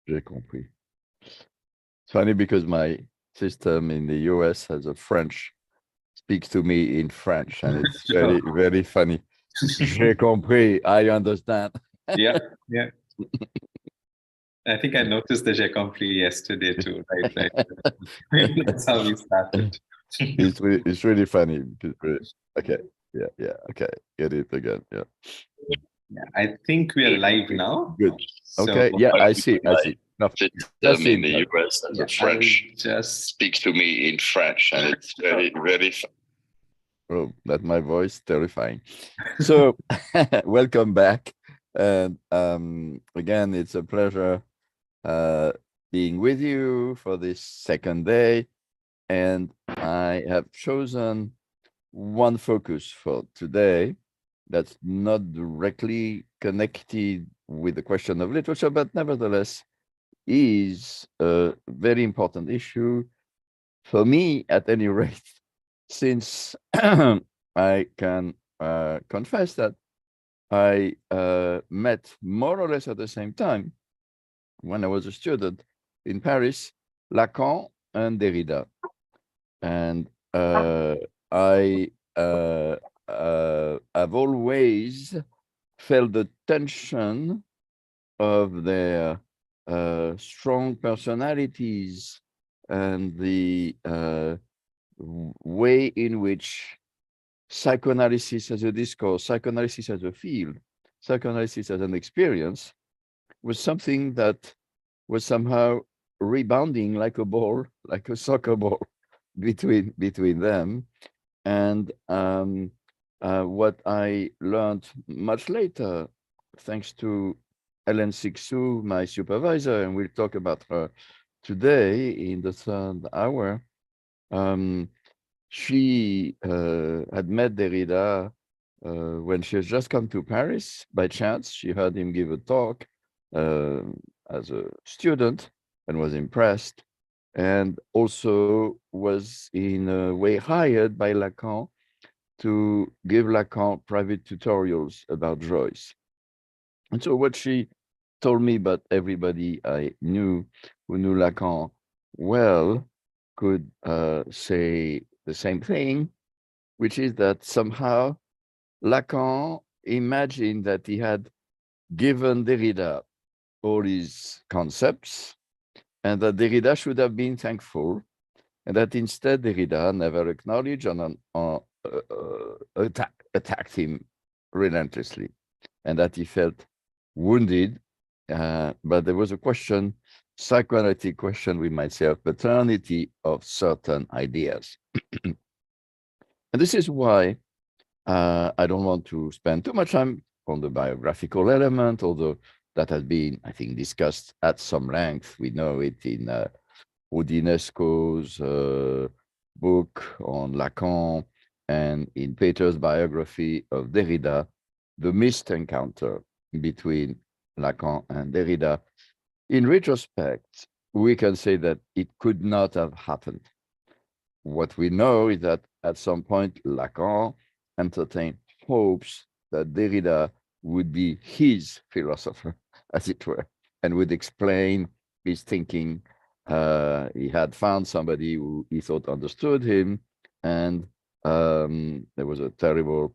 J'ai compris. It's funny because my system in the US has a French, speaks to me in French, and it's very, very funny. J'ai compris. I understand. Yeah, yeah. I think I noticed the j'ai compris yesterday too, right? That's how we started. It's really funny. Okay. Yeah. Okay. Get it again. Yeah. Yeah, I think we are live now. Good. So Okay. Yeah, I see. No, just in in. the US as a French just speaks to me in French, and it's very, very Oh, that my voice terrifying. So welcome back. And again, it's a pleasure being with you for this second day. And I have chosen one focus for today that's not directly connected with the question of literature, but nevertheless is a very important issue for me at any rate, since I can confess that I met more or less at the same time when I was a student in Paris, Lacan and Derrida. And I have always felt the tension of their strong personalities and the way in which psychoanalysis as a discourse, psychoanalysis as a field, psychoanalysis as an experience was something that was somehow rebounding like a ball, like a soccer ball between them. And what I learned much later, thanks to Ellen Sixou, my supervisor, and we'll talk about her today in the third hour. She had met Derrida when she has just come to Paris by chance. She heard him give a talk as a student and was impressed, and also was in a way hired by Lacan to give Lacan private tutorials about Joyce. And so what she told me, but everybody I knew who knew Lacan well could say the same thing, which is that somehow Lacan imagined that he had given Derrida all his concepts and that Derrida should have been thankful, and that instead Derrida never acknowledged and attacked him relentlessly, and that he felt wounded. But there was a question, psychoanalytic question, we might say, of paternity of certain ideas. And this is why I don't want to spend too much time on the biographical element, although that has been, I think, discussed at some length. We know it in Odinesco's book on Lacan and in Peter's biography of Derrida, the missed encounter between Lacan and Derrida. In retrospect, we can say that it could not have happened. What we know is that at some point, Lacan entertained hopes that Derrida would be his philosopher, as it were, and would explain his thinking. He had found somebody who he thought understood him, and there was a terrible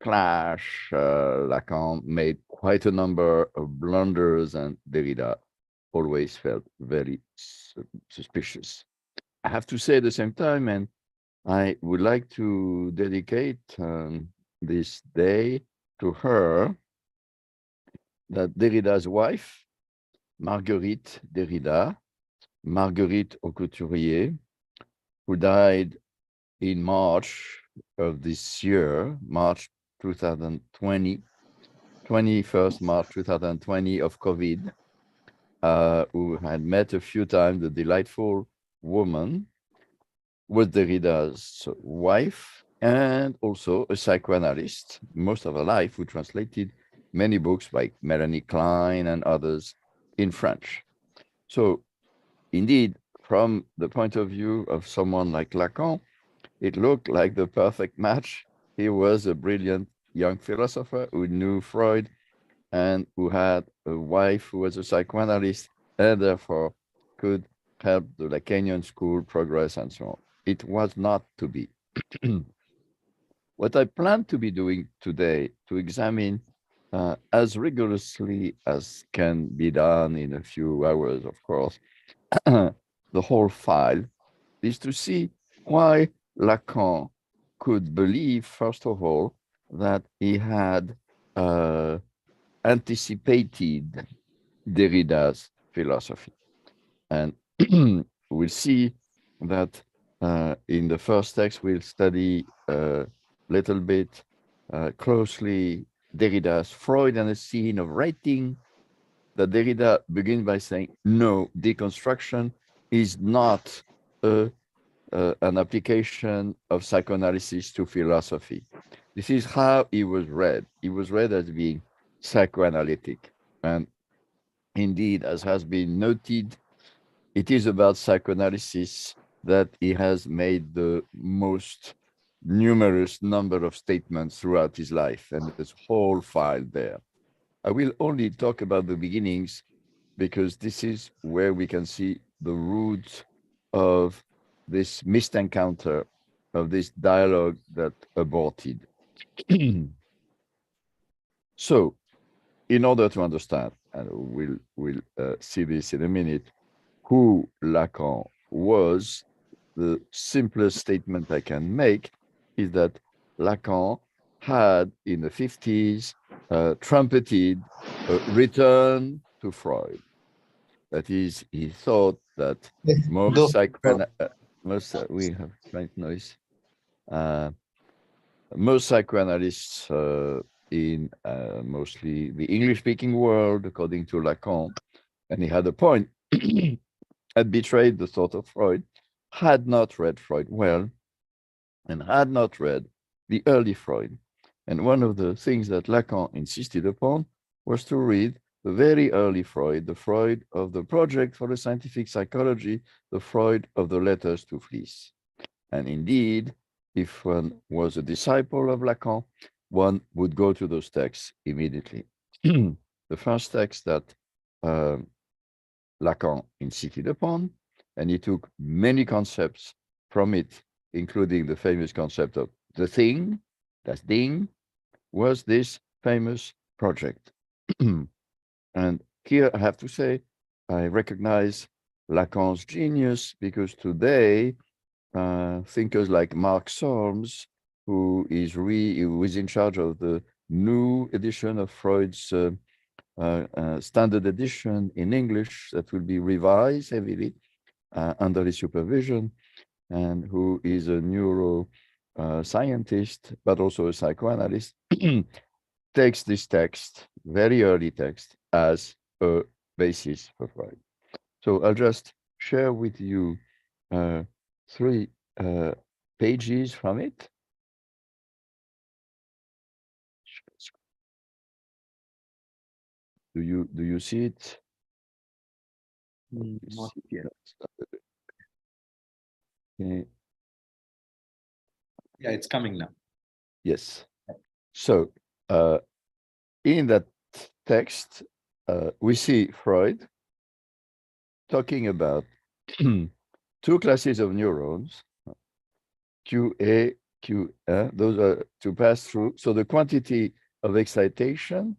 clash. Lacan made quite a number of blunders, and Derrida always felt very suspicious. I have to say at the same time, and I would like to dedicate this day to her, that Derrida's wife, Marguerite Derrida, Marguerite Aucouturier, who died in March of this year, March 2020, 21st March 2020 of COVID, who had met a few times, the delightful woman, was Derrida's wife and also a psychoanalyst, most of her life, who translated many books by Melanie Klein and others in French. So indeed, from the point of view of someone like Lacan, it looked like the perfect match. He was a brilliant young philosopher who knew Freud and who had a wife who was a psychoanalyst, and therefore could help the Lacanian school progress and so on. It was not to be. What I plan to be doing today to examine as rigorously as can be done in a few hours, of course, the whole file is to see why Lacan could believe, first of all, that he had anticipated Derrida's philosophy. And we'll see that in the first text, we'll study a little bit closely Derrida's Freud and a scene of writing that Derrida begins by saying, no, deconstruction is not an application of psychoanalysis to philosophy. This is how he was read. He was read as being psychoanalytic. And indeed, as has been noted, it is about psychoanalysis that he has made the most numerous number of statements throughout his life, and there's a whole file there. I will only talk about the beginnings because this is where we can see the roots of this missed encounter, of this dialogue that aborted. So, in order to understand, and we'll see this in a minute, who Lacan was, the simplest statement I can make is that Lacan had, in the 50s, trumpeted a return to Freud. That is, he thought that most we have slight noise. Most psychoanalysts in mostly the English-speaking world, according to Lacan, and he had a point, had betrayed the thought of Freud, had not read Freud well, and had not read the early Freud. And one of the things that Lacan insisted upon was to read the very early Freud, the Freud of the Project for the Scientific Psychology, the Freud of the Letters to Fliess. And indeed, if one was a disciple of Lacan, one would go to those texts immediately. The first text that Lacan insisted upon, and he took many concepts from it, including the famous concept of the thing, das Ding, was this famous project. And here I have to say, I recognize Lacan's genius because today, thinkers like Mark Solms, who is in charge of the new edition of Freud's standard edition in English that will be revised heavily under his supervision, and who is a neuro scientist, but also a psychoanalyst, takes this text, very early text, as a basis for Freud. So I'll just share with you 3 pages from it. Do you see it? Not yet. Okay. Yeah, it's coming now. Yes. So in that text, we see Freud talking about 2 classes of neurons, QA, QA, those are to pass through. So the quantity of excitation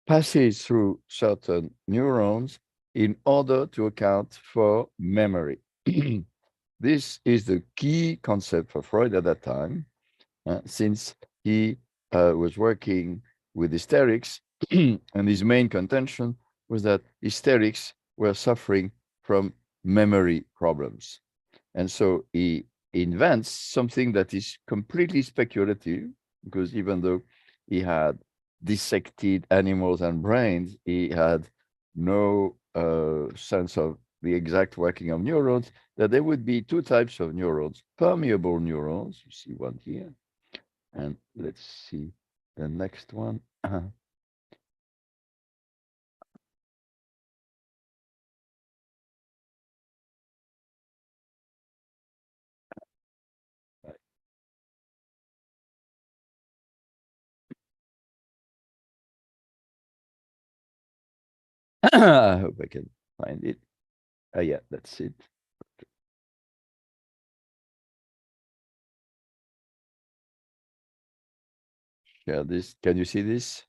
passes through certain neurons in order to account for memory. This is the key concept for Freud at that time, since he was working with hysterics, and his main contention was that hysterics were suffering from memory problems. And so he invents something that is completely speculative, because even though he had dissected animals and brains, he had no sense of the exact working of neurons, that there would be 2 types of neurons: permeable neurons, you see one here, and let's see the next one. I hope I can find it. Yeah, that's it. Share this. Can you see this?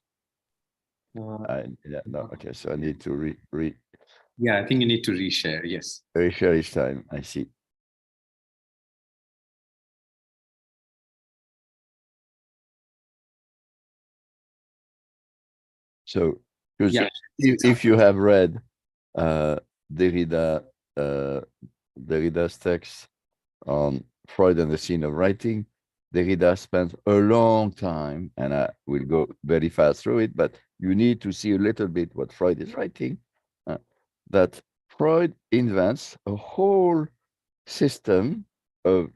Yeah, no. Okay, so I need to Yeah, I think you need to reshare. Yes. reshare each time. I see. So, because Yeah. if you have read Derrida, Derrida's text on Freud and the scene of writing, Derrida spent a long time, and I will go very fast through it, but you need to see a little bit what Freud is writing, that Freud invents a whole system of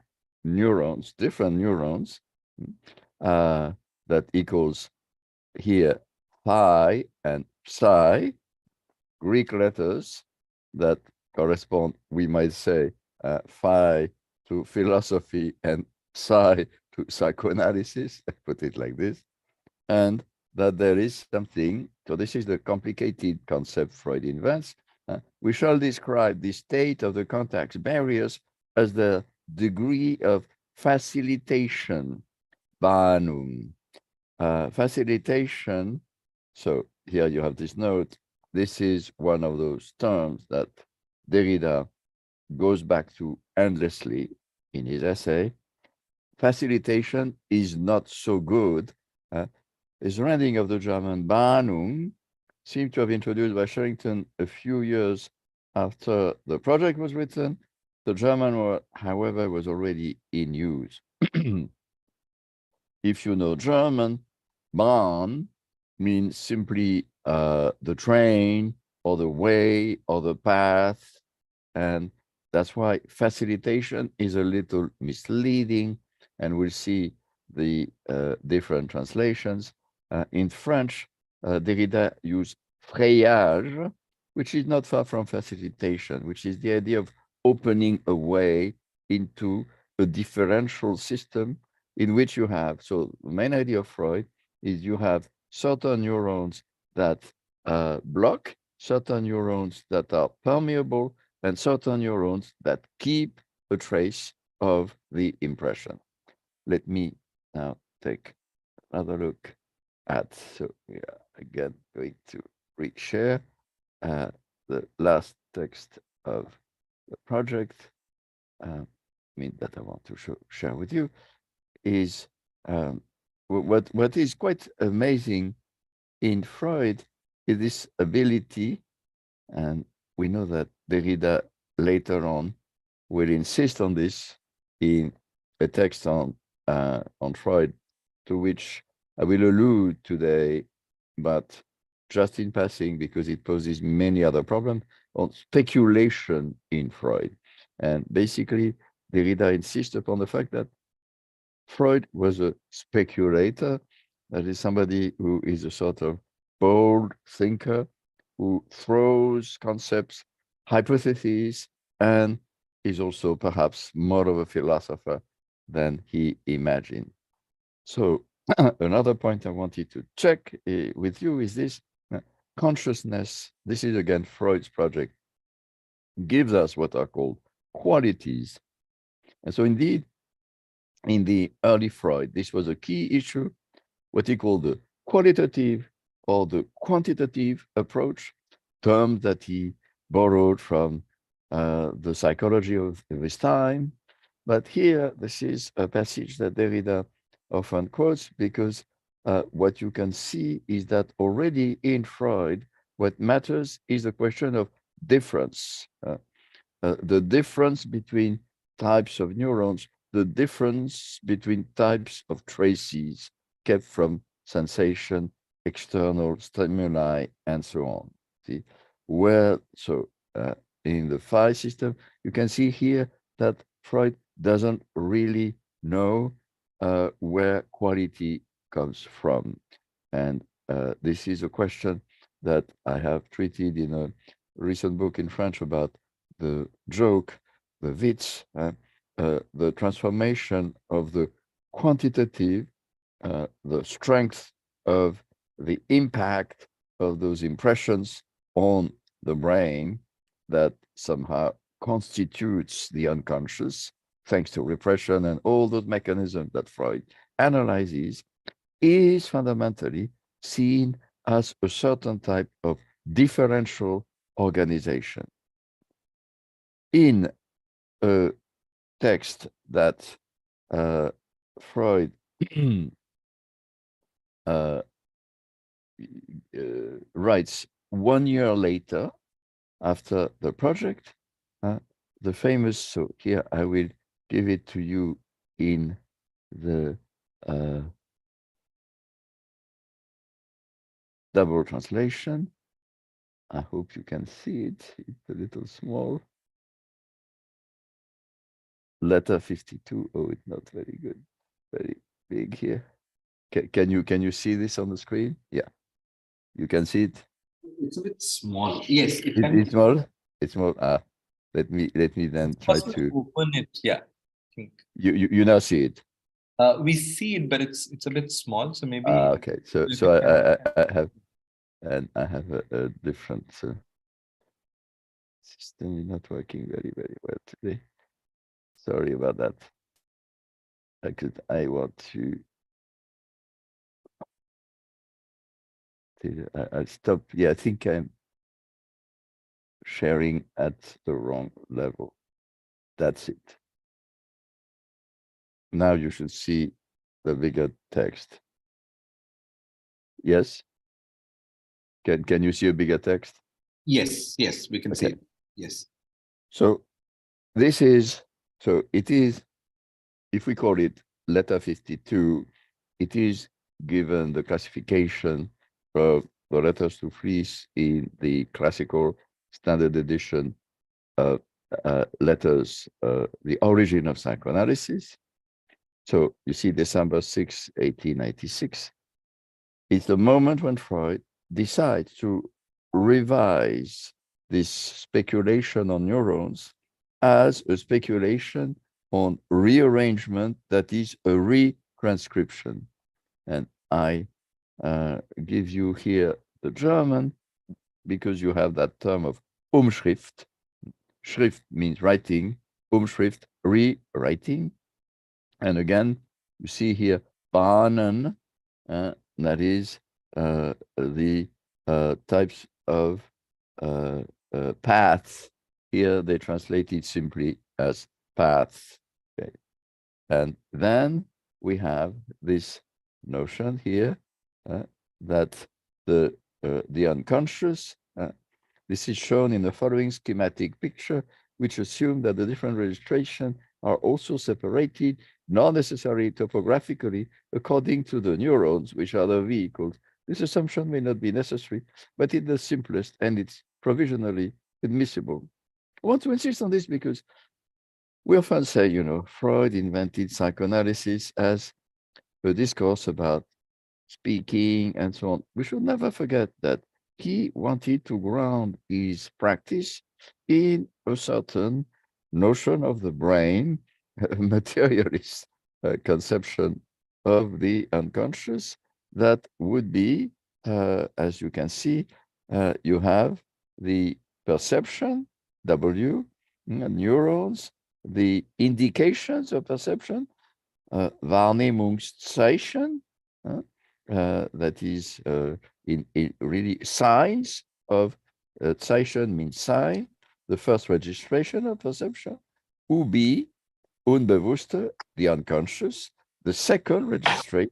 neurons, different neurons, that equals here phi and psi, Greek letters that correspond, we might say, phi to philosophy and psi to psychoanalysis, I put it like this, and that there is something, so this is the complicated concept Freud invents. We shall describe the state of the contact barriers as the degree of facilitation, Bahnung. Facilitation, so here you have this note. This is one of those terms that Derrida goes back to endlessly in his essay. Facilitation is not so good. His rendering of the German Bahnung seemed to have introduced by Sherrington a few years after the project was written. The German word, however, was already in use. If you know German, Bahn means simply the train or the way or the path. And that's why facilitation is a little misleading. And we'll see the different translations. In French, Derrida used frayage, which is not far from facilitation, which is the idea of opening a way into a differential system in which you have, so the main idea of Freud is you have certain neurons that block, certain neurons that are permeable, and certain neurons that keep a trace of the impression. Let me now take another look at, so we are again going to reshare the last text of the project, that I want to share with you is what is quite amazing in Freud is this ability, and we know that Derrida later on will insist on this in a text on Freud, to which I will allude today, but just in passing because it poses many other problems on speculation in Freud. And basically, Derrida insists upon the fact that Freud was a speculator, that is somebody who is a sort of bold thinker who throws concepts, hypotheses, and is also perhaps more of a philosopher than he imagined. So another point I wanted to check with you is this consciousness. This is again Freud's project, gives us what are called qualities. And so indeed, in the early Freud, this was a key issue, what he called the qualitative or the quantitative approach, terms that he borrowed from the psychology of his time. But here, this is a passage that Derrida often quotes because what you can see is that already in Freud, what matters is the question of difference, the difference between types of neurons, the difference between types of traces kept from sensation, external stimuli, and so on. See, in the phi system, you can see here that Freud doesn't really know where quality comes from. And this is a question that I have treated in a recent book in French about the joke, the witz, the transformation of the quantitative, the strength of the impact of those impressions on the brain that somehow constitutes the unconscious, thanks to repression and all those mechanisms that Freud analyzes, is fundamentally seen as a certain type of differential organization. In a text that Freud writes 1 year later after the project, the famous, so here I will give it to you in the double translation. I hope you can see it. It's a little small. Letter 52. Oh, it's not very good. Very big here. Can you see this on the screen? Yeah, you can see it. It's a bit small. Yes, It's small. It's small. Let me then try to open it. Yeah, I think you now see it. we see it, but it's a bit small. So maybe Okay. So I have a different system is not working very well today. Sorry about that. I want to. I'll stop. Yeah, I think I'm sharing at the wrong level. That's it. Now you should see the bigger text. Yes? Can you see a bigger text? yes, we can see it. Yes. So this is, so it is, if we call it letter 52, it is given the classification of the letters to Fliess in the classical standard edition letters, the origin of psychoanalysis. So you see December 6, 1896. It's the moment when Freud decides to revise this speculation on neurons as a speculation on rearrangement that is a retranscription. And I give you here the German because you have that term of Umschrift. Schrift means writing, Umschrift, rewriting. And again, you see here Bahnen, that is the types of paths. Here they translate it simply as paths. Okay. And then we have this notion here that the unconscious, this is shown in the following schematic picture, which assume that the different registrations are also separated, not necessarily topographically, according to the neurons, which are the vehicles. This assumption may not be necessary, but it's the simplest and it's provisionally admissible. I want to insist on this because we often say, you know, Freud invented psychoanalysis as a discourse about speaking and so on. We should never forget that he wanted to ground his practice in a certain notion of the brain, a materialist conception of the unconscious that would be, as you can see, you have the perception, W, neurons, the indications of perception, Wahrnehmungszeichen, that is in really signs of Zeichen means sign, the first registration of perception, UB, Unbewusste, the unconscious, the second registration,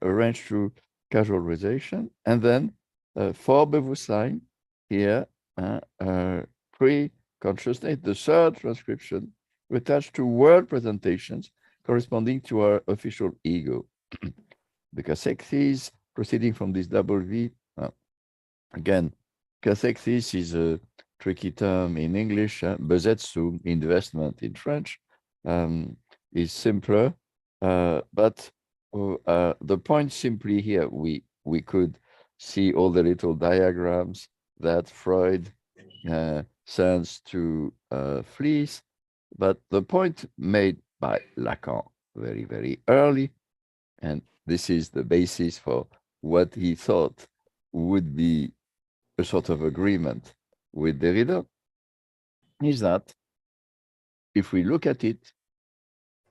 arranged through causalization, and then Vorbewusstsein, here, pre-consciousness, the third transcription attached to word presentations corresponding to our official ego. The cathexis proceeding from this double V. Again, cathexis is a tricky term in English. Besetzung, investment in French, is simpler. But the point simply here, we could see all the little diagrams that Freud sends to Fliess. But the point made by Lacan very early, and this is the basis for what he thought would be a sort of agreement with Derrida, is that if we look at it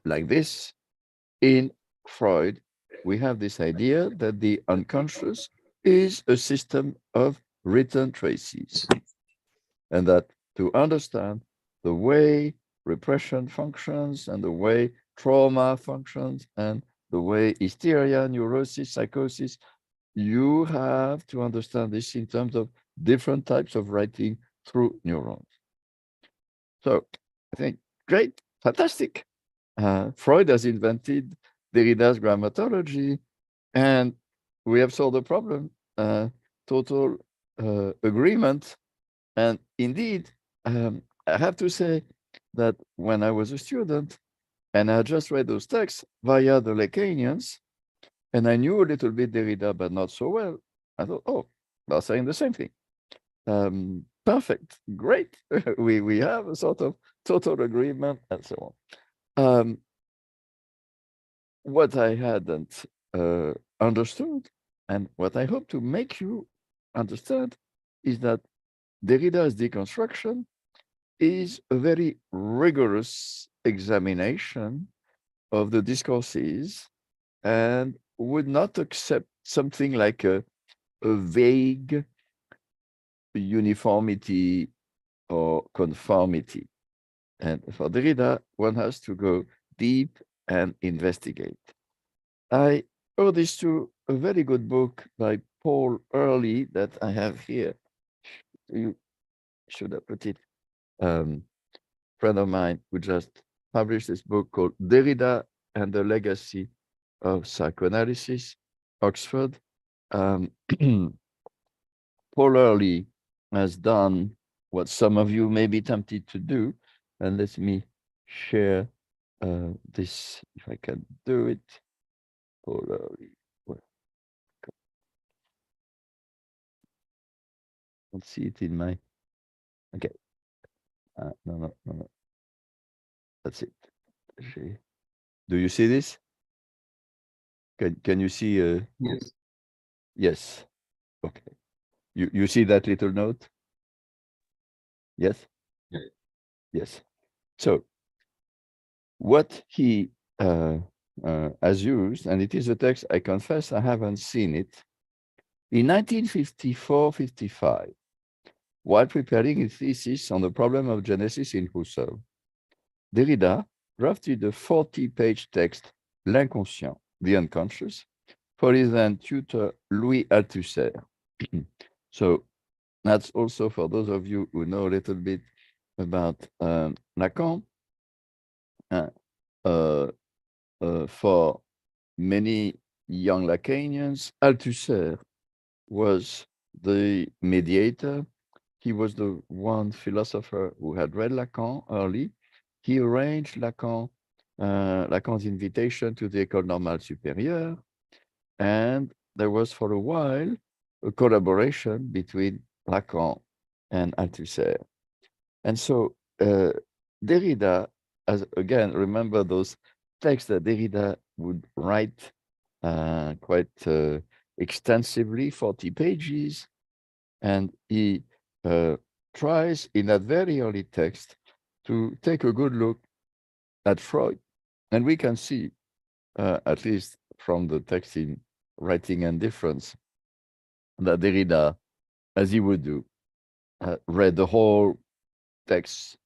like this, in Freud, we have this idea that the unconscious is a system of written traces, and that to understand the way repression functions and the way trauma functions and the way hysteria, neurosis, psychosis, you have to understand this in terms of different types of writing through neurons. So I think, great, fantastic. Freud has invented Derrida's grammatology, and we have solved the problem. Total agreement. And indeed, I have to say that when I was a student and I just read those texts via the Lacanians, and I knew a little bit Derrida, but not so well, I thought, oh, they're saying the same thing. Perfect, great. we have a sort of total agreement and so on. What I hadn't understood, and what I hope to make you understand, is that Derrida's deconstruction is a very rigorous examination of the discourses and would not accept something like a vague uniformity or conformity. And for Derrida, one has to go deep and investigate. I owe this to a very good book by Paul Early that I have here. You should have put it. Friend of mine who just published this book called Derrida and the Legacy of Psychoanalysis, Oxford. Paul Early has done what some of you may be tempted to do, and let me share this, if I can do it. Paul Early. Don't see it in my, okay. No. That's it. Do you see this? Can you see? Yes. Yes. Okay. You see that little note? Yes? Yeah. Yes. So what he has used, and it is a text, I confess I haven't seen it, in 1954-55, while preparing his thesis on the problem of Genesis in Husserl, Derrida drafted a 40-page text, L'inconscient, the unconscious, for his then tutor Louis Althusser. So that's also for those of you who know a little bit about Lacan. For many young Lacanians, Althusser was the mediator. He was the one philosopher who had read Lacan early. He arranged Lacan's invitation to the École Normale Supérieure, and there was for a while a collaboration between Lacan and Althusser. And so Derrida, as again, remember those texts that Derrida would write quite extensively, 40 pages, and he tries in that very early text to take a good look at Freud. And we can see, at least from the text in Writing and Difference, that Derrida, as he would do, read the whole text,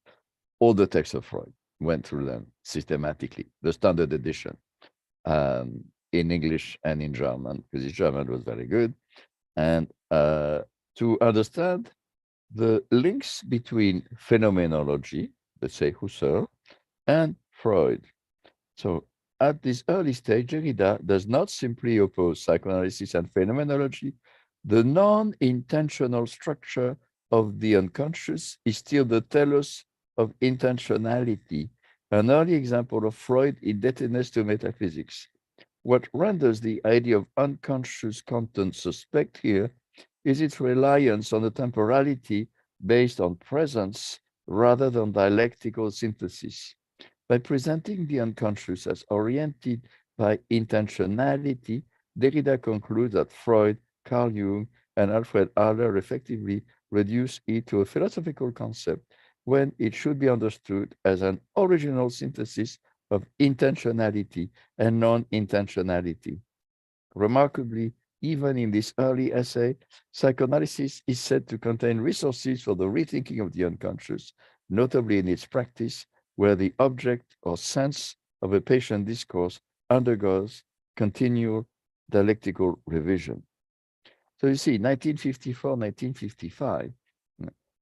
all the texts of Freud, went through them systematically, the standard edition, in English and in German, because his German was very good. And to understand the links between phenomenology, let's say Husserl, and Freud. So at this early stage, Derrida does not simply oppose psychoanalysis and phenomenology. The non-intentional structure of the unconscious is still the telos of intentionality, an early example of Freud's indebtedness to metaphysics. What renders the idea of unconscious content suspect here is its reliance on a temporality based on presence rather than dialectical synthesis. By presenting the unconscious as oriented by intentionality, Derrida concludes that Freud, Carl Jung, and Alfred Adler effectively reduce it to a philosophical concept when it should be understood as an original synthesis of intentionality and non-intentionality. Remarkably, even in this early essay, psychoanalysis is said to contain resources for the rethinking of the unconscious, notably in its practice, where the object or sense of a patient discourse undergoes continual dialectical revision. So you see, 1954, 1955,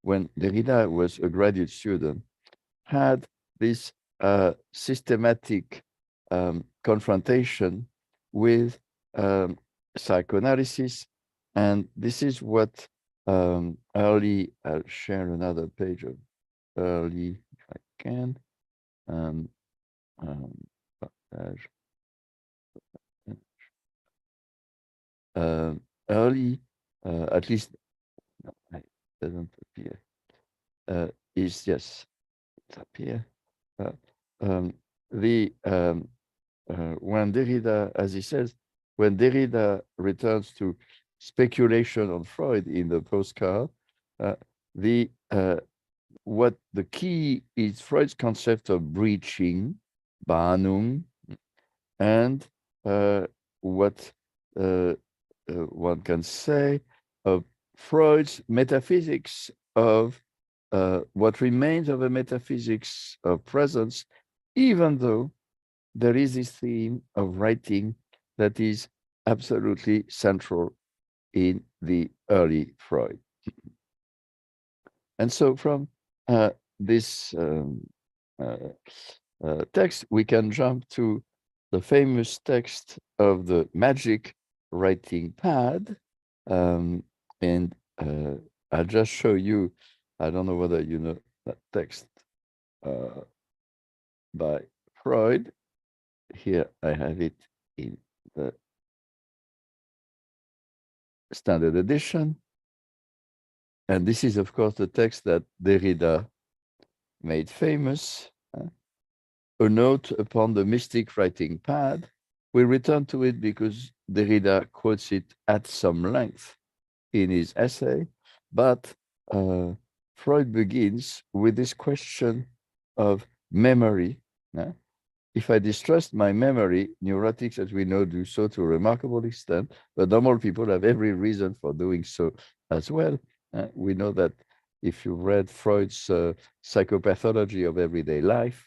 when Derrida was a graduate student, had this systematic confrontation with psychoanalysis. And this is what early, I'll share another page of early, if I can. Early, at least, no, it doesn't appear, is, yes, it's up here. When Derrida, as he says, when Derrida returns to speculation on Freud in the postcard, what the key is Freud's concept of breaching, Bahnung, and what one can say of Freud's metaphysics of what remains of a metaphysics of presence, even though there is this theme of writing that is absolutely central in the early Freud. And so from this text, we can jump to the famous text of the magic writing pad. And I'll just show you, I don't know whether you know that text by Freud. Here I have it in the standard edition. And this is, of course, the text that Derrida made famous, a note upon the mystic writing pad. We return to it because Derrida quotes it at some length in his essay, but Freud begins with this question of memory. If I distrust my memory, neurotics, as we know, do so to a remarkable extent, but normal people have every reason for doing so as well. We know that if you read Freud's psychopathology of everyday life,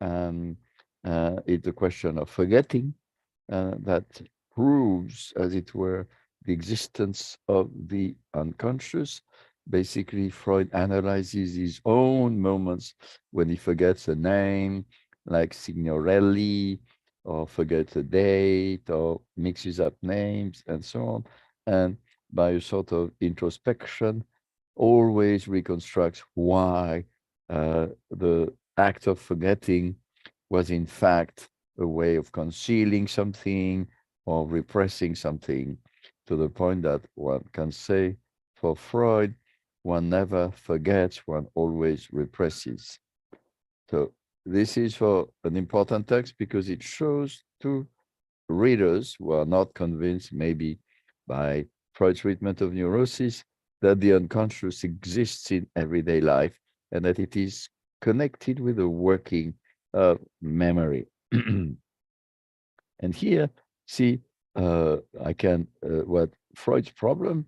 it's a question of forgetting that proves, as it were, the existence of the unconscious. Basically, Freud analyzes his own moments when he forgets a name, like Signorelli, or forgets a date, or mixes up names, and so on. And by a sort of introspection, always reconstructs why the act of forgetting was in fact a way of concealing something or repressing something, to the point that one can say for Freud, one never forgets, one always represses. So this is for an important text because it shows to readers who are not convinced maybe by Freud's treatment of neurosis that the unconscious exists in everyday life and that it is connected with the working of memory. And here, see, what Freud's problem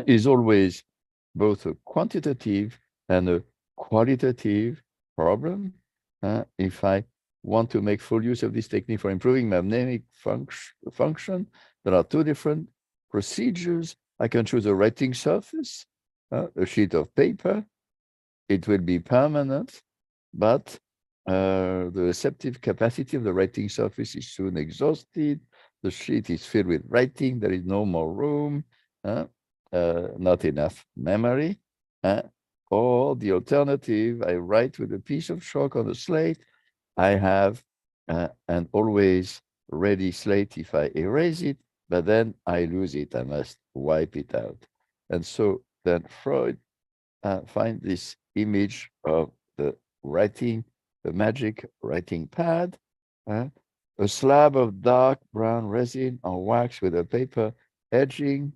is always both a quantitative and a qualitative problem. If I want to make full use of this technique for improving my mnemic function, there are two different procedures. I can choose a writing surface, a sheet of paper. It will be permanent, but the receptive capacity of the writing surface is soon exhausted. The sheet is filled with writing. There is no more room, not enough memory. Or the alternative, I write with a piece of chalk on the slate. I have an always ready slate if I erase it, but then I lose it. I must wipe it out. And so then Freud finds this image of the writing, the magic writing pad, a slab of dark brown resin or wax with a paper edging.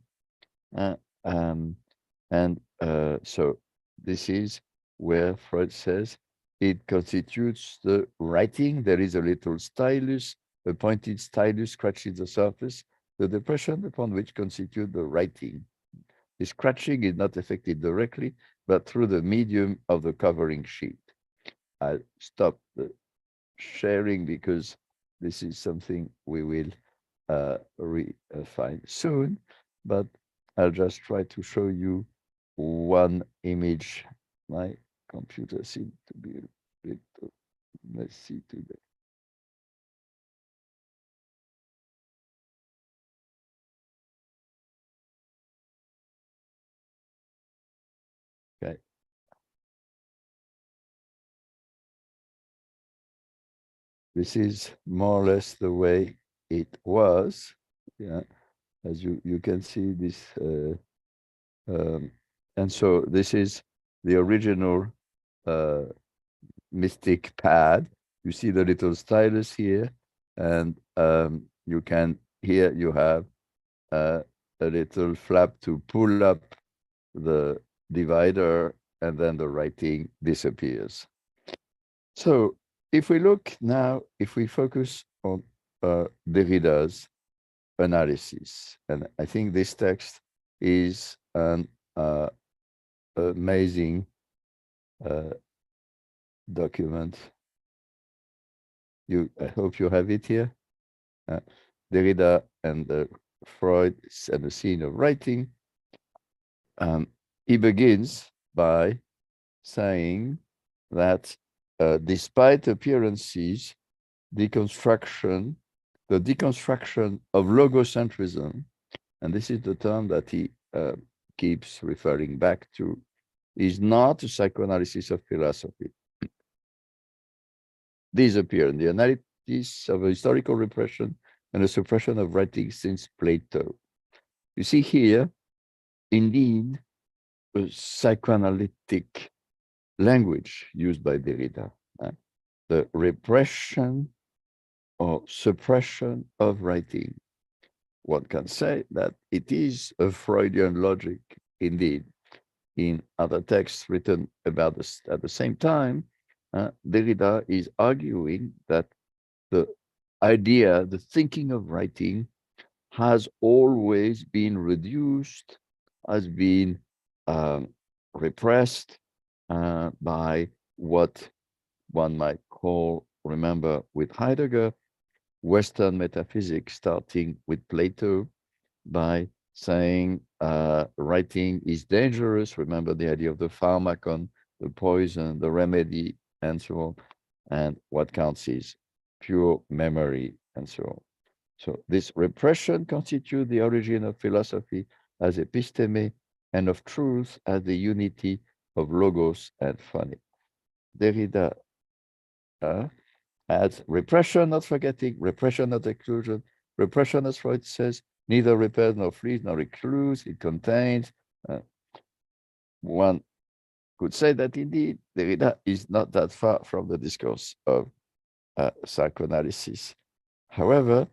So this is where Freud says it constitutes the writing. There is a little stylus, a pointed stylus scratching the surface, the depression upon which constitute the writing. The scratching is not affected directly, but through the medium of the covering sheet. I'll stop the sharing because this is something we will refine soon, but I'll just try to show you one image. My computer seems to be a bit messy today. Okay. This is more or less the way it was. Yeah, as you can see this, and so this is the original mystic pad. You see the little stylus here, and you can here you have a little flap to pull up the divider, and then the writing disappears. So if we look now, if we focus on Derrida's analysis, and I think this text is an amazing document. I hope you have it here. Derrida and Freud and the scene of writing. He begins by saying that despite appearances, the deconstruction of logocentrism, and this is the term that he keeps referring back to, is not a psychoanalysis of philosophy. These appear in the analysis of historical repression and the suppression of writing since Plato. You see here, indeed, a psychoanalytic language used by Derrida, the repression or suppression of writing. One can say that it is a Freudian logic, indeed. In other texts written about this at the same time, Derrida is arguing that the idea, the thinking of writing, has always been reduced, has been repressed by what one might call, remember, with Heidegger, Western metaphysics, starting with Plato, by saying writing is dangerous. Remember the idea of the pharmacon, the poison, the remedy, and so on. And what counts is pure memory, and so on. So this repression constitutes the origin of philosophy as episteme and of truth as the unity of logos and phonics. Derrida adds repression, not forgetting, repression, not exclusion, repression, as Freud says, neither repairs nor flees nor recluse, it contains. One could say that indeed Derrida is not that far from the discourse of psychoanalysis. However,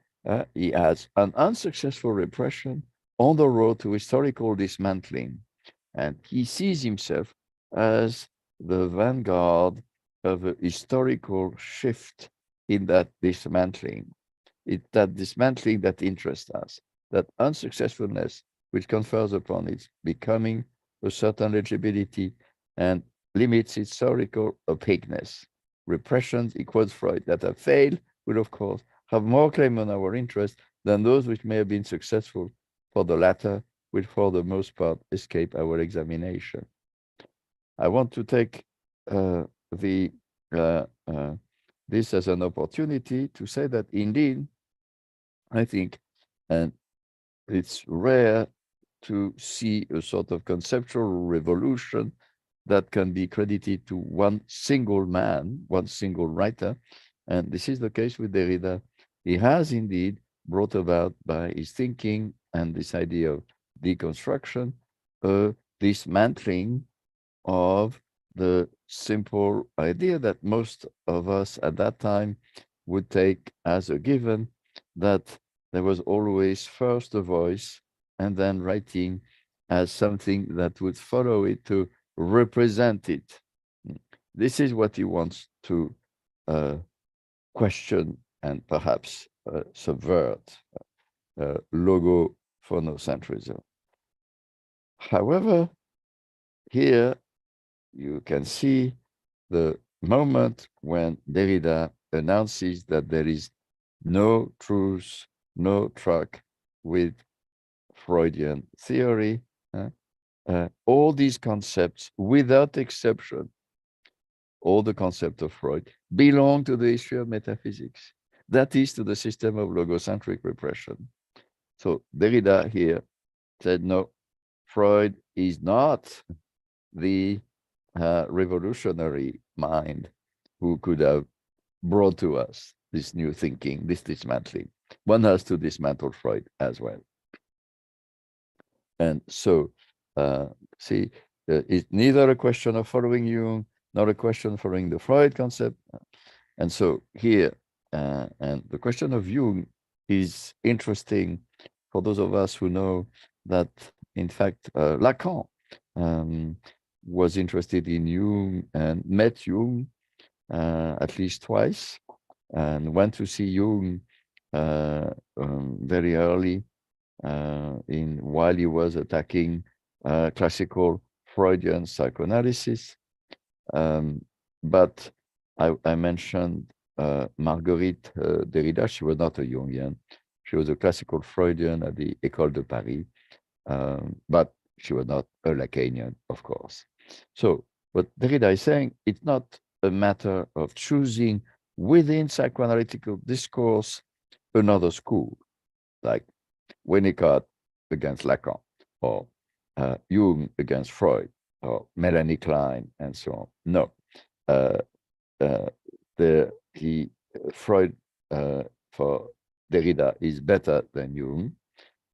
he has an unsuccessful repression on the road to historical dismantling, and he sees himself as the vanguard of a historical shift in that dismantling. It's that dismantling that interests us, that unsuccessfulness which confers upon its becoming a certain legibility and limits its historical opaqueness. Repressions, he quotes Freud, that have failed will, of course, have more claim on our interest than those which may have been successful, for the latter will for the most part escape our examination. I want to take this as an opportunity to say that indeed, I think, and it's rare to see a sort of conceptual revolution that can be credited to one single man, one single writer. And this is the case with Derrida. He has indeed brought about by his thinking and this idea of deconstruction, a dismantling of the simple idea that most of us at that time would take as a given, that there was always first a voice and then writing as something that would follow it to represent it. this is what he wants to question and perhaps subvert logophonocentrism. However, here you can see the moment when Derrida announces that there is no truth, no truth with Freudian theory. All these concepts, without exception, all the concepts of Freud belong to the history of metaphysics. That is to the system of logocentric repression. So Derrida here said, no, Freud is not the revolutionary mind who could have brought to us this new thinking, this dismantling. One has to dismantle Freud as well. And so, see, it's neither a question of following Jung, nor a question of following the Freud concept. And so here, and the question of Jung is interesting for those of us who know that, in fact, Lacan was interested in Jung and met Jung at least twice, and went to see Jung very early while he was attacking classical Freudian psychoanalysis. But I mentioned Marguerite Derrida. She was not a Jungian. She was a classical Freudian at the École de Paris, but she was not a Lacanian, of course. So what Derrida is saying, it's not a matter of choosing within psychoanalytical discourse another school, like Winnicott against Lacan, or Jung against Freud, or Melanie Klein, and so on. No, Freud for Derrida is better than Jung,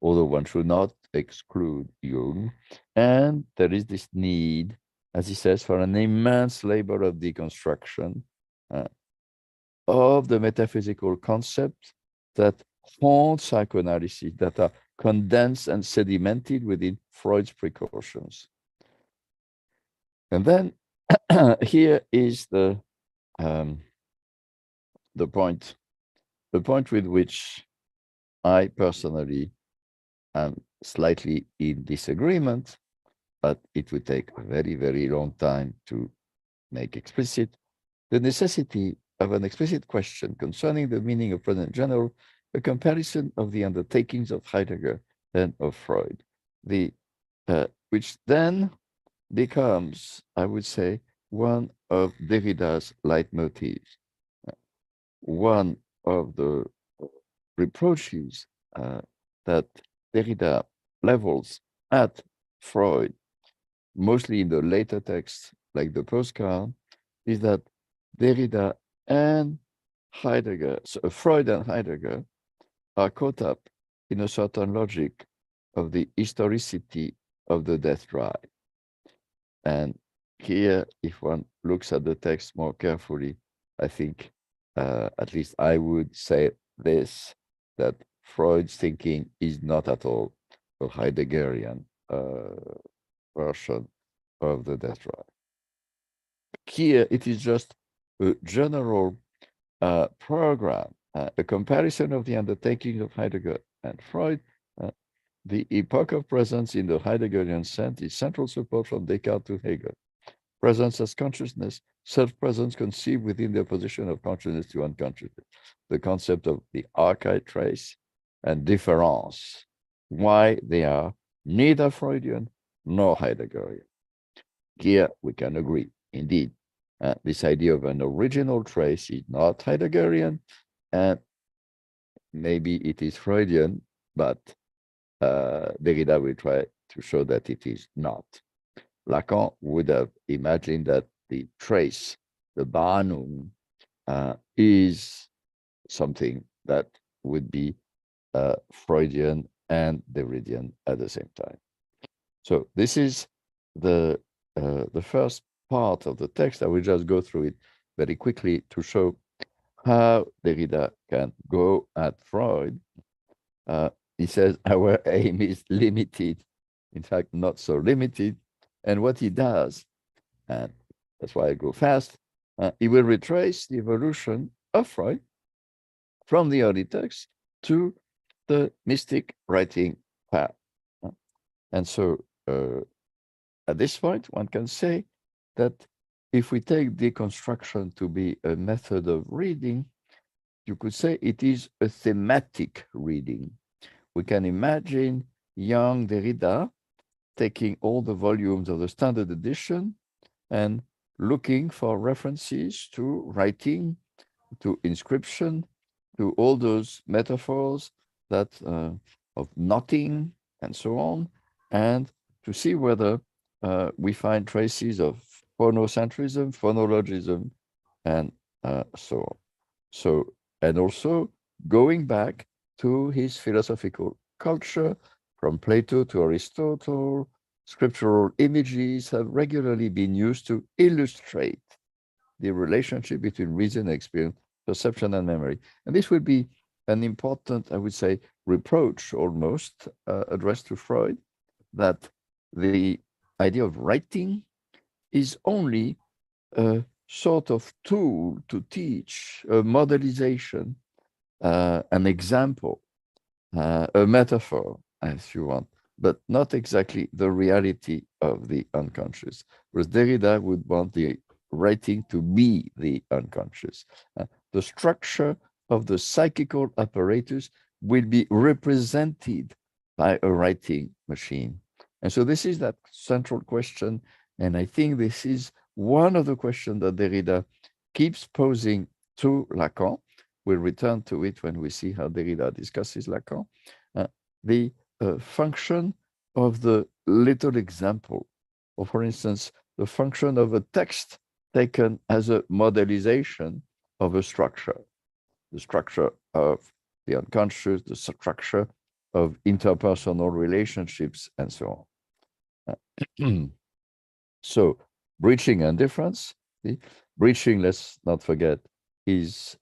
although one should not exclude Jung. And there is this need, as he says, for an immense labor of deconstruction of the metaphysical concepts that haunt psychoanalysis, that are condensed and sedimented within Freud's precautions. And then here is the point with which I personally am slightly in disagreement, but it would take a very, very long time to make explicit the necessity of an explicit question concerning the meaning of present general, a comparison of the undertakings of Heidegger and of Freud, which then becomes, I would say, one of Derrida's leitmotifs. One of the reproaches that Derrida levels at Freud, mostly in the later texts, like the postcard, is that Derrida and Heidegger, so Freud and Heidegger, are caught up in a certain logic of the historicity of the death drive. And here, if one looks at the text more carefully, I think, at least I would say this, that Freud's thinking is not at all a Heideggerian version of the death drive. Here, it is just a general program, a comparison of the undertaking of Heidegger and Freud. The epoch of presence in the Heideggerian sense is central support from Descartes to Hegel. Presence as consciousness, self-presence conceived within the opposition of consciousness to unconsciousness. The concept of the archive trace and difference, why they are neither Freudian nor Heideggerian. Here we can agree, indeed. This idea of an original trace is not Heideggerian, and maybe it is Freudian, but Derrida will try to show that it is not. Lacan would have imagined that the trace, the Bahnung, is something that would be Freudian and Derridian at the same time. So this is the first part of the text. I will just go through it very quickly to show how Derrida can go at Freud. He says our aim is limited, in fact, not so limited. And what he does, and that's why I go fast. He will retrace the evolution of Freud from the early text to the mystic writing path. And so at this point, one can say that if we take deconstruction to be a method of reading, you could say it is a thematic reading. We can imagine young Derrida taking all the volumes of the standard edition and looking for references to writing, to inscription, to all those metaphors that of knotting and so on, and to see whether we find traces of phonocentrism, phonologism, and so on. So, and also going back to his philosophical culture, from Plato to Aristotle, scriptural images have regularly been used to illustrate the relationship between reason and experience, perception and memory. And this would be an important, I would say, reproach almost addressed to Freud, that the idea of writing is only a sort of tool to teach, a modelization, an example, a metaphor, as you want, but not exactly the reality of the unconscious. Whereas Derrida would want the writing to be the unconscious. The structure of the psychical apparatus will be represented by a writing machine. And so this is that central question. And I think this is one of the questions that Derrida keeps posing to Lacan. We'll return to it when we see how Derrida discusses Lacan. The function of the little example, or for instance, the function of a text taken as a modelization of a structure, the structure of the unconscious, the structure of interpersonal relationships, and so on. So, breaching and difference. Breaching, let's not forget, is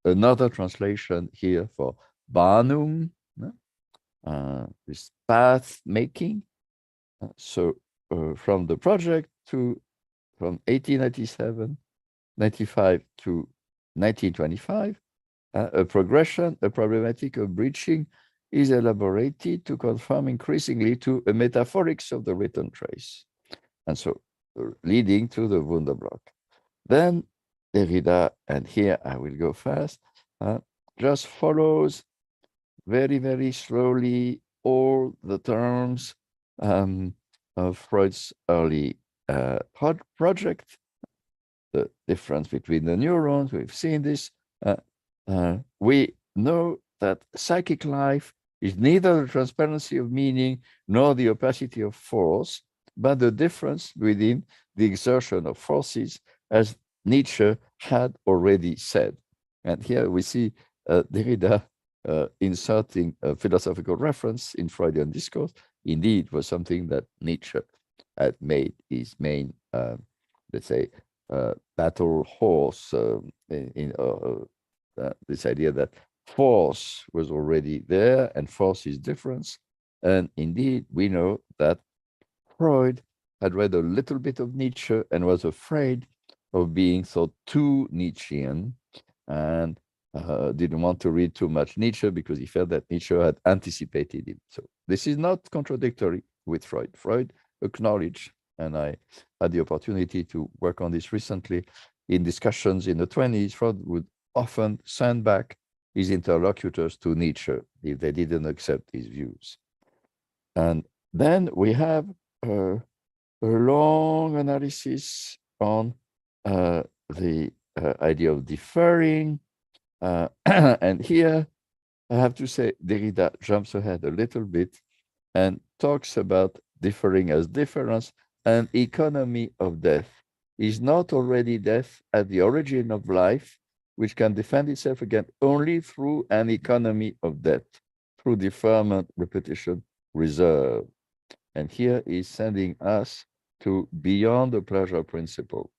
another translation here for Bahnung, this path making. So, from the project from 1897, 95 to 1925, a progression, a problematic of breaching is elaborated to conform increasingly to a metaphorics of the written trace. And so leading to the Wunderblock. Then Derrida, and here I will go fast, just follows very, very slowly all the terms of Freud's early project, the difference between the neurons, we've seen this. We know that psychic life is neither the transparency of meaning nor the opacity of force, but the difference within the exertion of forces, as Nietzsche had already said. And here we see Derrida inserting a philosophical reference in Freudian discourse. Indeed, was something that Nietzsche had made his main, let's say, battle horse in this idea that force was already there and force is difference. And indeed, we know that Freud had read a little bit of Nietzsche and was afraid of being thought too Nietzschean, and didn't want to read too much Nietzsche because he felt that Nietzsche had anticipated him. So this is not contradictory with Freud. Freud acknowledged, and I had the opportunity to work on this recently in discussions in the 20s, Freud would often send back his interlocutors to Nietzsche if they didn't accept his views. And then we have a long analysis on the idea of differing. And here, I have to say, Derrida jumps ahead a little bit and talks about differing as difference and economy of death. Is not already death at the origin of life, which can defend itself again only through an economy of death, through deferment, repetition, reserve. And here he's sending us to beyond the pleasure principle.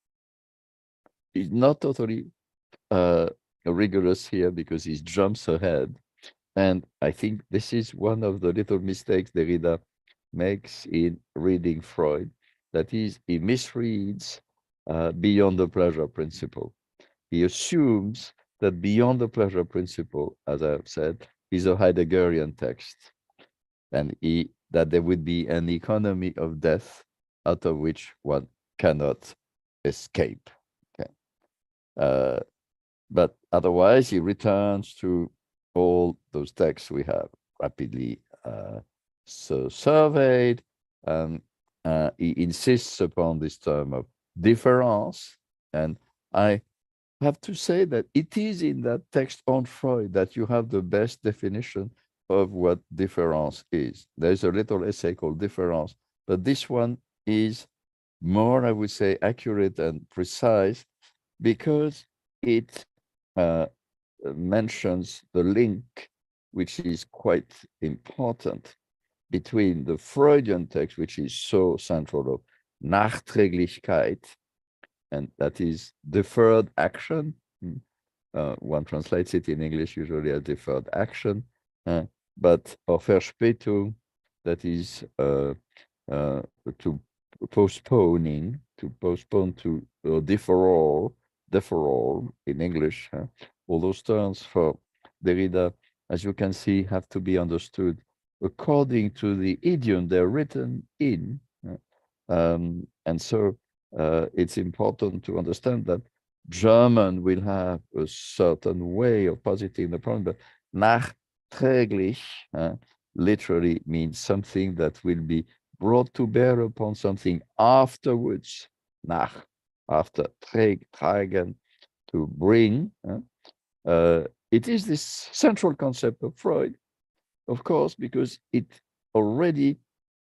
He's not totally rigorous here because he jumps ahead. And I think this is one of the little mistakes Derrida makes in reading Freud. That is, he misreads beyond the pleasure principle. He assumes that beyond the pleasure principle, as I've said, is a Heideggerian text, and that there would be an economy of death out of which one cannot escape. Okay. But otherwise, he returns to all those texts we have rapidly surveyed. He insists upon this term of difference. And I have to say that it is in that text on Freud that you have the best definition of what difference is. There's a little essay called Difference, but this one is more, I would say, accurate and precise because it mentions the link, which is quite important, between the Freudian text, which is so central, of Nachträglichkeit, and that is deferred action. One translates it in English usually as deferred action, but Verspätung, that is to postponing, to postpone to deferral in English. All those terms for Derrida, as you can see, have to be understood according to the idiom they're written in. And so it's important to understand that German will have a certain way of positing the problem, but nachträglich literally means something that will be brought to bear upon something afterwards. Nach, after, tragen, to bring. It is this central concept of Freud, of course, because it already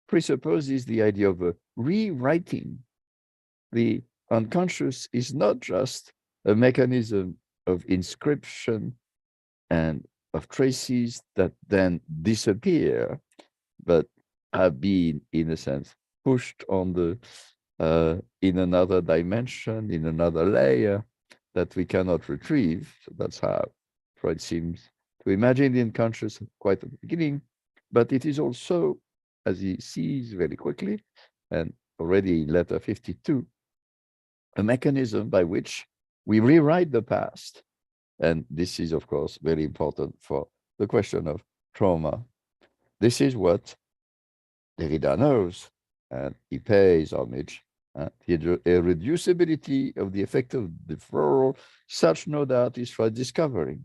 presupposes the idea of a rewriting. The unconscious is not just a mechanism of inscription and of traces that then disappear, but have been, in a sense, pushed on the in another dimension, in another layer that we cannot retrieve. So that's how Freud seems to imagine the unconscious quite at the beginning, but it is also, as he sees very quickly, and already in letter 52, a mechanism by which we rewrite the past. And this is, of course, very important for the question of trauma. This is what Derrida knows, and he pays homage. The irreducibility of the effect of deferral, such no doubt is Freud's discovery.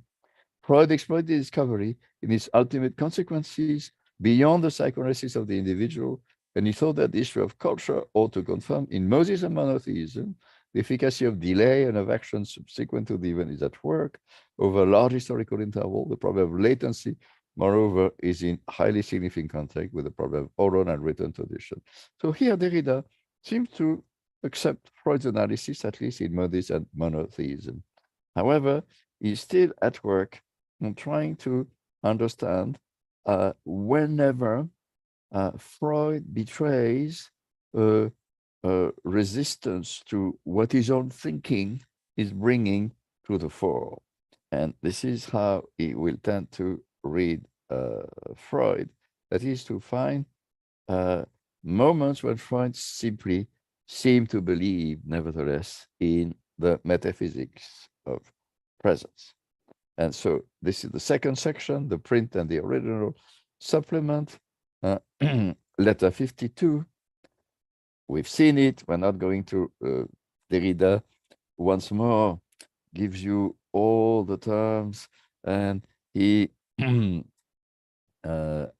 Freud exploited the discovery in its ultimate consequences beyond the psychoanalysis of the individual, and he thought that the history of culture ought to confirm in Moses and monotheism the efficacy of delay and of action subsequent to the event is at work over a large historical interval. The problem of latency, moreover, is in highly significant contact with the problem of oral and written tradition. So here Derrida seems to accept Freud's analysis, at least in Moses and monotheism. However, he's still at work on trying to understand whenever Freud betrays resistance to what his own thinking is bringing to the fore. And this is how he will tend to read Freud, that is to find moments when Freud simply seemed to believe, nevertheless, in the metaphysics of presence. And so this is the second section, the print and the original supplement, letter 52. We've seen it. We're not going to Derrida once more gives you all the terms, and he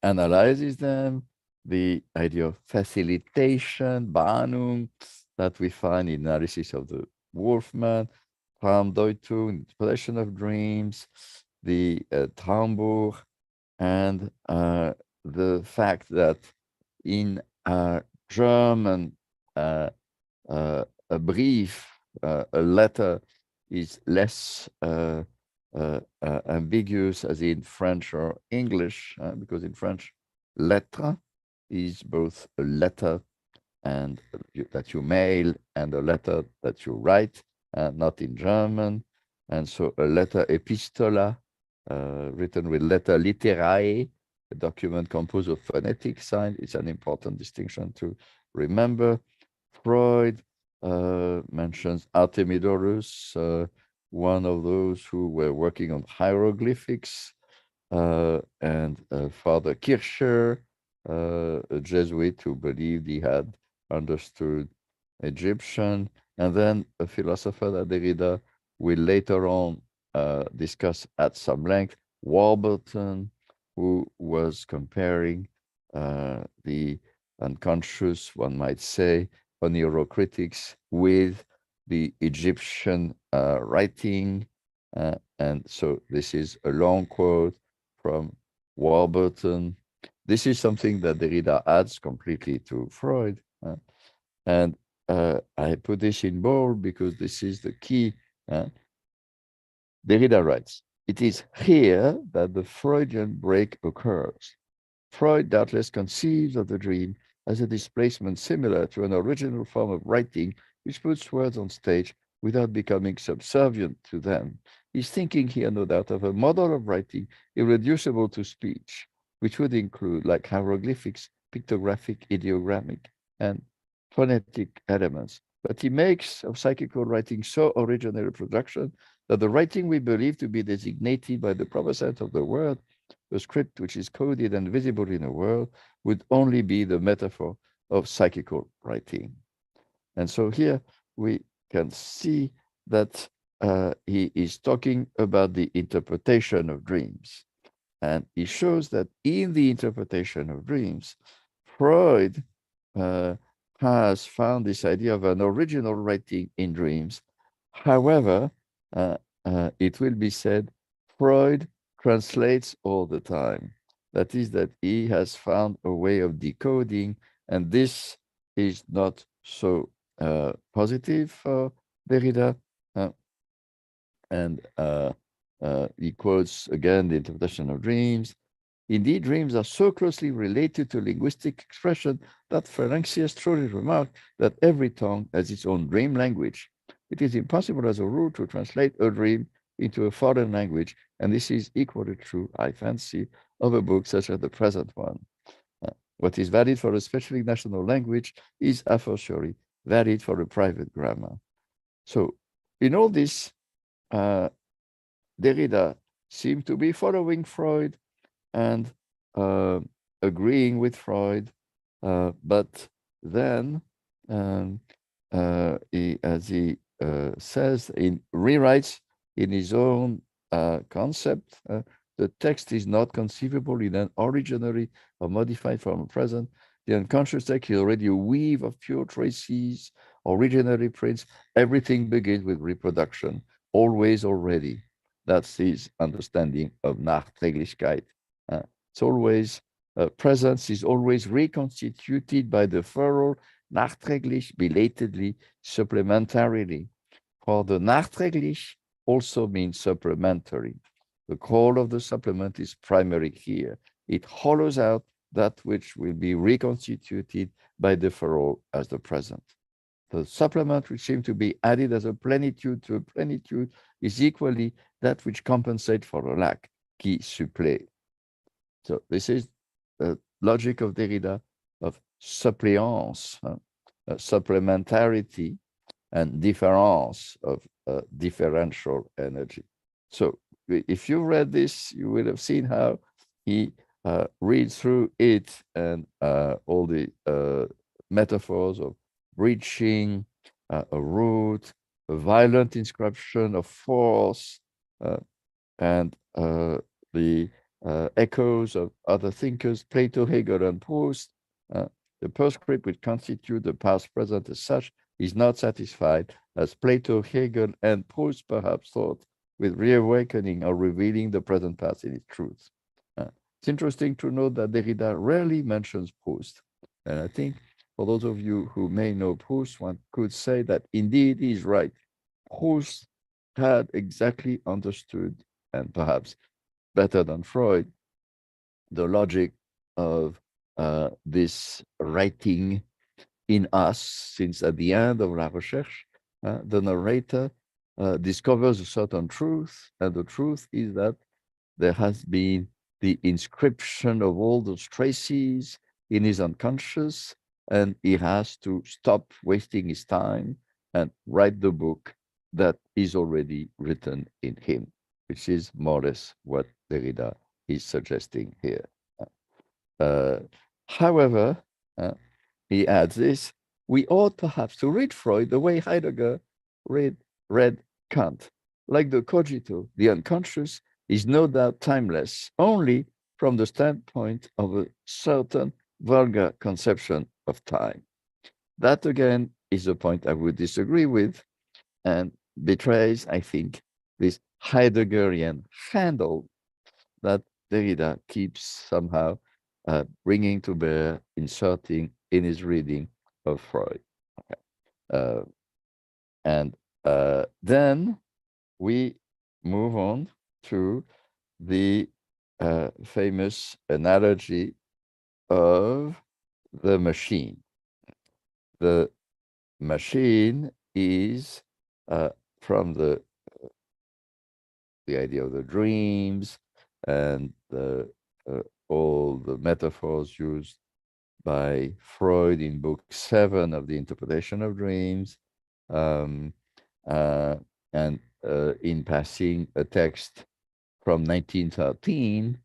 analyzes them. The idea of facilitation, Bahnung, that we find in analysis of the Wolfman, Traumdeutung, possession of dreams, the Traumbuch, and the fact that in German, a brief, a letter is less ambiguous as in French or English, because in French, lettre is both a letter and that you mail and a letter that you write, not in German. And so a letter epistola, written with letter literae, a document composed of phonetic signs, is an important distinction to remember. Freud mentions Artemidorus, one of those who were working on hieroglyphics, and Father Kircher, a Jesuit who believed he had understood Egyptian, and then a philosopher that Derrida will later on discuss at some length, Warburton, who was comparing the unconscious, one might say, oneirocritics with the Egyptian writing. And so this is a long quote from Warburton. This is something that Derrida adds completely to Freud. And I put this in bold because this is the key. Derrida writes, "It is here that the Freudian break occurs. Freud doubtless conceives of the dream as a displacement similar to an original form of writing which puts words on stage without becoming subservient to them. He's thinking here, no doubt, of a model of writing irreducible to speech, which would include, like hieroglyphics, pictographic, ideogrammic, and phonetic elements. But he makes of psychical writing so original a production that the writing we believe to be designated by the proper sense of the word, a script which is coded and visible in the world, would only be the metaphor of psychical writing." And so here we can see that he is talking about the interpretation of dreams. And he shows that in the interpretation of dreams, Freud has found this idea of an original writing in dreams. However, it will be said, Freud translates all the time. That is, that he has found a way of decoding, and this is not so positive for Derrida. And he quotes again the interpretation of dreams. "Indeed, dreams are so closely related to linguistic expression that Ferencius truly remarked that every tongue has its own dream language. It is impossible as a rule to translate a dream into a foreign language, and this is equally true, I fancy, of a book such as the present one. What is valid for a specific national language is a fortiori valid for a private grammar." So in all this, Derrida seemed to be following Freud and agreeing with Freud, but then, as he says, rewrites in his own concept, the text is not conceivable in an originally or modified form present. The unconscious text is already a weave of pure traces, originally prints. Everything begins with reproduction, always already. That's his understanding of Nachträglichkeit. It's always, presence is always reconstituted by the thorough, nachträglich, belatedly, supplementarily. For the nachträglich also means supplementary. The call of the supplement is primary here. It hollows out that which will be reconstituted by the thorough as the present. The supplement which seems to be added as a plenitude to a plenitude is equally that which compensates for a lack, qui supplée. So this is the logic of Derrida of suppléance, supplementarity, and difference of differential energy. So if you read this, you will have seen how he reads through it and all the metaphors of breaching, a root, a violent inscription of force, and the echoes of other thinkers, Plato, Hegel, and Proust. The postscript which constitute the past present as such is not satisfied, as Plato, Hegel, and Proust perhaps thought, with reawakening or revealing the present past in its truth. It's interesting to note that Derrida rarely mentions Proust. And I think for those of you who may know Proust, one could say that indeed he's right. Proust had exactly understood, and perhaps better than Freud, the logic of this writing in us, since at the end of La Recherche, the narrator discovers a certain truth, and the truth is that there has been the inscription of all those traces in his unconscious, and he has to stop wasting his time and write the book that is already written in him, which is more or less what Derrida is suggesting here. However, he adds this, we ought perhaps to read Freud the way Heidegger read Kant. Like the cogito, the unconscious is no doubt timeless only from the standpoint of a certain vulgar conception of time. That again is a point I would disagree with and betrays, I think, this Heideggerian handle that Derrida keeps somehow bringing to bear, inserting in his reading of Freud. Okay. And then we move on to the famous analogy of the machine. The machine is from the idea of the dreams and all the metaphors used by Freud in book 7 of the Interpretation of Dreams, and in passing a text from 1913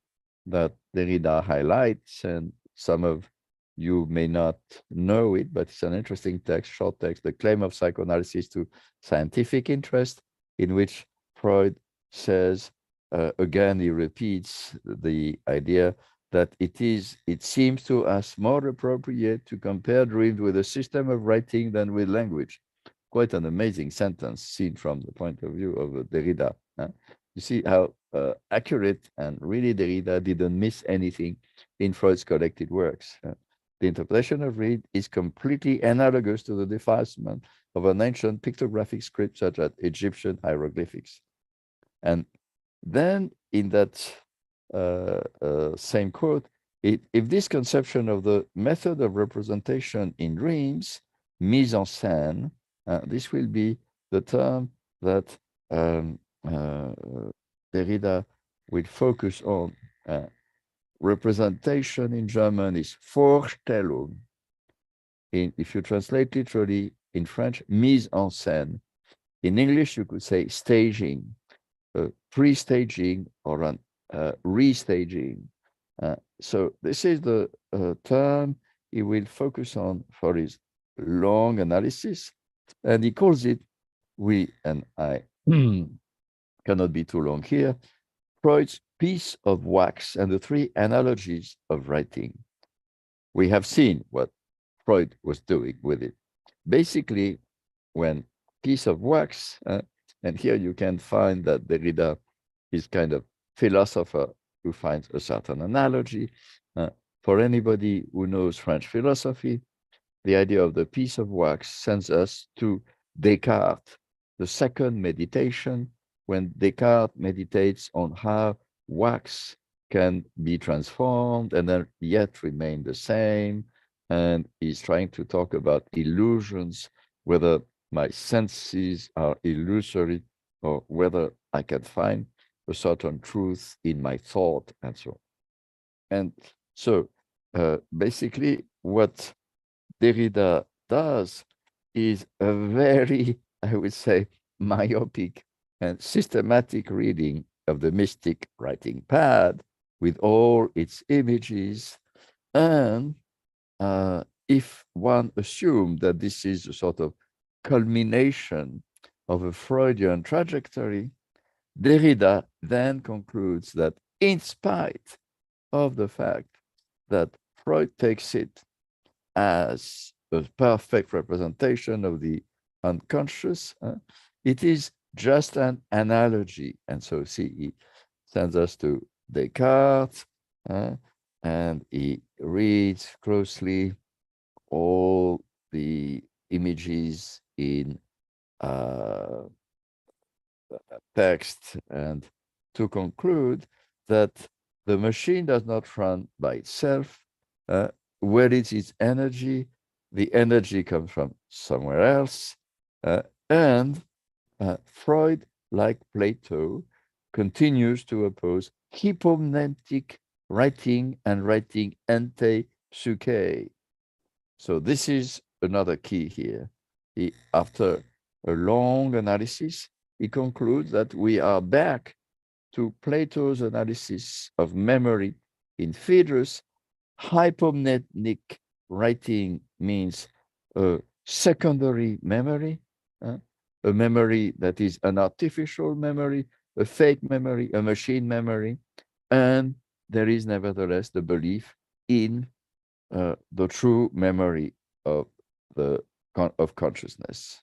that Derrida highlights, and some of you may not know it, but it's an interesting text, short text, The Claim of Psychoanalysis to Scientific Interest, in which Freud says, again, he repeats the idea that it seems to us more appropriate to compare dreams with a system of writing than with language. Quite an amazing sentence seen from the point of view of Derrida. You see how accurate, and really Derrida didn't miss anything in Freud's collected works. The interpretation of Reid is completely analogous to the devisement of an ancient pictographic script such as Egyptian hieroglyphics. And then in that same quote, if this conception of the method of representation in dreams, mise en scène, this will be the term that Derrida will focus on. Representation in German is Vorstellung. If you translate literally in French, mise en scène. In English, you could say staging, pre-staging, or restaging. So this is the term he will focus on for his long analysis, and he calls it, I cannot be too long here, Freud's piece of wax and the three analogies of writing. We have seen what Freud was doing with it. Basically, when piece of wax, and here you can find that Derrida is kind of philosopher who finds a certain analogy. For anybody who knows French philosophy, the idea of the piece of wax sends us to Descartes, the second meditation, when Descartes meditates on how wax can be transformed and then yet remain the same. And he's trying to talk about illusions, whether my senses are illusory or whether I can find a certain truth in my thought and so on. And so basically what Derrida does is a very, I would say, myopic and systematic reading of the mystic writing pad with all its images. And if one assumes that this is a sort of culmination of a Freudian trajectory, Derrida then concludes that in spite of the fact that Freud takes it as a perfect representation of the unconscious, it is just an analogy. And so, see, he sends us to Descartes, and he reads closely all the images in text, and to conclude that the machine does not run by itself. Where is its energy? The energy comes from somewhere else. And Freud, like Plato, continues to oppose hypomnetic writing and writing ante psyche. So this is another key here. After a long analysis, he concludes that we are back to Plato's analysis of memory in Phaedrus. Hypomnetic writing means a secondary memory, a memory that is an artificial memory, a fake memory, a machine memory, and there is nevertheless the belief in the true memory of consciousness.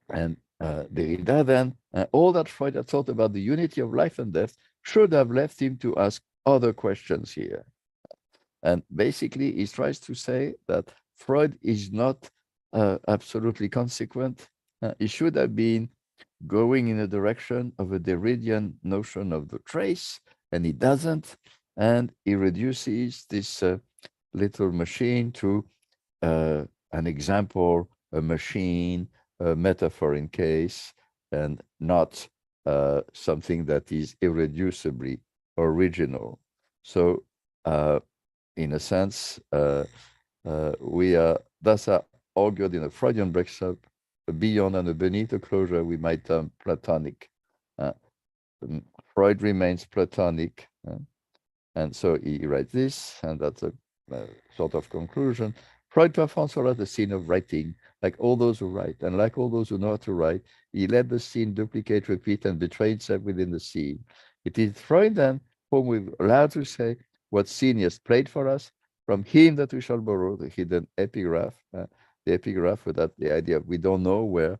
And Derrida then, all that Freud had thought about the unity of life and death should have left him to ask other questions here. And basically, he tries to say that Freud is not absolutely consequent. He should have been going in the direction of a Derridian notion of the trace, and he doesn't. And he reduces this little machine to an example, a machine, a metaphor in case, and not something that is irreducibly original. So, in a sense, we are thus argued in a Freudian breakup, beyond and beneath a closure we might term Platonic. Freud remains Platonic, and so he writes this, and that's a sort of conclusion. Freud performs for us the scene of writing, like all those who write, and like all those who know how to write, he let the scene duplicate, repeat, and betray itself within the scene. It is Freud then whom we're allowed to say what scene he has played for us, from him that we shall borrow the hidden epigraph, the epigraph without the idea we don't know where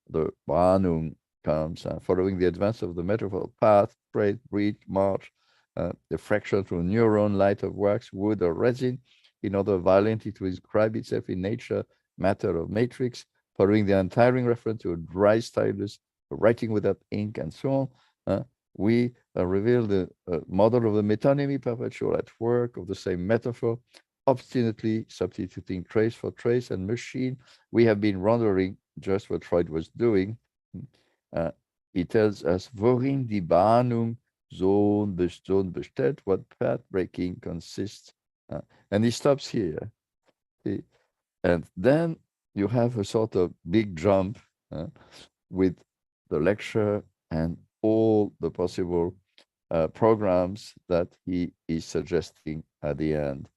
the Bahnung comes, following the advance of the metaphor path, trade, breed, march, the fraction through neuron, light of wax, wood, or resin, in order violently to inscribe itself in nature, matter, or matrix, following the untiring reference to a dry stylus, writing without ink, and so on. We reveal the model of the metonymy perpetual at work of the same metaphor, obstinately substituting trace for trace and machine. We have been wondering just what Freud was doing. He tells us, worin die Bahnung so bestellt, what path breaking consists. And he stops here. And then you have a sort of big jump with the lecture and all the possible programs that he is suggesting at the end,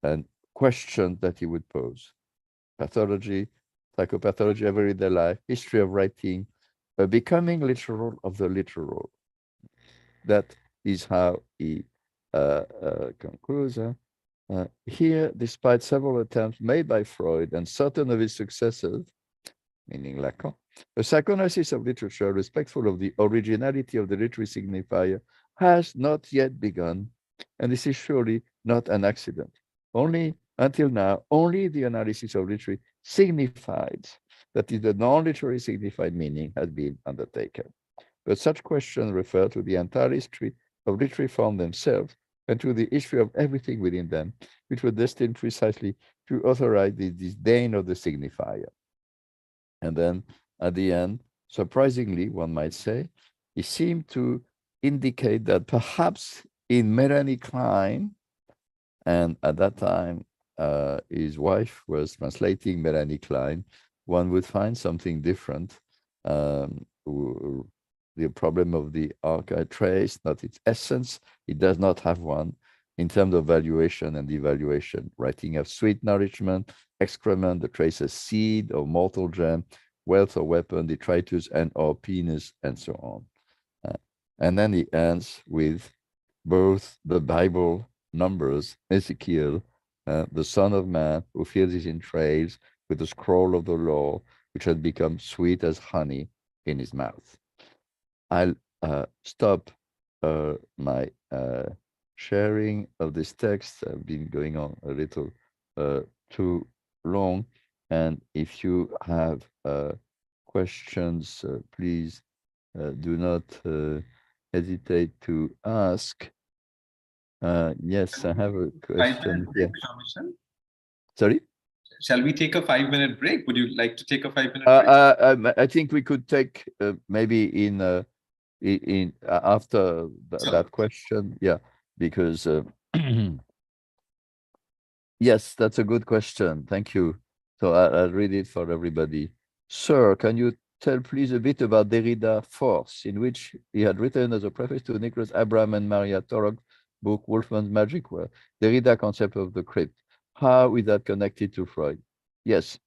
and questions that he would pose. Pathology, psychopathology, everyday life, history of writing, becoming literal of the literal. That is how he concludes. Here, despite several attempts made by Freud and certain of his successors, meaning Lacan, a psychoanalysis of literature respectful of the originality of the literary signifier has not yet begun, and this is surely not an accident. Only until now, only the analysis of literary signifies, that is, the non-literary signified meaning has been undertaken. But such questions refer to the entire history of literary form themselves and to the history of everything within them, which were destined precisely to authorize the disdain of the signifier. And then at the end, surprisingly, one might say, he seemed to indicate that perhaps in Melanie Klein, and at that time, his wife was translating Melanie Klein, one would find something different. The problem of the archive trace, not its essence, it does not have one in terms of valuation and evaluation. Writing of sweet nourishment, excrement, the trace of seed or mortal gem, wealth or weapon, detritus and or penis, and so on. And then he ends with both the Bible numbers, Ezekiel, the Son of Man, who fills his entrails with the scroll of the law, which had become sweet as honey in his mouth. I'll stop my sharing of this text. I've been going on a little too long. And if you have questions, please do not hesitate to ask. Yes, I have a question. Break, Jean-Michel? Sorry? Shall we take a 5-minute break? Would you like to take a 5-minute break? I think we could take maybe in after that question. Yeah, because yes, that's a good question. Thank you. So I'll read it for everybody. Sir, can you tell please a bit about Derrida Force, in which he had written as a preface to Nicholas Abraham and Maria Torok's book, Wolfman's Magic Word, Derrida concept of the crypt. How is that connected to Freud? Yes,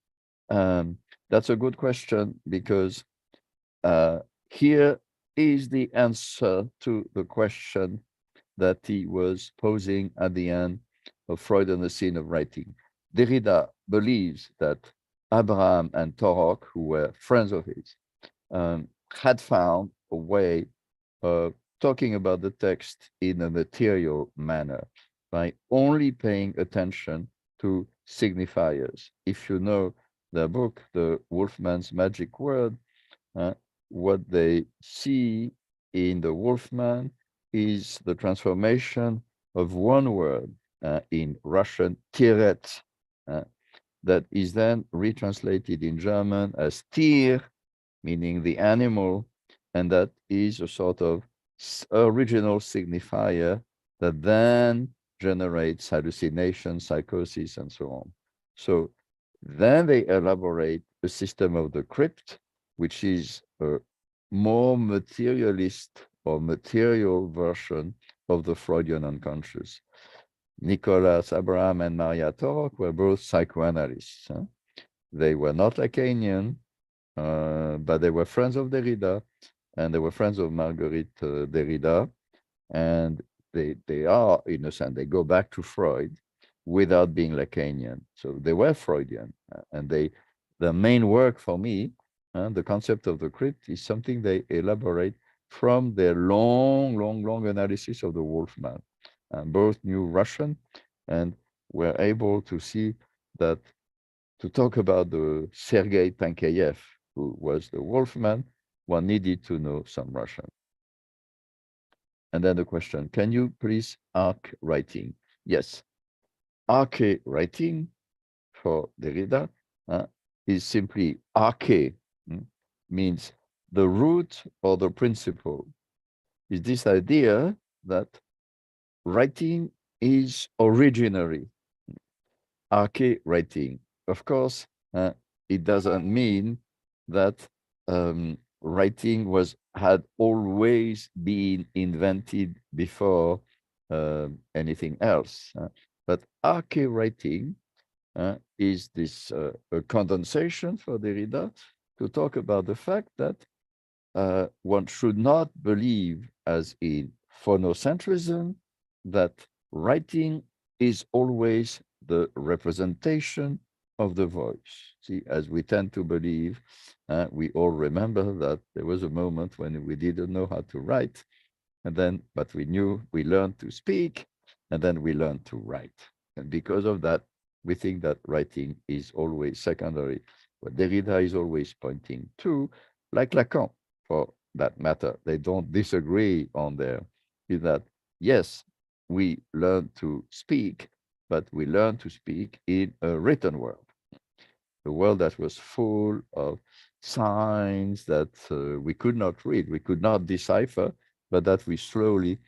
that's a good question, because here is the answer to the question that he was posing at the end of Freud and the Scene of Writing. Derrida believes that Abraham and Torok, who were friends of his, had found a way of talking about the text in a material manner by only paying attention to signifiers. If you know the book, The Wolfman's Magic Word, what they see in the Wolfman is the transformation of one word in Russian, tiret, that is then retranslated in German as Tier, meaning the animal, and that is a sort of original signifier that then generates hallucination, psychosis, and so on. So then they elaborate a system of the crypt, which is a more materialist or material version of the Freudian unconscious. Nicholas Abraham and Maria Torok were both psychoanalysts. They were not Lacanian, but they were friends of Derrida, and they were friends of Marguerite Derrida, and they are, in a sense, they go back to Freud without being Lacanian. So they were Freudian, and the main work for me, the concept of the crypt, is something they elaborate from their long analysis of the Wolfman. And both knew Russian and were able to see that to talk about the Sergei Pankeyev, who was the Wolfman, one needed to know some Russian. And then the question, can you please arc writing? Yes, arche writing for Derrida is simply arche, means the root or the principle. Is this idea that writing is originary, arche writing. Of course, it doesn't mean that writing had always been invented before anything else. But arche writing is this a condensation for Derrida to talk about the fact that one should not believe, as in phonocentrism, that writing is always the representation of the voice. See, as we tend to believe, we all remember that there was a moment when we didn't know how to write, and then, but we knew, we learned to speak, and then we learned to write. And because of that, we think that writing is always secondary. What Derrida is always pointing to, like Lacan, for that matter, they don't disagree on there, is that, yes, we learn to speak, but we learn to speak in a written world, a world that was full of signs that we could not read, we could not decipher, but that we slowly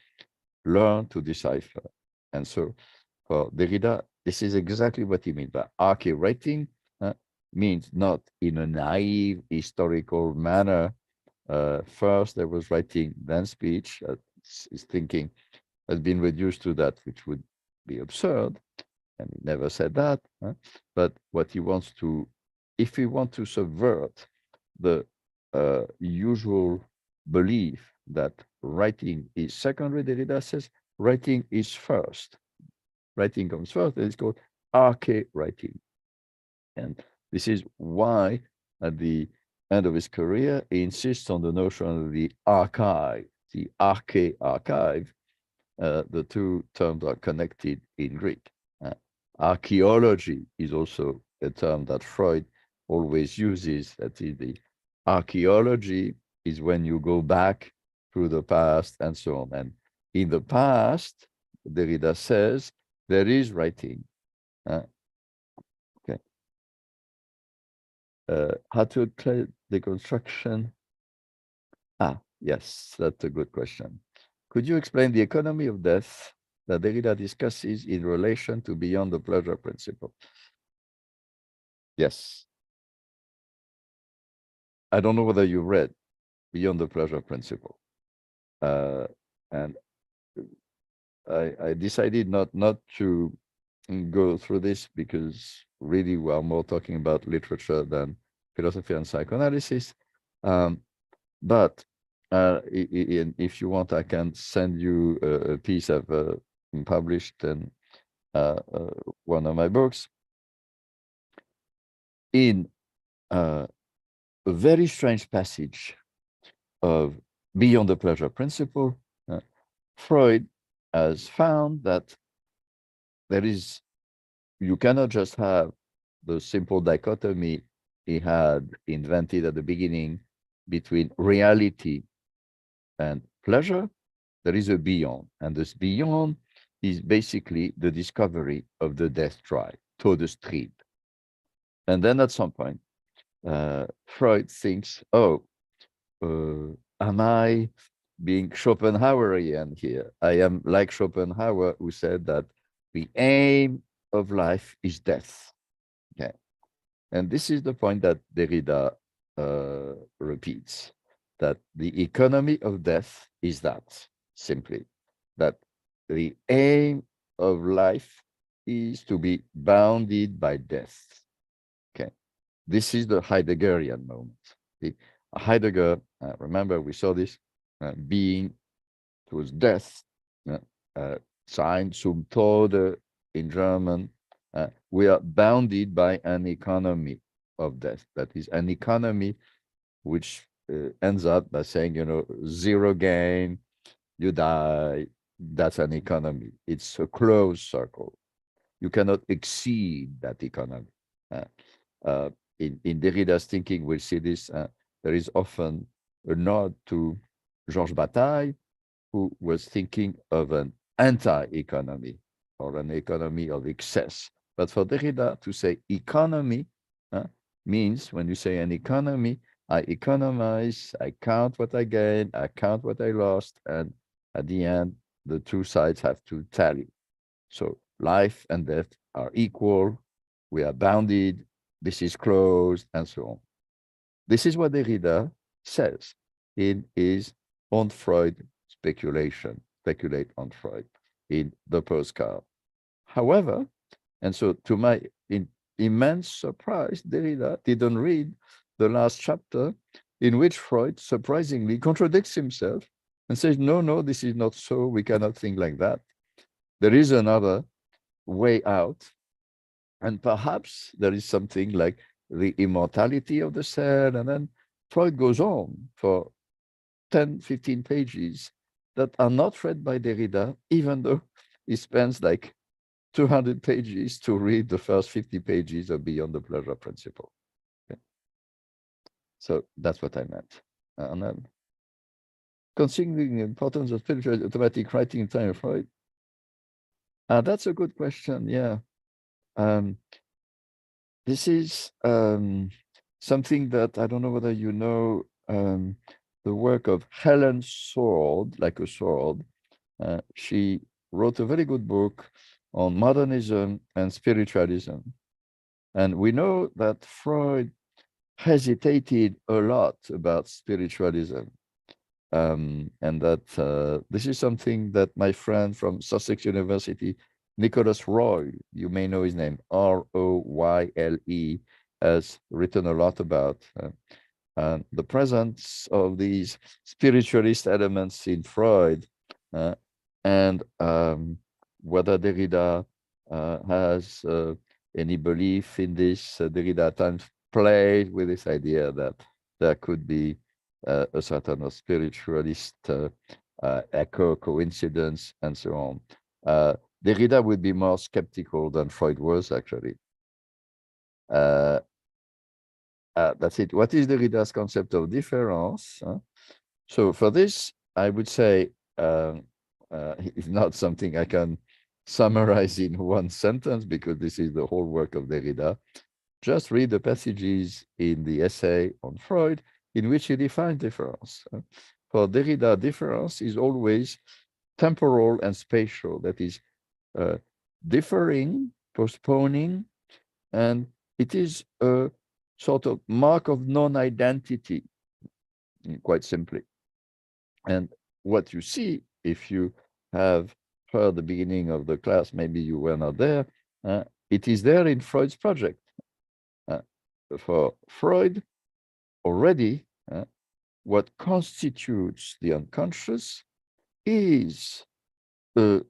learn to decipher. And so for Derrida, this is exactly what he means by arche writing, means not in a naive historical manner. First there was writing, then speech. His thinking has been reduced to that, which would be absurd, and he never said that. But what he wants to, if we want to subvert the usual belief that writing is secondary, Derrida says writing is first. Writing comes first, and it's called arche writing. And this is why, at the end of his career, he insists on the notion of the archive, the arche archive. The two terms are connected in Greek. Archaeology is also a term that Freud always uses. That is, the archaeology is when you go back through the past and so on. And in the past, Derrida says, there is writing. Okay. How to explain deconstruction? Yes, that's a good question. Could you explain the economy of death that Derrida discusses in relation to beyond the pleasure principle? Yes. I don't know whether you read Beyond the Pleasure Principle. And I decided not to go through this because really we are more talking about literature than philosophy and psychoanalysis. But if you want, I can send you a piece I've published in one of my books. In a very strange passage of Beyond the Pleasure Principle, Freud has found that you cannot just have the simple dichotomy he had invented at the beginning between reality and pleasure. There is a beyond, and this beyond is basically the discovery of the death drive, Todestrieb. And then at some point, Freud thinks, oh, am I being Schopenhauerian here? I am like Schopenhauer, who said that the aim of life is death. Okay. And this is the point that Derrida repeats, that the economy of death is that, simply, that the aim of life is to be bounded by death. Okay. This is the Heideggerian moment. Heidegger, remember we saw this, being towards death, Sein zum Tode in German. We are bounded by an economy of death. That is an economy which ends up by saying, zero gain, you die. That's an economy. It's a closed circle. You cannot exceed that economy. In Derrida's thinking, we'll see this. There is often a nod to Georges Bataille, who was thinking of an anti-economy or an economy of excess. But for Derrida to say economy means, when you say an economy, I economize, I count what I gain, I count what I lost, and at the end, the two sides have to tally. So life and death are equal, we are bounded, this is closed, and so on. This is what Derrida says in his on Freud speculate on Freud in the postcard. However, and so to my immense surprise, Derrida didn't read the last chapter, in which Freud surprisingly contradicts himself and says, no, this is not so, we cannot think like that. There is another way out, and perhaps there is something like the immortality of the cell. And then Freud goes on for 10, 15 pages that are not read by Derrida, even though he spends like 200 pages to read the first 50 pages of Beyond the Pleasure Principle. Okay. So that's what I meant. And then, considering the importance of spiritual automatic writing in time of Freud, that's a good question, yeah. This is something that I don't know whether you know, the work of Helen Sword, like a sword. She wrote a very good book on modernism and spiritualism. And we know that Freud hesitated a lot about spiritualism. And that this is something that my friend from Sussex University, Nicholas Royle, you may know his name, R-O-Y-L-E, has written a lot about. The presence of these spiritualist elements in Freud, and whether Derrida has any belief in this. Derrida at times played with this idea that there could be a certain of spiritualist echo, coincidence, and so on. Derrida would be more skeptical than Freud was, actually. That's it. What is Derrida's concept of difference? So for this, I would say it's not something I can summarize in one sentence, because this is the whole work of Derrida. Just read the passages in the essay on Freud in which he defines difference. For Derrida, difference is always temporal and spatial. That is differing, postponing, and it is a sort of mark of non-identity, quite simply. And what you see, if you have heard the beginning of the class, maybe you were not there, it is there in Freud's project. For Freud, already, what constitutes the unconscious is a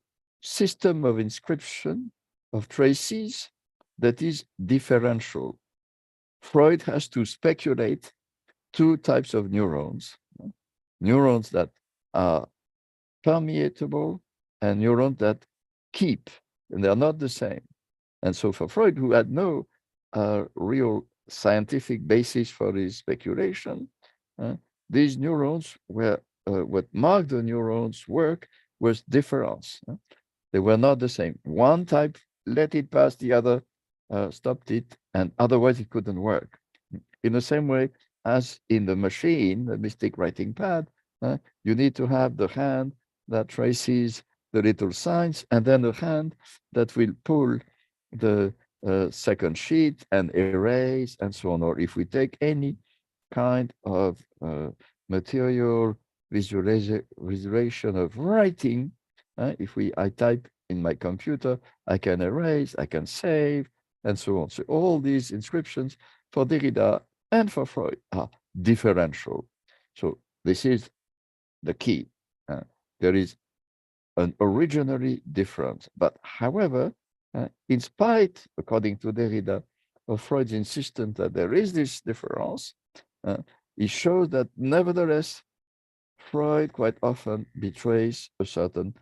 system of inscription of traces that is differential. Freud has to speculate two types of neurons, neurons that are permeable and neurons that keep, and they're not the same. And so for Freud, who had no real scientific basis for his speculation, these neurons were, what marked the neurons' work was difference. They were not the same. One type let it pass, the other stopped it, and otherwise it couldn't work. In the same way as in the machine, the mystic writing pad, you need to have the hand that traces the little signs, and then the hand that will pull the second sheet and erase and so on. Or if we take any kind of material visualization of writing, if I type in my computer, I can erase, I can save, and so on. So all these inscriptions for Derrida and for Freud are differential. So this is the key. There is an originally difference, but however, in spite, according to Derrida, of Freud's insistence that there is this difference, he shows that nevertheless, Freud quite often betrays a certain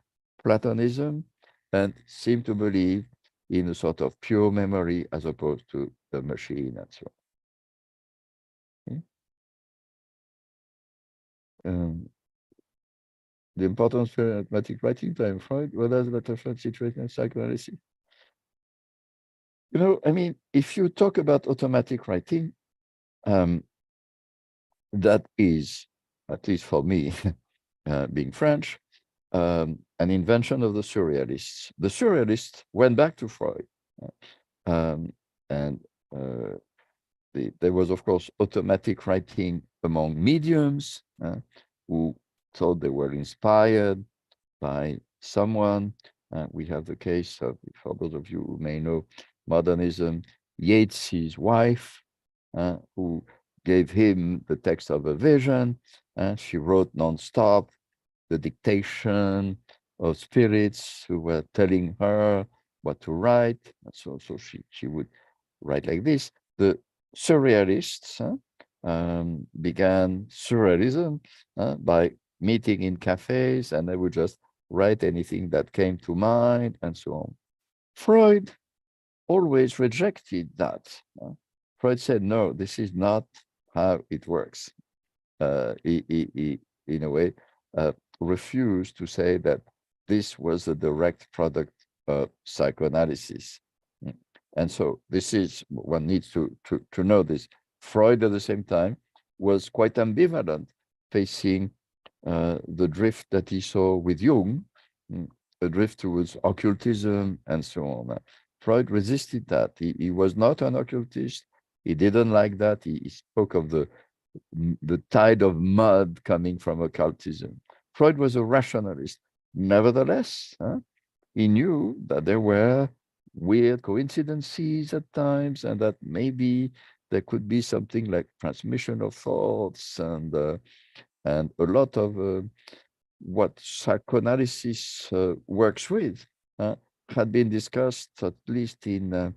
Platonism and seems to believe in a sort of pure memory as opposed to the machine and so on. Okay? The importance of arithmetic writing time, Freud, what does that affect situation in psychoanalysis? You know, I mean, if you talk about automatic writing, that is, at least for me, being French, an invention of the surrealists. The surrealists went back to Freud. And there was, of course, automatic writing among mediums who thought they were inspired by someone. We have the case of, for those of you who may know modernism, Yeats's wife, who gave him the text of a vision, and she wrote nonstop the dictation of spirits who were telling her what to write. So she would write like this. The surrealists began surrealism by meeting in cafes, and they would just write anything that came to mind and so on. Freud always rejected that. Freud said, no, this is not how it works. He in a way, refused to say that this was a direct product of psychoanalysis. And so this is, one needs to know this. Freud at the same time was quite ambivalent, facing the drift that he saw with Jung, a drift towards occultism and so on. Freud resisted that. He was not an occultist. He didn't like that. He spoke of the tide of mud coming from occultism. Freud was a rationalist. Nevertheless, he knew that there were weird coincidences at times, and that maybe there could be something like transmission of thoughts and a lot of what psychoanalysis works with had been discussed, at least in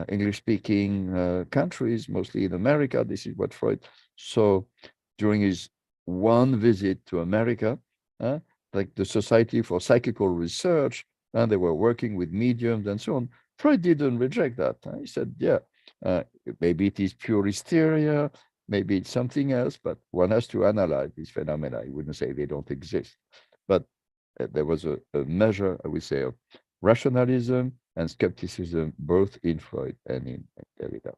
English-speaking countries, mostly in America. This is what Freud saw during his one visit to America, like the Society for Psychical Research, and they were working with mediums and so on. Freud didn't reject that. He said, yeah, maybe it is pure hysteria, maybe it's something else, but one has to analyze these phenomena. I wouldn't say they don't exist, but there was a measure, I would say, of rationalism and skepticism, both in Freud and in Derrida.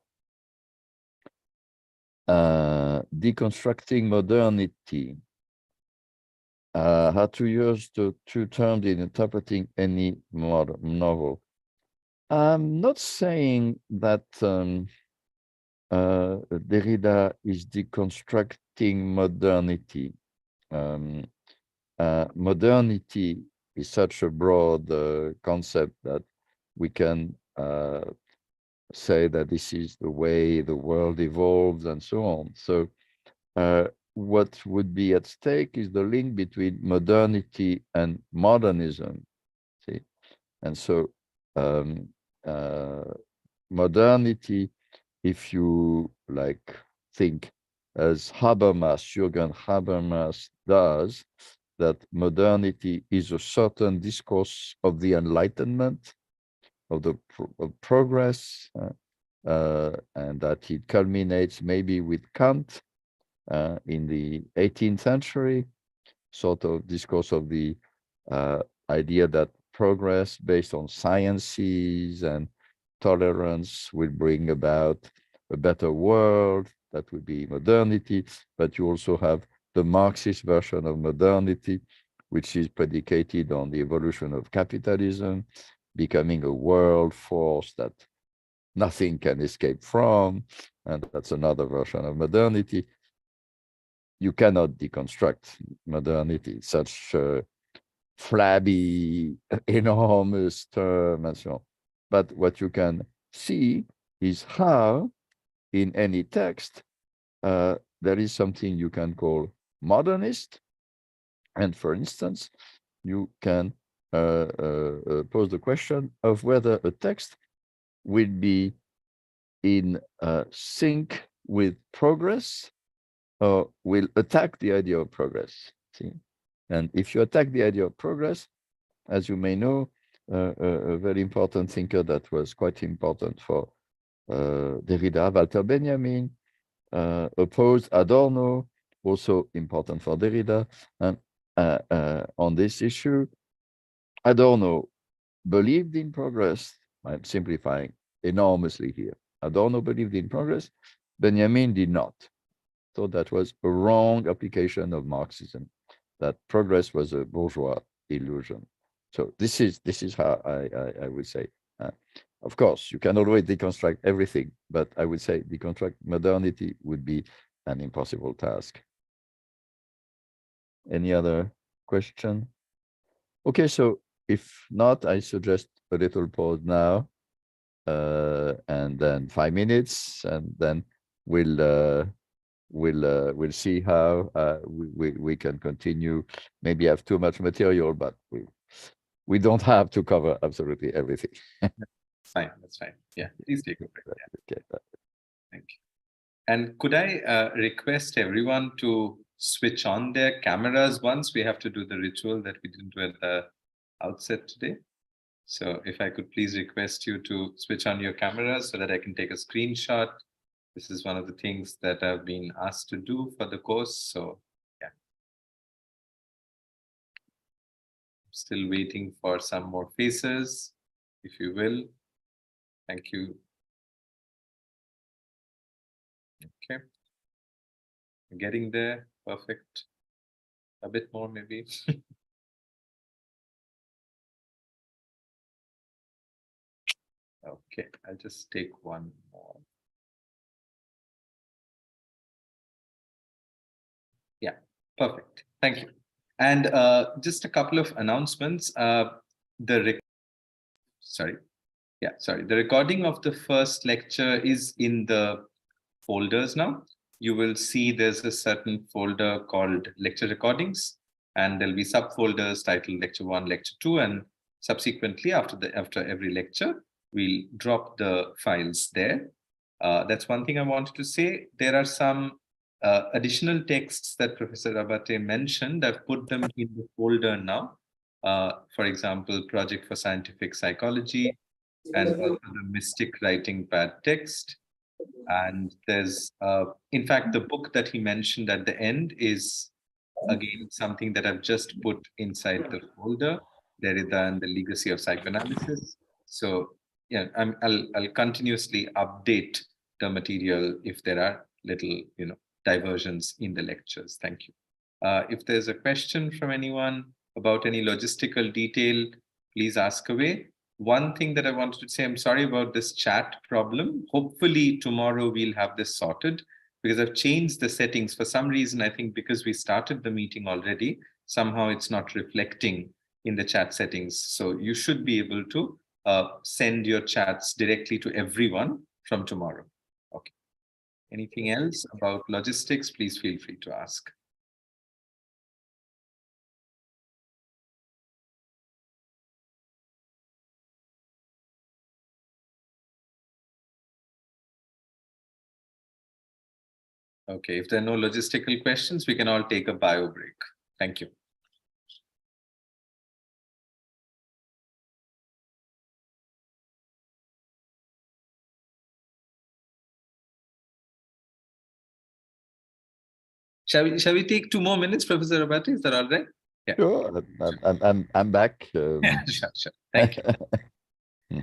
Deconstructing modernity. Had 2 years to 2 terms in interpreting any modern novel. I'm not saying that Derrida is deconstructing modernity. Modernity is such a broad concept that we can say that this is the way the world evolves and so on. So what would be at stake is the link between modernity and modernism. See, and so modernity, if you like think as Jürgen Habermas does, that modernity is a certain discourse of the Enlightenment, of the of progress, and that it culminates maybe with Kant in the 18th century, sort of discourse of the idea that progress based on sciences and tolerance will bring about a better world. That would be modernity. But you also have the Marxist version of modernity, which is predicated on the evolution of capitalism, becoming a world force that nothing can escape from. And that's another version of modernity. You cannot deconstruct modernity. It's such a flabby, enormous term and so on. But what you can see is how in any text there is something you can call modernist. And for instance, you can pose the question of whether a text will be in sync with progress or will attack the idea of progress. See? And if you attack the idea of progress, as you may know, a very important thinker that was quite important for Derrida, Walter Benjamin, opposed Adorno, also important for Derrida. And on this issue, Adorno believed in progress. I'm simplifying enormously here. Adorno believed in progress. Benjamin did not. So that was a wrong application of Marxism, that progress was a bourgeois illusion. So this is how I would say. Of course, you can always deconstruct everything, but I would say deconstruct modernity would be an impossible task. Any other question? Okay, so if not, I suggest a little pause now, and then 5 minutes, and then we'll see how we can continue. Maybe have too much material, but we don't have to cover absolutely everything. Fine, that's fine. Yeah, please take a break. Yeah. Okay. Thank you. And could I request everyone to switch on their cameras once? We have to do the ritual that we didn't do at the outset today. So if I could please request you to switch on your cameras so that I can take a screenshot. This is one of the things that I've been asked to do for the course. So yeah. I'm still waiting for some more faces, if you will. Thank you. Okay. I'm getting there. Perfect. A bit more maybe. Okay, I'll just take one more. Yeah, perfect. Thank you. And just a couple of announcements. The recording of the first lecture is in the folders now. You will see there's a certain folder called lecture recordings, and there'll be subfolders titled lecture 1, lecture 2, and subsequently after every lecture, we'll drop the files there. That's one thing I wanted to say. There are some additional texts that Professor Rabate mentioned. I've put them in the folder now. For example, Project for Scientific Psychology, and also the Mystic Writing Pad text. And there's, in fact, the book that he mentioned at the end is, again, something that I've just put inside the folder, Derrida and the Legacy of Psychoanalysis. So yeah, I'll continuously update the material if there are little, diversions in the lectures. Thank you. If there's a question from anyone about any logistical detail, please ask away. One thing that I wanted to say, I'm sorry about this chat problem. Hopefully tomorrow we'll have this sorted, because I've changed the settings for some reason. I think because we started the meeting already, somehow it's not reflecting in the chat settings. So you should be able to send your chats directly to everyone from tomorrow. Okay. Anything else about logistics? Please feel free to ask. Okay, if there are no logistical questions, we can all take a bio break. Thank you. Shall we take 2 more minutes, Professor Rabate? Is that all right? Yeah. Sure, I'm back. Sure. Thank you. Yeah.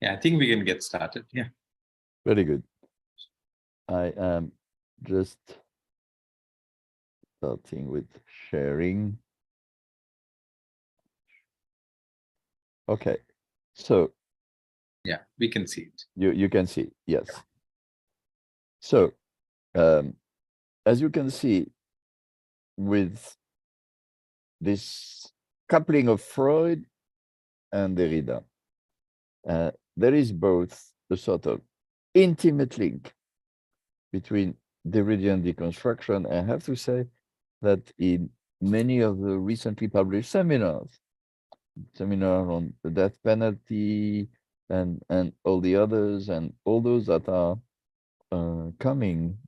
Yeah, I think we can get started. Yeah. Very good. I am just starting with sharing. Okay, so yeah, we can see it. You can see, yes. So as you can see, with this coupling of Freud and Derrida, there is both a sort of intimate link between Derridian deconstruction. I have to say that in many of the recently published seminars on the death penalty and all the others and all those that are coming,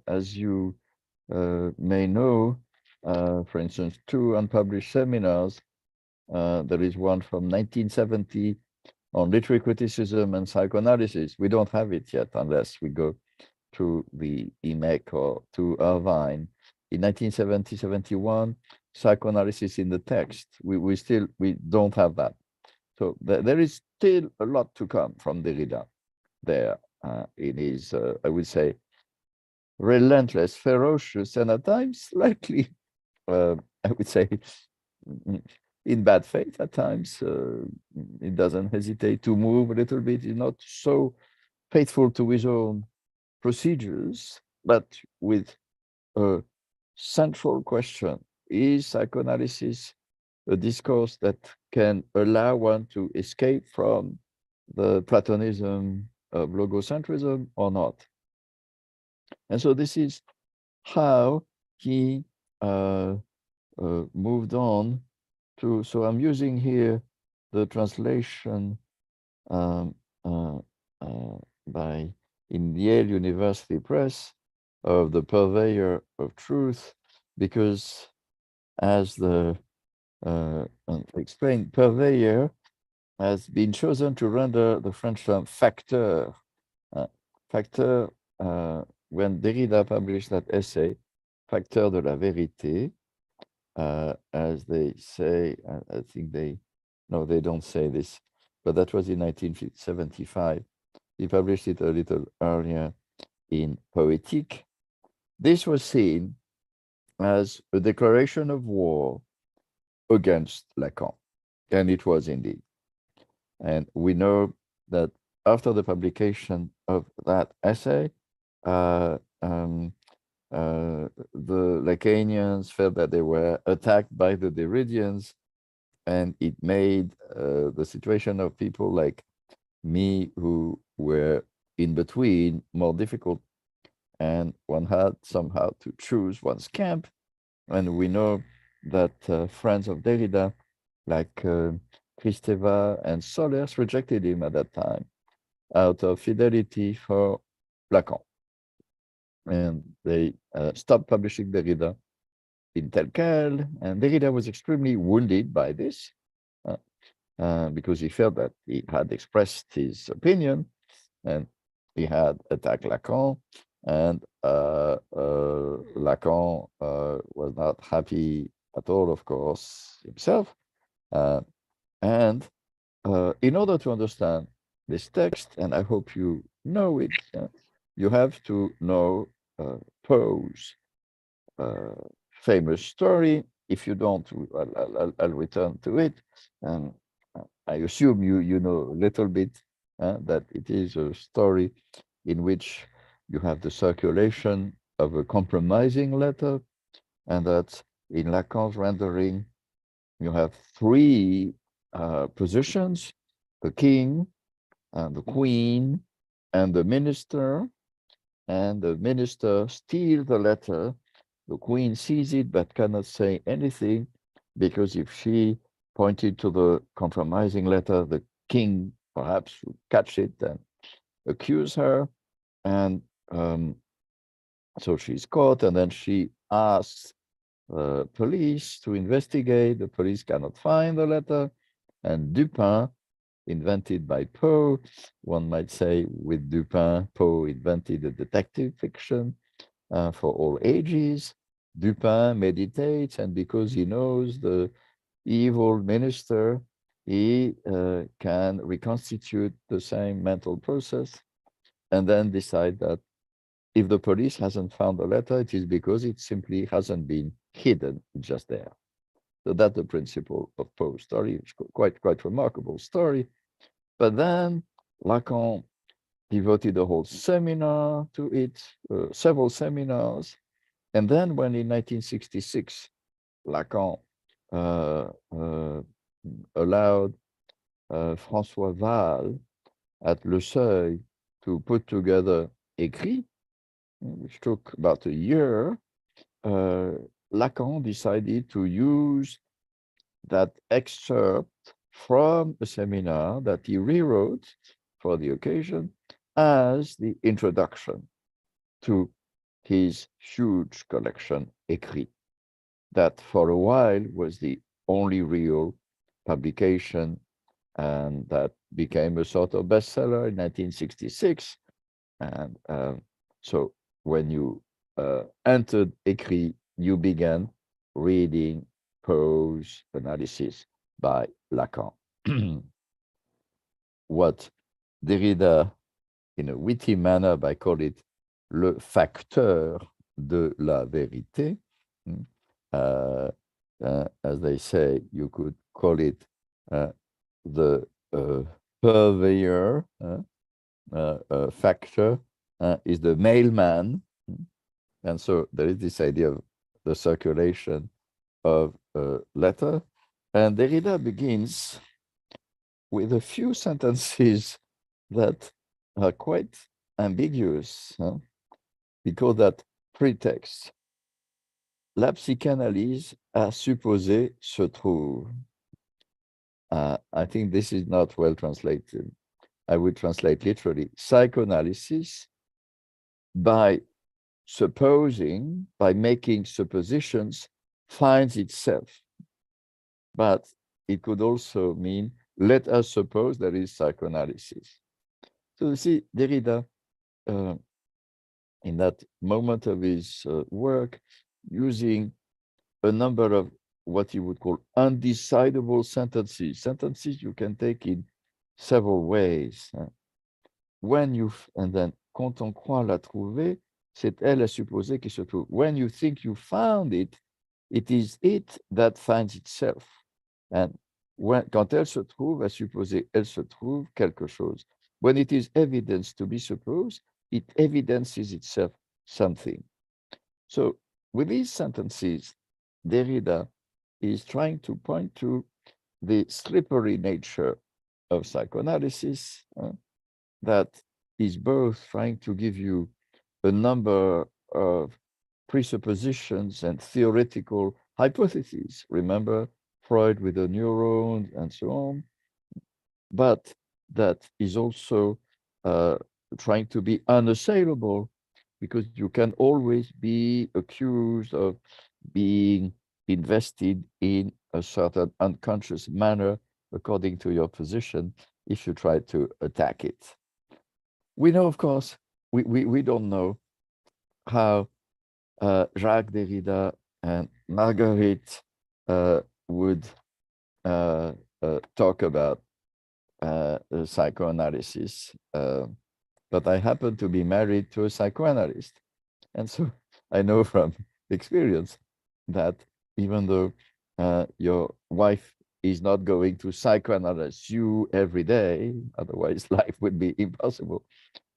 as you may know, for instance, 2 unpublished seminars. There is one from 1970 on literary criticism and psychoanalysis. We don't have it yet unless we go to the EMEC or to Irvine. In 1970-71, psychoanalysis in the text. We don't have that. So there is still a lot to come from Derrida there. It is, I would say, relentless, ferocious, and at times slightly, I would say, in bad faith at times. It doesn't hesitate to move a little bit. It's not so faithful to his own procedures, but with a central question: is psychoanalysis a discourse that can allow one to escape from the Platonism of logocentrism or not? And so this is how he moved on to, so I'm using here the translation um, uh, by in Yale University Press of the purveyor of truth, because as the explained, purveyor has been chosen to render the French term facteur. Facteur, when Derrida published that essay, Facteur de la vérité, as they say, I think no, they don't say this, but that was in 1975. He published it a little earlier in Poétique. This was seen as a declaration of war against Lacan, and it was indeed. And we know that after the publication of that essay, the Lacanians felt that they were attacked by the Derridians, and it made the situation of people like me who were in between more difficult, and one had somehow to choose one's camp. And we know that friends of Derrida, like Kristeva and Solers, rejected him at that time out of fidelity for Lacan. And they stopped publishing Derrida in tel quel, and Derrida was extremely wounded by this because he felt that he had expressed his opinion and he had attacked Lacan, and Lacan was not happy at all, of course, himself. And in order to understand this text, and I hope you know it, you have to know Poe's famous story. If you don't, I'll return to it. And I assume you know a little bit that it is a story in which you have the circulation of a compromising letter, and that in Lacan's rendering, you have three positions: the king, and the queen, and the minister. And the minister steals the letter. The queen sees it but cannot say anything, because if she pointed to the compromising letter, the king perhaps would catch it and accuse her. And so she's caught, and then she asks police to investigate. The police cannot find the letter. And Dupin, invented by Poe, one might say with Dupin, Poe invented a detective fiction for all ages. Dupin meditates, and because he knows the evil minister, he can reconstitute the same mental process and then decide that if the police hasn't found the letter, it is because it simply hasn't been hidden, just there. So that's the principle of Poe's story. It's quite remarkable story. But then Lacan devoted a whole seminar to it, several seminars. And then when in 1966, Lacan allowed François Val at Le Seuil to put together Écrit, which took about a year, Lacan decided to use that excerpt from a seminar that he rewrote for the occasion as the introduction to his huge collection, Écrit, that for a while was the only real publication, and that became a sort of bestseller in 1966. And so when you entered Écrit, you began reading Poe's analysis by Lacan. What Derrida, in a witty manner, by call it le facteur de la vérité, as they say, you could call it the purveyor, factor is the mailman. And so there is this idea of the circulation of a letter. And Derrida begins with a few sentences that are quite ambiguous, because that pretext, la psychanalyse a supposé se trouve. I think this is not well translated. I would translate literally, psychoanalysis by supposing, by making suppositions, finds itself. But it could also mean, let us suppose there is psychoanalysis. So you see, Derrida, in that moment of his work, using a number of what you would call undecidable sentences. Sentences you can take in several ways. When you, and then, quand on croit la trouver, c'est elle à supposer qu'il se trouve. When you think you found it, it is it that finds itself. And quand elle se trouve, à supposer, elle se trouve quelque chose. When it is evidence to be supposed, it evidences itself something. So with these sentences, Derrida is trying to point to the slippery nature of psychoanalysis that is both trying to give you a number of presuppositions and theoretical hypotheses. Remember Freud with the neurons and so on, but that is also trying to be unassailable, because you can always be accused of being invested in a certain unconscious manner according to your position if you try to attack it. We know, of course, we don't know how Jacques Derrida and Marguerite would talk about psychoanalysis, but I happen to be married to a psychoanalyst. And so I know from experience that even though your wife is not going to psychoanalyze you every day, otherwise life would be impossible,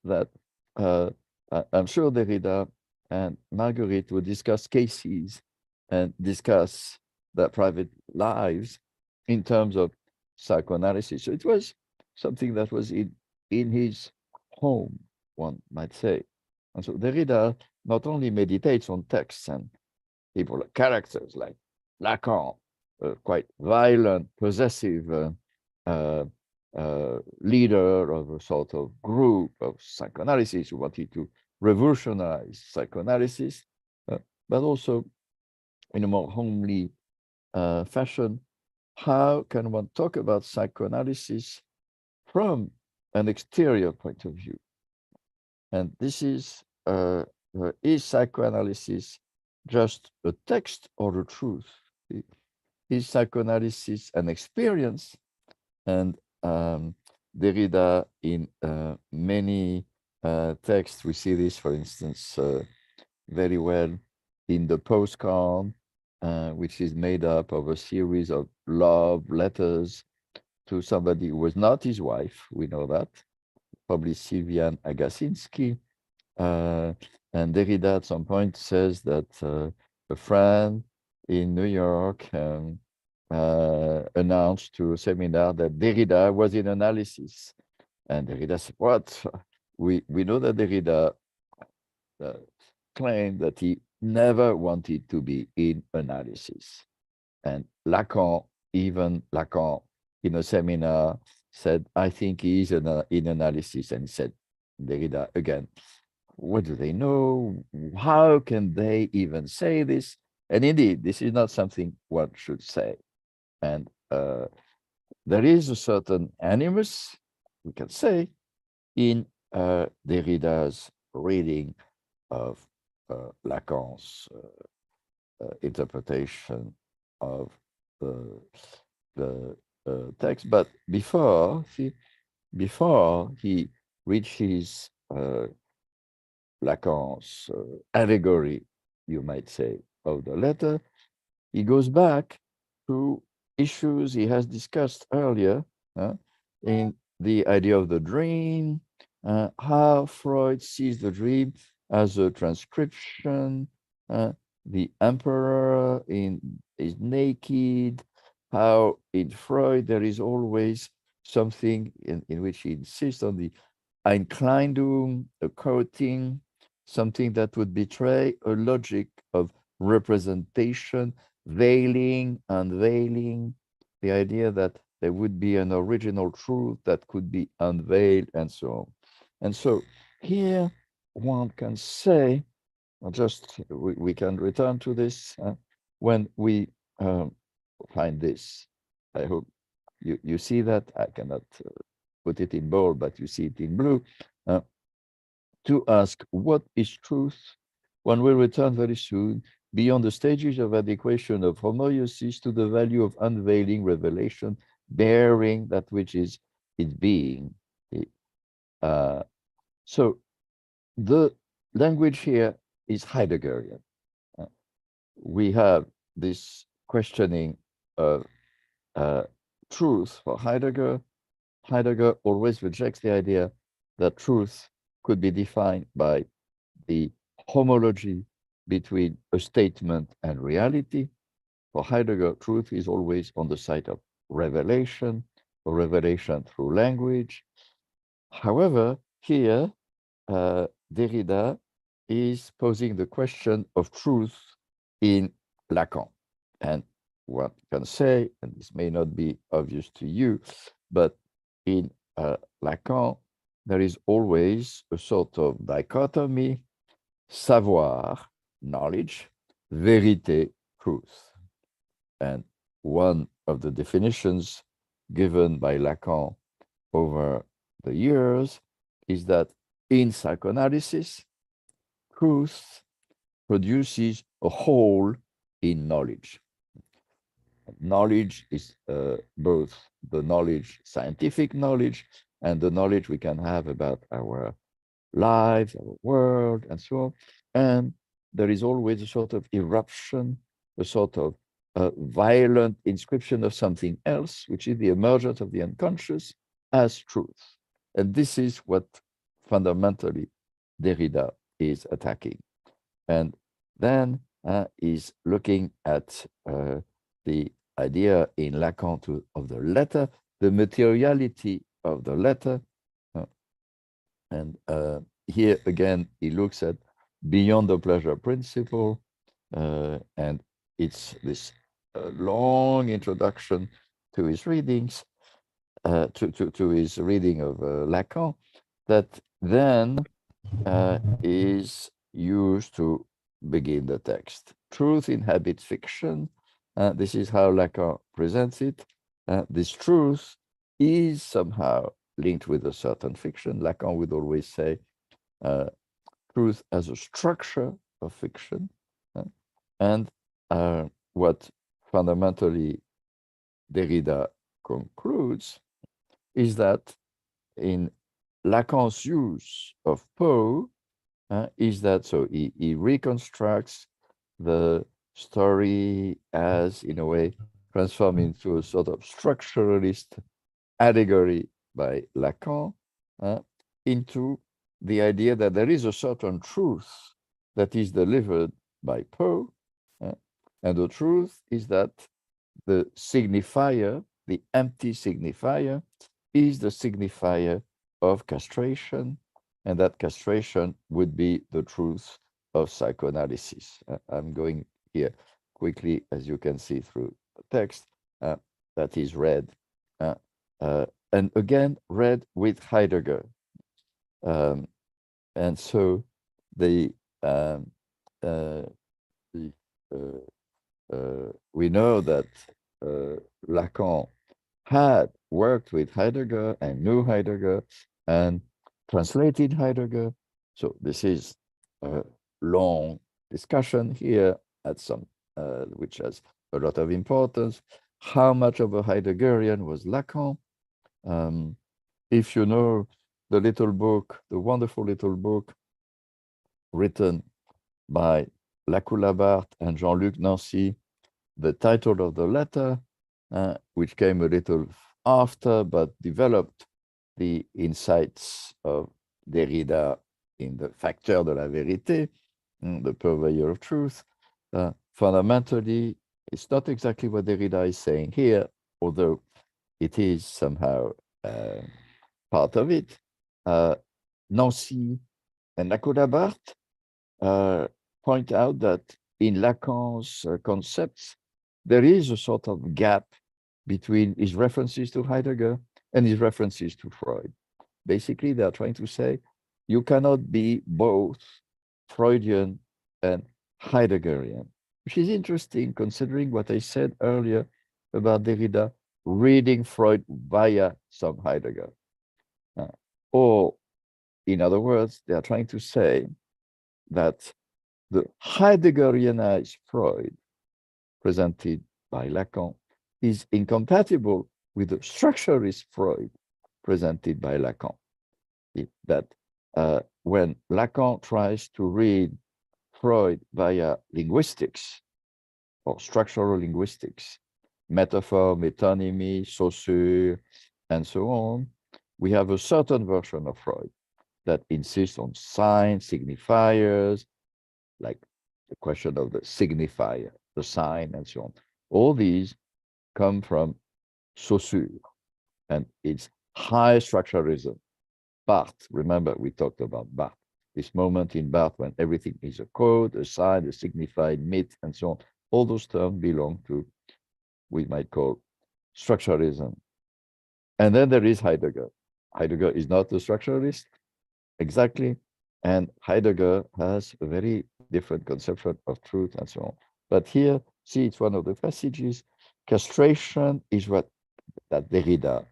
that I'm sure Derrida and Marguerite would discuss cases and discuss their private lives in terms of psychoanalysis. So it was something that was in his home, one might say. And so Derrida not only meditates on texts and people, characters like Lacan, quite violent, possessive leader of a sort of group of psychoanalysis who wanted to revolutionize psychoanalysis, but also in a more homely fashion. How can one talk about psychoanalysis from an exterior point of view? And this is psychoanalysis just a text or a truth? Is psychoanalysis an experience? And Derrida, in many texts, we see this, for instance, very well in the postcard, which is made up of a series of love letters to somebody who was not his wife. We know that, probably Sylviane Agassinsky. And Derrida at some point says that a friend in New York announced to a seminar that Derrida was in analysis. And Derrida said, what? We know that Derrida claimed that he never wanted to be in analysis. And Lacan, even Lacan, in a seminar, said, I think he is in analysis. And he said, Derrida, again, what do they know? How can they even say this? And indeed, this is not something one should say. And there is a certain animus, we can say, in Derrida's reading of Lacan's interpretation of the text. But before he reaches Lacan's allegory, you might say, of the letter, he goes back to issues he has discussed earlier in the idea of the dream, how Freud sees the dream as a transcription, the emperor is naked, how in Freud there is always something in which he insists on the Einkleidung, a coating, something that would betray a logic of representation, veiling, unveiling, the idea that there would be an original truth that could be unveiled, and so on. And so here one can say, we can return to this when we find this. I hope you see that. I cannot put it in bold, but you see it in blue. To ask what is truth, one will return very soon beyond the stages of adequation of homoiosis to the value of unveiling revelation, bearing that which is its being. So the language here is Heideggerian. We have this questioning of truth for Heidegger. Heidegger always rejects the idea that truth could be defined by the homology between a statement and reality. For Heidegger, truth is always on the side of revelation, or revelation through language. However, here, Derrida is posing the question of truth in Lacan. And one can say, and this may not be obvious to you, but in Lacan, there is always a sort of dichotomy: savoir, knowledge, vérité, truth. And one of the definitions given by Lacan over the years is that in psychoanalysis, truth produces a whole in knowledge. Knowledge is both the knowledge, scientific knowledge, and the knowledge we can have about our lives, our world, and so on. And there is always a sort of eruption, a sort of violent inscription of something else, which is the emergence of the unconscious as truth. And this is what fundamentally Derrida is attacking. And then is looking at the idea in Lacan of the letter, the materiality of the letter. And here again, he looks at beyond the pleasure principle, and it's this long introduction to his readings, to his reading of Lacan, that then is used to begin the text. Truth inhabits fiction. This is how Lacan presents it. This truth is somehow linked with a certain fiction. Lacan would always say truth as a structure of fiction. And what fundamentally Derrida concludes is that in Lacan's use of Poe, is that so he reconstructs the story as, in a way, transformed into a sort of structuralist allegory by Lacan, into the idea that there is a certain truth that is delivered by Poe, and the truth is that the signifier, the empty signifier, is the signifier of castration, and that castration would be the truth of psychoanalysis. I'm going here quickly, as you can see through the text, that is read, and again read with Heidegger. And so we know that Lacan had worked with Heidegger and knew Heidegger and translated Heidegger. So this is a long discussion here at some, which has a lot of importance. How much of a Heideggerian was Lacan? If you know the little book, the wonderful little book written by Lacoue-Labarthe and Jean-Luc Nancy, the title of the letter, which came a little after, but developed the insights of Derrida in the Facteur de la Vérité, the purveyor of truth. Fundamentally, it's not exactly what Derrida is saying here, although it is somehow part of it. Nancy and Lacoue-Labarthe point out that in Lacan's concepts, there is a sort of gap between his references to Heidegger and his references to Freud. Basically, they are trying to say you cannot be both Freudian and Heideggerian, which is interesting considering what I said earlier about Derrida reading Freud via some Heidegger. Or, in other words, they are trying to say that the Heideggerianized Freud presented by Lacan is incompatible with the structuralist Freud presented by Lacan. That when Lacan tries to read Freud via linguistics or structural linguistics, metaphor, metonymy, saussure, and so on, we have a certain version of Freud that insists on signs, signifiers, like the question of the signifier, the sign, and so on. All these come from Saussure, and it's high structuralism. Barthes, remember we talked about Barthes, this moment in Barthes when everything is a code, a sign, a signified myth, and so on. All those terms belong to, we might call, structuralism. And then there is Heidegger. Heidegger is not a structuralist, exactly, and Heidegger has a very different conception of truth and so on. But here, see, it's one of the passages. Castration is what that Derrida,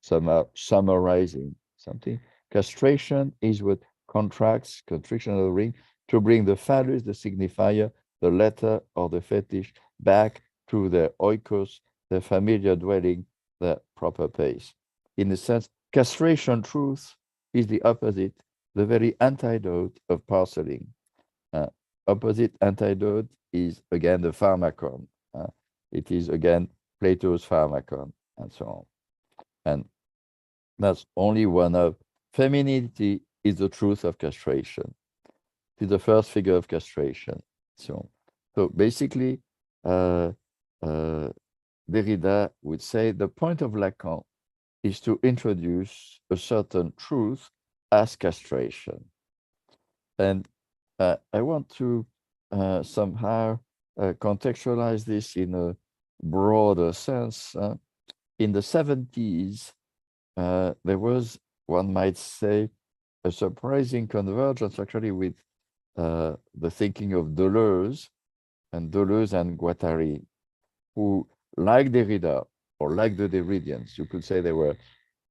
somehow summarizing something. Castration is what contracts, constriction of the ring, to bring the phallus, the signifier, the letter, or the fetish back to their oikos, their familiar dwelling, their proper place. In a sense, castration truth is the opposite, the very antidote of parceling. Opposite antidote is again the pharmacon. It is again Plato's pharmacon, and so on. And that's only one of femininity is the truth of castration. It is the first figure of castration. So basically, Derrida would say the point of Lacan is to introduce a certain truth as castration. And I want to somehow contextualize this in a broader sense. In the 70s, there was, one might say, a surprising convergence actually with the thinking of Deleuze and Guattari, who, like Derrida, or like the Derridians, you could say there were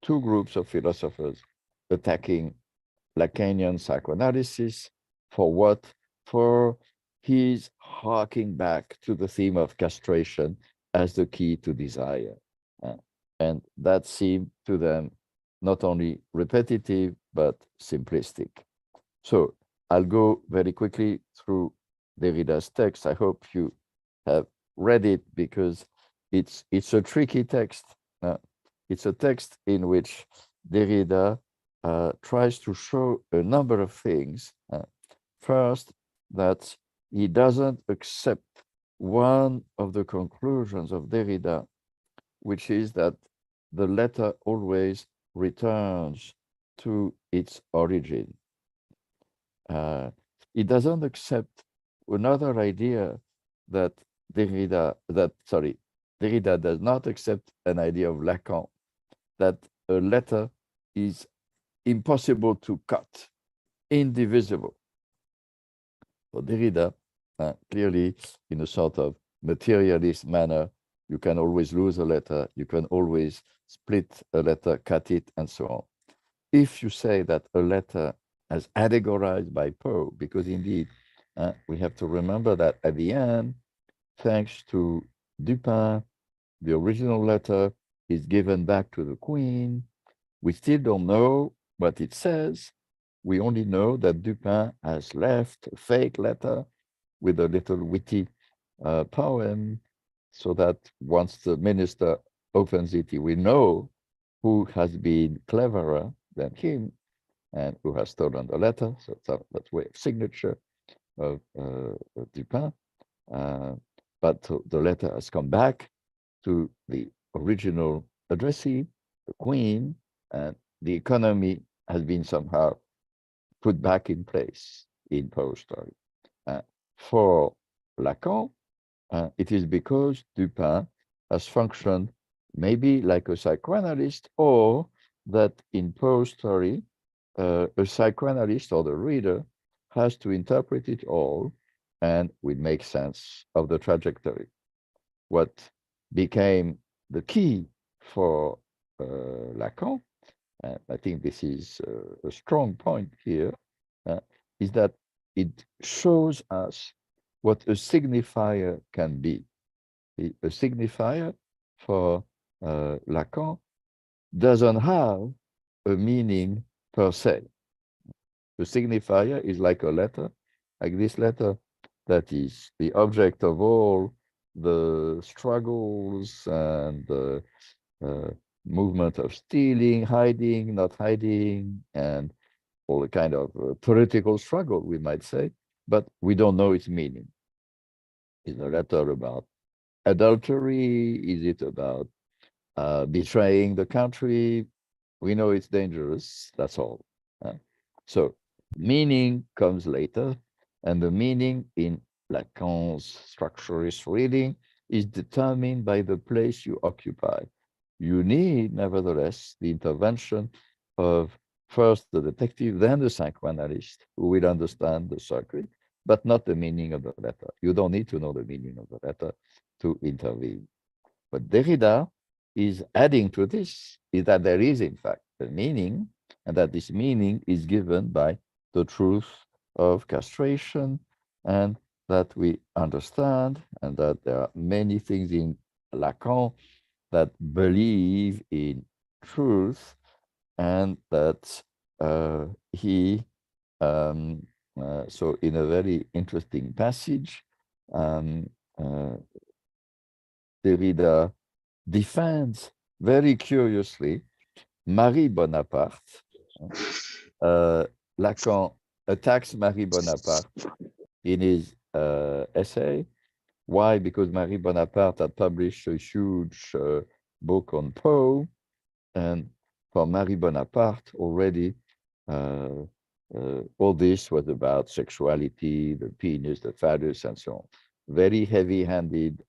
two groups of philosophers attacking Lacanian psychoanalysis for what? For his harking back to the theme of castration as the key to desire. And that seemed to them not only repetitive, but simplistic. So I'll go very quickly through Derrida's text. I hope you have read it because it's a tricky text. It's a text in which Derrida tries to show a number of things. First, that he doesn't accept one of the conclusions of Derrida, which is that the letter always returns to its origin. He doesn't accept another idea that Derrida does not accept an idea of Lacan, that a letter is impossible to cut, indivisible. For Derrida, clearly, in a sort of materialist manner, you can always lose a letter, you can always split a letter, cut it, and so on. If you say that a letter, as allegorized by Poe, because indeed, we have to remember that at the end, thanks to Dupin, the original letter is given back to the Queen. We still don't know what it says. We only know that Dupin has left a fake letter with a little witty poem, so that once the minister opens it, he will know who has been cleverer than him and who has stolen the letter. So that's way of signature of Dupin. But the letter has come back to the original addressee, the Queen, and the economy has been somehow put back in place in Poe's story. For Lacan, it is because Dupin has functioned maybe like a psychoanalyst, or that in Poe's story, a psychoanalyst or the reader has to interpret it all and will make sense of the trajectory. What became the key for Lacan, and I think this is a strong point here, uh, is that it shows us what a signifier can be. A signifier for Lacan doesn't have a meaning per se. The signifier is like a letter, like this letter, that is the object of all the struggles and the movement of stealing, hiding, not hiding, and all the kind of political struggle, we might say, but we don't know its meaning. Is a letter about adultery? Is it about betraying the country? We know it's dangerous, that's all. So meaning comes later, and the meaning in Lacan's structuralist reading is determined by the place you occupy. You need, nevertheless, the intervention of first the detective, then the psychoanalyst, who will understand the circuit, but not the meaning of the letter. You don't need to know the meaning of the letter to intervene. But Derrida is adding to this, is that there is, in fact, a meaning, and that this meaning is given by the truth of castration, and that we understand, and that there are many things in Lacan that believe in truth, and that he, so in a very interesting passage, um, uh, Derrida defends very curiously Marie Bonaparte. Lacan attacks Marie Bonaparte in his essay. Why? Because Marie Bonaparte had published a huge book on Poe, and for Marie Bonaparte already, all this was about sexuality, the penis, the phallus, and so on. Very heavy-handed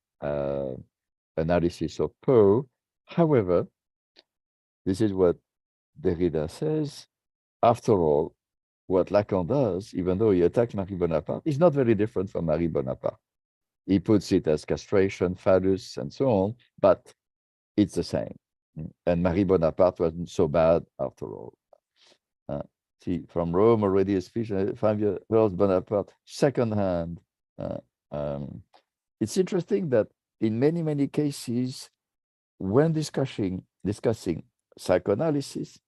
analysis of Poe. However, this is what Derrida says. After all, what Lacan does, even though he attacks Marie Bonaparte, is not very different from Marie Bonaparte. He puts it as castration, phallus, and so on, but it's the same. And Marie Bonaparte wasn't so bad after all. See, from Rome already a speech, 5 years Bonaparte, second hand. It's interesting that in many, many cases, when discussing psychoanalysis,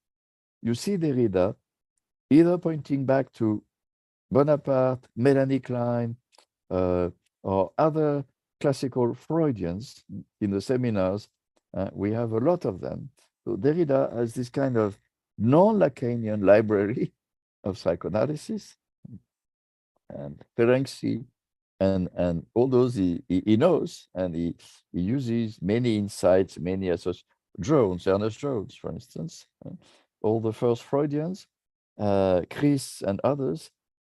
you see Derrida either pointing back to Bonaparte, Melanie Klein, or other classical Freudians in the seminars. We have a lot of them. So Derrida has this kind of non-Lacanian library of psychoanalysis, and Ferenczi, and all those he knows, and he uses many insights, many Jones, Ernest Jones, for instance, all the first Freudians, Chris and others,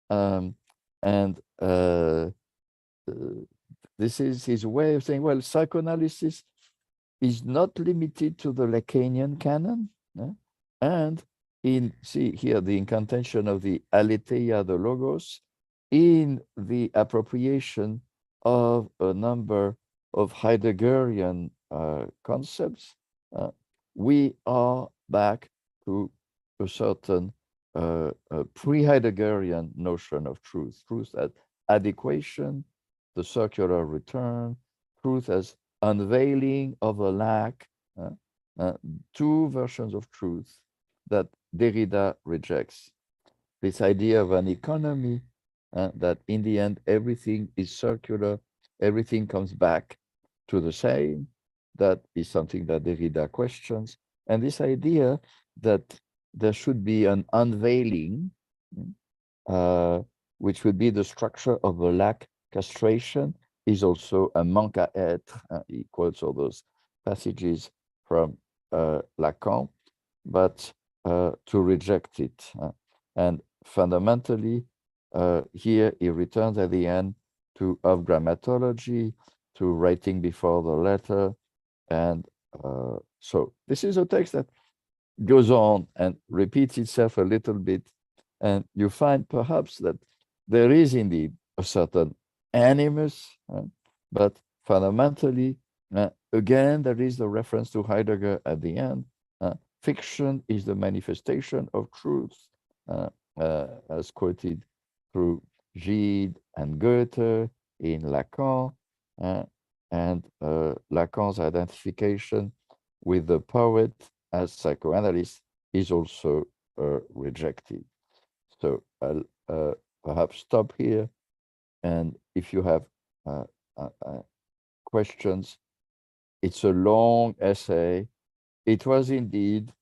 and this is his way of saying, well, psychoanalysis is not limited to the Lacanian canon, and see here the incantation of the aletheia, the logos, in the appropriation of a number of Heideggerian concepts, we are back to a certain pre-Heideggerian notion of truth as adequation, the circular return, truth as unveiling of a lack, two versions of truth that Derrida rejects. This idea of an economy, that in the end, everything is circular, everything comes back to the same, that is something that Derrida questions. And this idea that there should be an unveiling, which would be the structure of a lack castration, is also a manque à être. He quotes all those passages from Lacan, but to reject it. And fundamentally, here he returns at the end of grammatology, to writing before the letter, and So this is a text that goes on and repeats itself a little bit, and you find perhaps that there is indeed a certain animus, but fundamentally, again, there is the reference to Heidegger at the end. Fiction is the manifestation of truth, as quoted through Gide and Goethe in Lacan, and Lacan's identification with the poet as psychoanalyst is also rejected. So I'll perhaps stop here, and if you have questions, it's a long essay. It was indeed,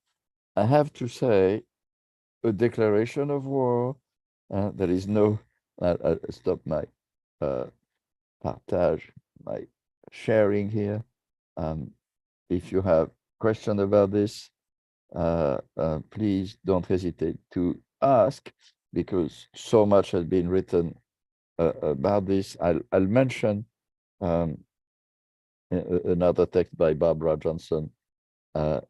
I have to say, a declaration of war. There is no, I'll stop my partage, my sharing here. If you have questions about this, please don't hesitate to ask, because so much has been written about this. I'll mention another text by Barbara Johnson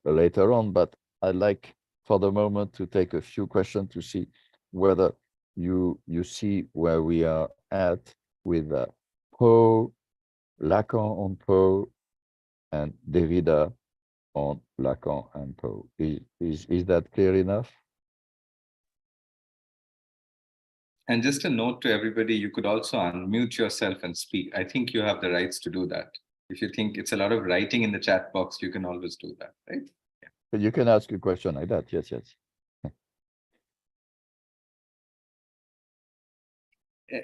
later on, but I'd like for the moment to take a few questions to see whether you see where we are at with Poe, Lacan on Poe, and Derrida on Lacan and Poe. Is that clear enough? And just a note to everybody, you could also unmute yourself and speak. I think you have the rights to do that. If you think it's a lot of writing in the chat box, you can always do that, right? Yeah. You can ask a question like that. Yes, yes.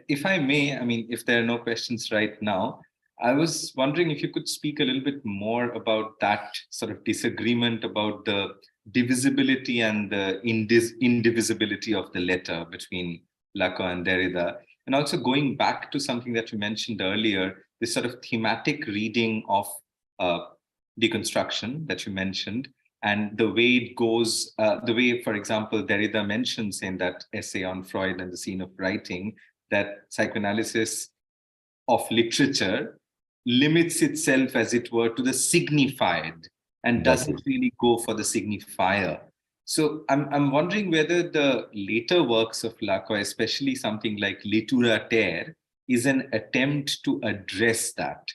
If I may, I mean, if there are no questions right now, I was wondering if you could speak a little bit more about that sort of disagreement about the divisibility and the indivisibility of the letter between Lacan and Derrida. And also going back to something that you mentioned earlier, this sort of thematic reading of deconstruction that you mentioned, and the way it goes, the way, for example, Derrida mentions in that essay on Freud and the scene of writing, that psychoanalysis of literature limits itself, as it were, to the signified and doesn't really go for the signifier. So I'm wondering whether the later works of Lacan, especially something like Litura Terre, is an attempt to address that,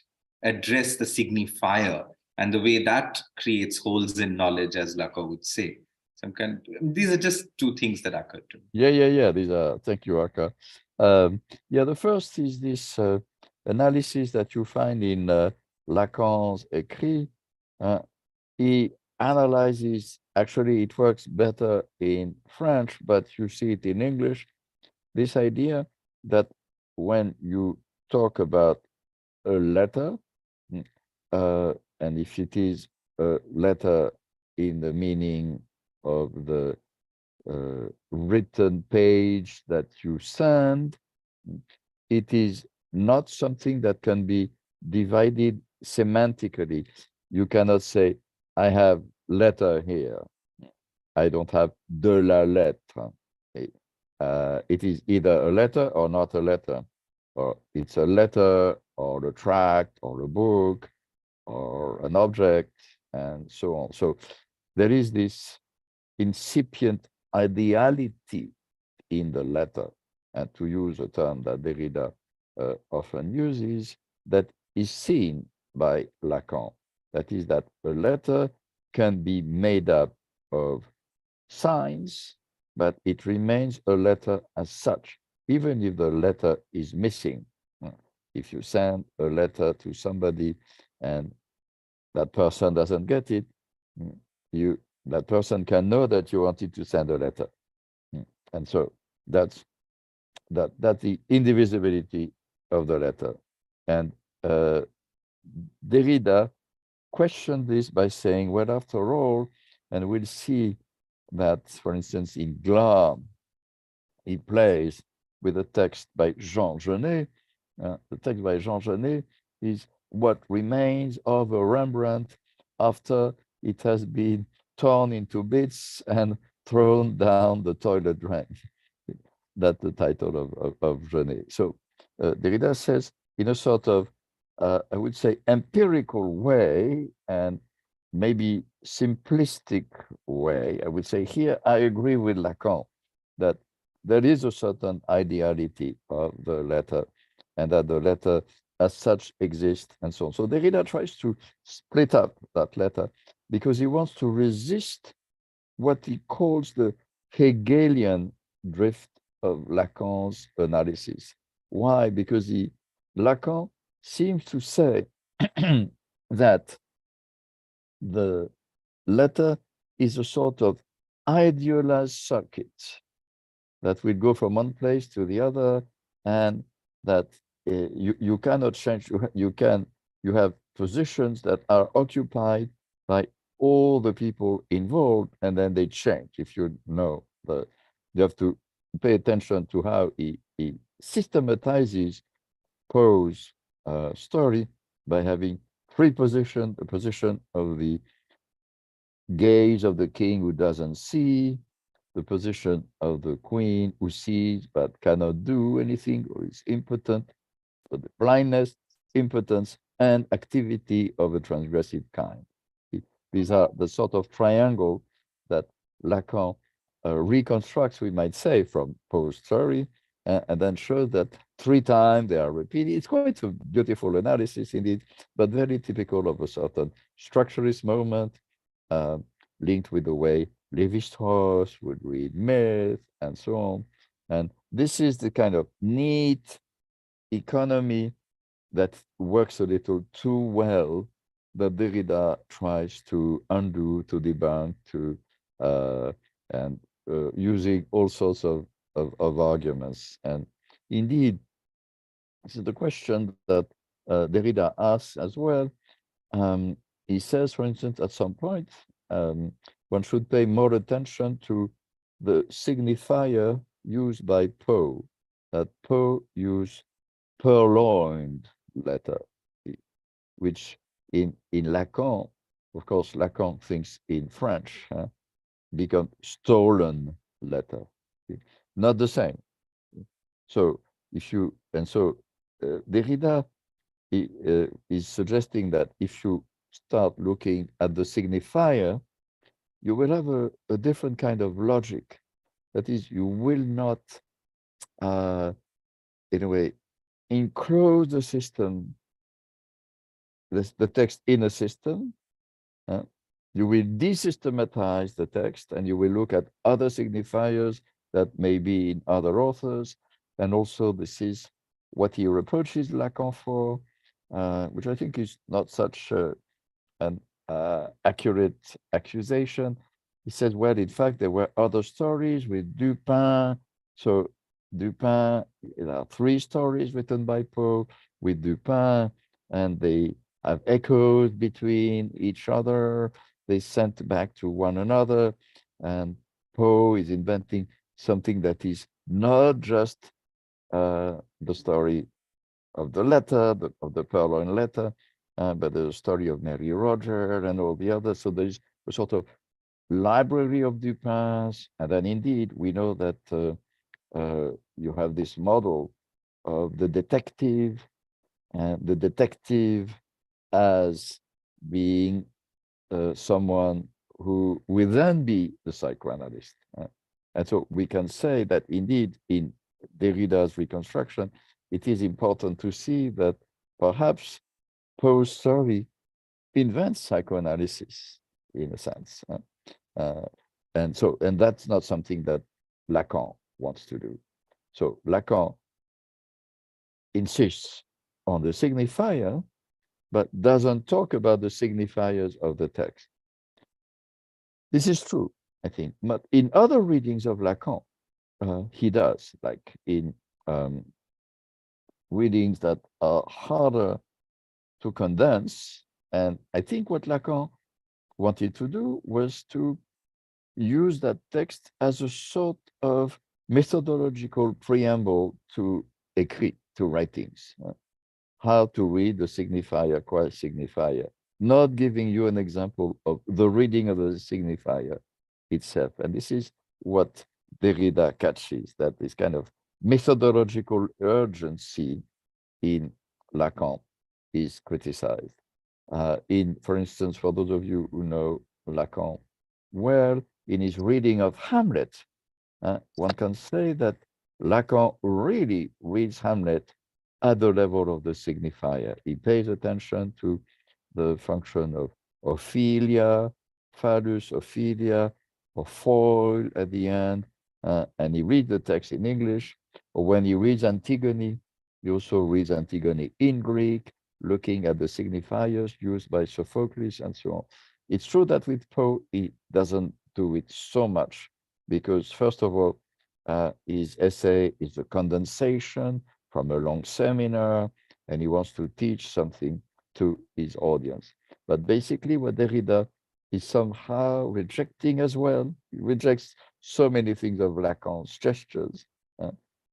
address the signifier, and the way that creates holes in knowledge, as Lacan would say. These are just two things that occurred to me. Yeah. These are, thank you, Aka. Yeah, the first is this analysis that you find in Lacan's Écrits. He analyzes, actually it works better in French, but you see it in English, this idea that when you talk about a letter, and if it is a letter in the meaning of the written page that you send, it is not something that can be divided semantically. You cannot say, I have letter here. I don't have de la lettre. It is either a letter or not a letter, or it's a letter or a tract or a book or an object and so on. So there is this incipient ideality in the letter, and to use a term that Derrida often uses, that is seen by Lacan. That is, that a letter can be made up of signs, but it remains a letter as such, even if the letter is missing. If you send a letter to somebody and that person doesn't get it, that person can know that you wanted to send a letter. And so that's the indivisibility of the letter. And Derrida questioned this by saying, well, after all, and we'll see that, for instance, in Glam, he plays with a text by Jean Genet. The text by Jean Genet is what remains of a Rembrandt after it has been torn into bits and thrown down the toilet drain. That's the title of Genet. So Derrida says, in a sort of, I would say, empirical way, and maybe simplistic way, I would say here, I agree with Lacan that there is a certain ideality of the letter and that the letter as such exists and so on. So Derrida tries to split up that letter because he wants to resist what he calls the Hegelian drift of Lacan's analysis. Why? Because Lacan seems to say that the letter is a sort of idealized circuit that will go from one place to the other, and that you cannot change. You have positions that are occupied by all the people involved, and then they change. If you know you have to pay attention to how he systematizes Poe's story by having three positions: the position of the gaze of the king who doesn't see, the position of the queen who sees but cannot do anything or is impotent, so the blindness, impotence, and activity of a transgressive kind. These are the sort of triangle that Lacan reconstructs, we might say, from Poe's story, and then shows that 3 times they are repeated. It's quite a beautiful analysis indeed, but very typical of a certain structuralist moment, linked with the way Lévi-Strauss would read myth and so on. And this is the kind of neat economy that works a little too well that Derrida tries to undo, to debunk, and using all sorts of arguments. And indeed, this is the question that Derrida asks as well. He says, for instance, at some point, one should pay more attention to the signifier used by Poe, that Poe used purloined letter, which in Lacan, of course, Lacan thinks in French, become stolen letter, not the same. So if you, and so Derrida is suggesting that if you start looking at the signifier, you will have a different kind of logic. That is, you will not, in a way, enclose the system, the text in a system. You will desystematize the text and you will look at other signifiers that may be in other authors. And also, this is what he reproaches Lacan for, which I think is not such an accurate accusation. He says, well, in fact, there were other stories with Dupin. So Dupin, there are 3 stories written by Poe with Dupin, and they have echoes between each other. They sent back to one another, and Poe is inventing something that is not just the story of the letter, of the purloined letter, but the story of Mary Roger and all the others. So there's a sort of library of Dupin's, and then indeed we know that you have this model of the detective, and the detective as being someone who will then be the psychoanalyst. And so we can say that indeed in Derrida's reconstruction, it is important to see that perhaps Poe's story invents psychoanalysis in a sense. And that's not something that Lacan wants to do. So Lacan insists on the signifier, but doesn't talk about the signifiers of the text. This is true, I think, but in other readings of Lacan, he does, like in readings that are harder to condense. And I think what Lacan wanted to do was to use that text as a sort of methodological preamble to écrit, to writings. How to read the signifier, quasi-signifier, not giving you an example of the reading of the signifier itself. And this is what Derrida catches, that this kind of methodological urgency in Lacan is criticized. For instance, for those of you who know Lacan well, in his reading of Hamlet, one can say that Lacan really reads Hamlet at the level of the signifier. He pays attention to the function of Ophelia, phallus, Ophelia, or foil at the end, and he reads the text in English. Or when he reads Antigone, he also reads Antigone in Greek, looking at the signifiers used by Sophocles and so on. It's true that with Poe, he doesn't do it so much because, first of all, his essay is a condensation from a long seminar, and he wants to teach something to his audience. But basically, what Derrida is somehow rejecting as well, he rejects so many things of Lacan's gestures,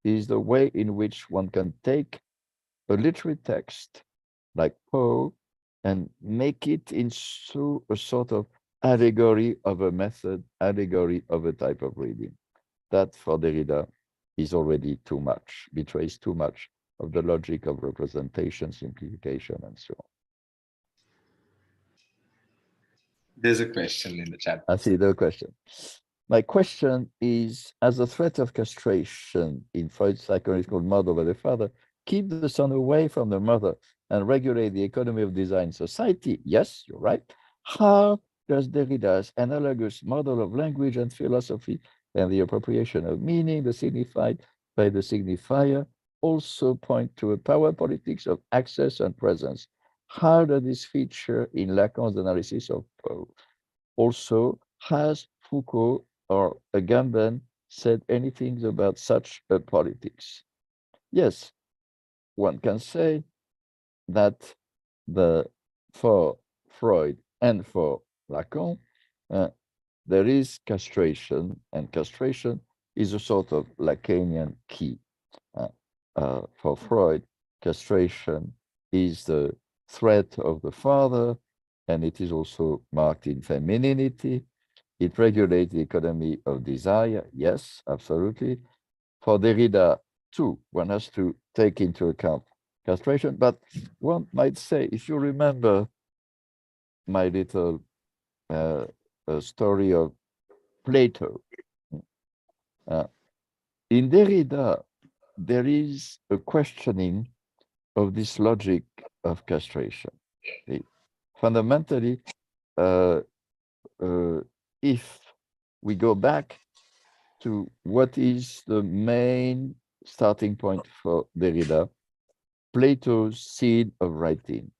is the way in which one can take a literary text like Poe and make it into a sort of allegory of a method, allegory of a type of reading. That for Derrida is already too much, betrays too much of the logic of representation, simplification, and so on. There's a question in the chat. I see the question. My question is, as a threat of castration in Freud's psychoanalytical model of the father, keep the son away from the mother and regulate the economy of design society? Yes, you're right. How does Derrida's analogous model of language and philosophy and the appropriation of meaning, the signified by the signifier, also point to a power politics of access and presence? How does this feature in Lacan's analysis of Poe? Also, has Foucault or Agamben said anything about such a politics? Yes, one can say that for Freud and for Lacan, there is castration, and castration is a sort of Lacanian key. For Freud, castration is the threat of the father, and it is also marked in femininity. It regulates the economy of desire. Yes, absolutely. For Derrida, too, one has to take into account castration. But one might say, if you remember my little story of Plato, in Derrida, there is a questioning of this logic of castration. Fundamentally, if we go back to what is the main starting point for Derrida, Plato's scene of writing.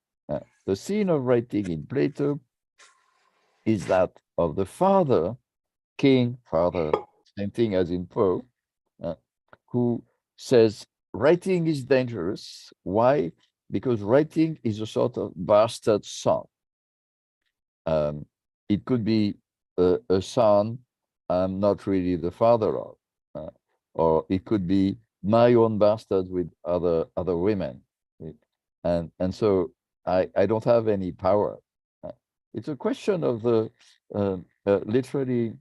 The scene of writing in Plato is that of the father, king, father, same thing as in Poe, who says writing is dangerous. Why? Because writing is a sort of bastard son. It could be a son I'm not really the father of, or it could be my own bastard with other women, and so I don't have any power. It's a question of the literally,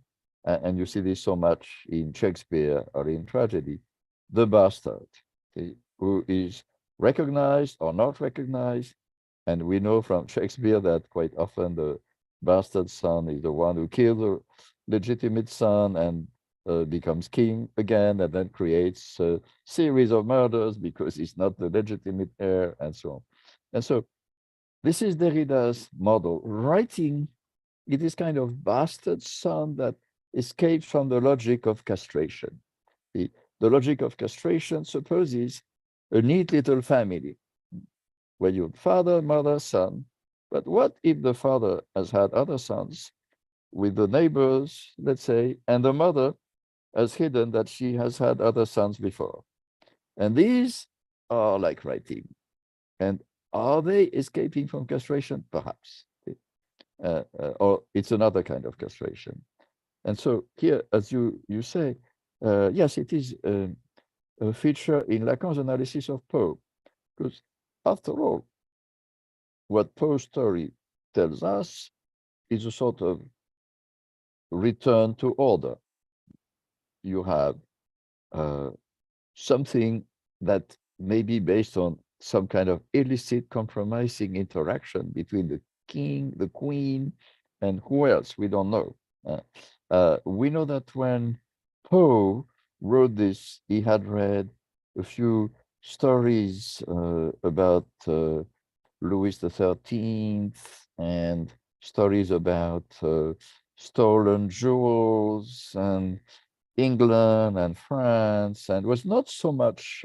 and you see this so much in Shakespeare or in tragedy, the bastard, who is recognized or not recognized, and we know from Shakespeare that quite often the bastard son is the one who kills the legitimate son and becomes king again, and then creates a series of murders because he's not the legitimate heir, and so on. And so this is Derrida's model. Writing, it is kind of bastard son that escapes from the logic of castration. The logic of castration supposes a neat little family where you have father, mother, son. But what if the father has had other sons with the neighbors, let's say, and the mother has hidden that she has had other sons before? And these are like writing. And are they escaping from castration? Perhaps. Or it's another kind of castration. And so here, as you say, yes, it is a feature in Lacan's analysis of Poe, because after all, what Poe's story tells us is a sort of return to order. You have something that may be based on some kind of illicit compromising interaction between the king, the queen, and who else? We don't know. We know that when Poe wrote this, he had read a few stories about Louis XIII and stories about stolen jewels and England and France, and was not so much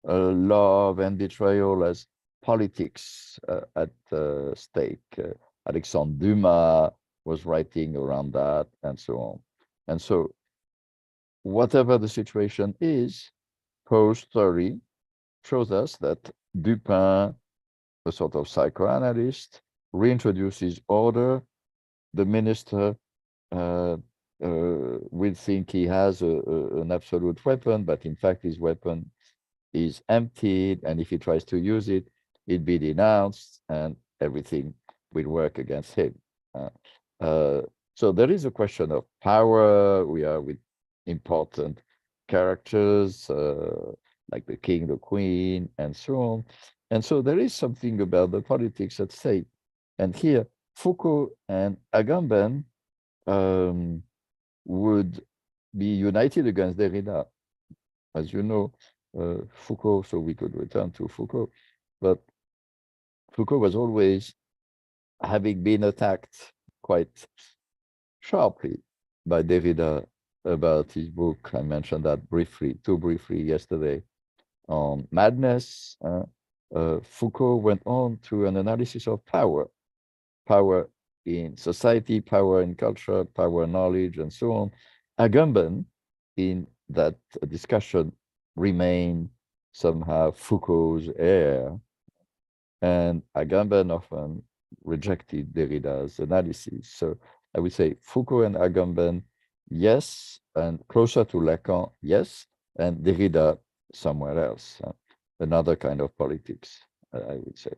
love and betrayal as politics at stake. Alexandre Dumas was writing around that, and so on. And so, whatever the situation is, Poe's story shows us that Dupin, a sort of psychoanalyst, reintroduces order. The minister will think he has an absolute weapon, but in fact, his weapon is emptied, and if he tries to use it, it'll be denounced, and everything will work against him. So there is a question of power. We are with important characters like the king, the queen, and so on. And so there is something about the politics at stake. And here, Foucault and Agamben would be united against Derrida. As you know, Foucault, so we could return to Foucault, but Foucault was always having been attacked quite sharply by Derrida about his book. I mentioned that briefly, too briefly yesterday, on madness. Foucault went on to an analysis of power, power in society, power in culture, power in knowledge, and so on. Agamben, in that discussion, remained somehow Foucault's heir, and Agamben often rejected Derrida's analysis. So I would say Foucault and Agamben, yes, and closer to Lacan, yes, and Derrida somewhere else, another kind of politics, I would say.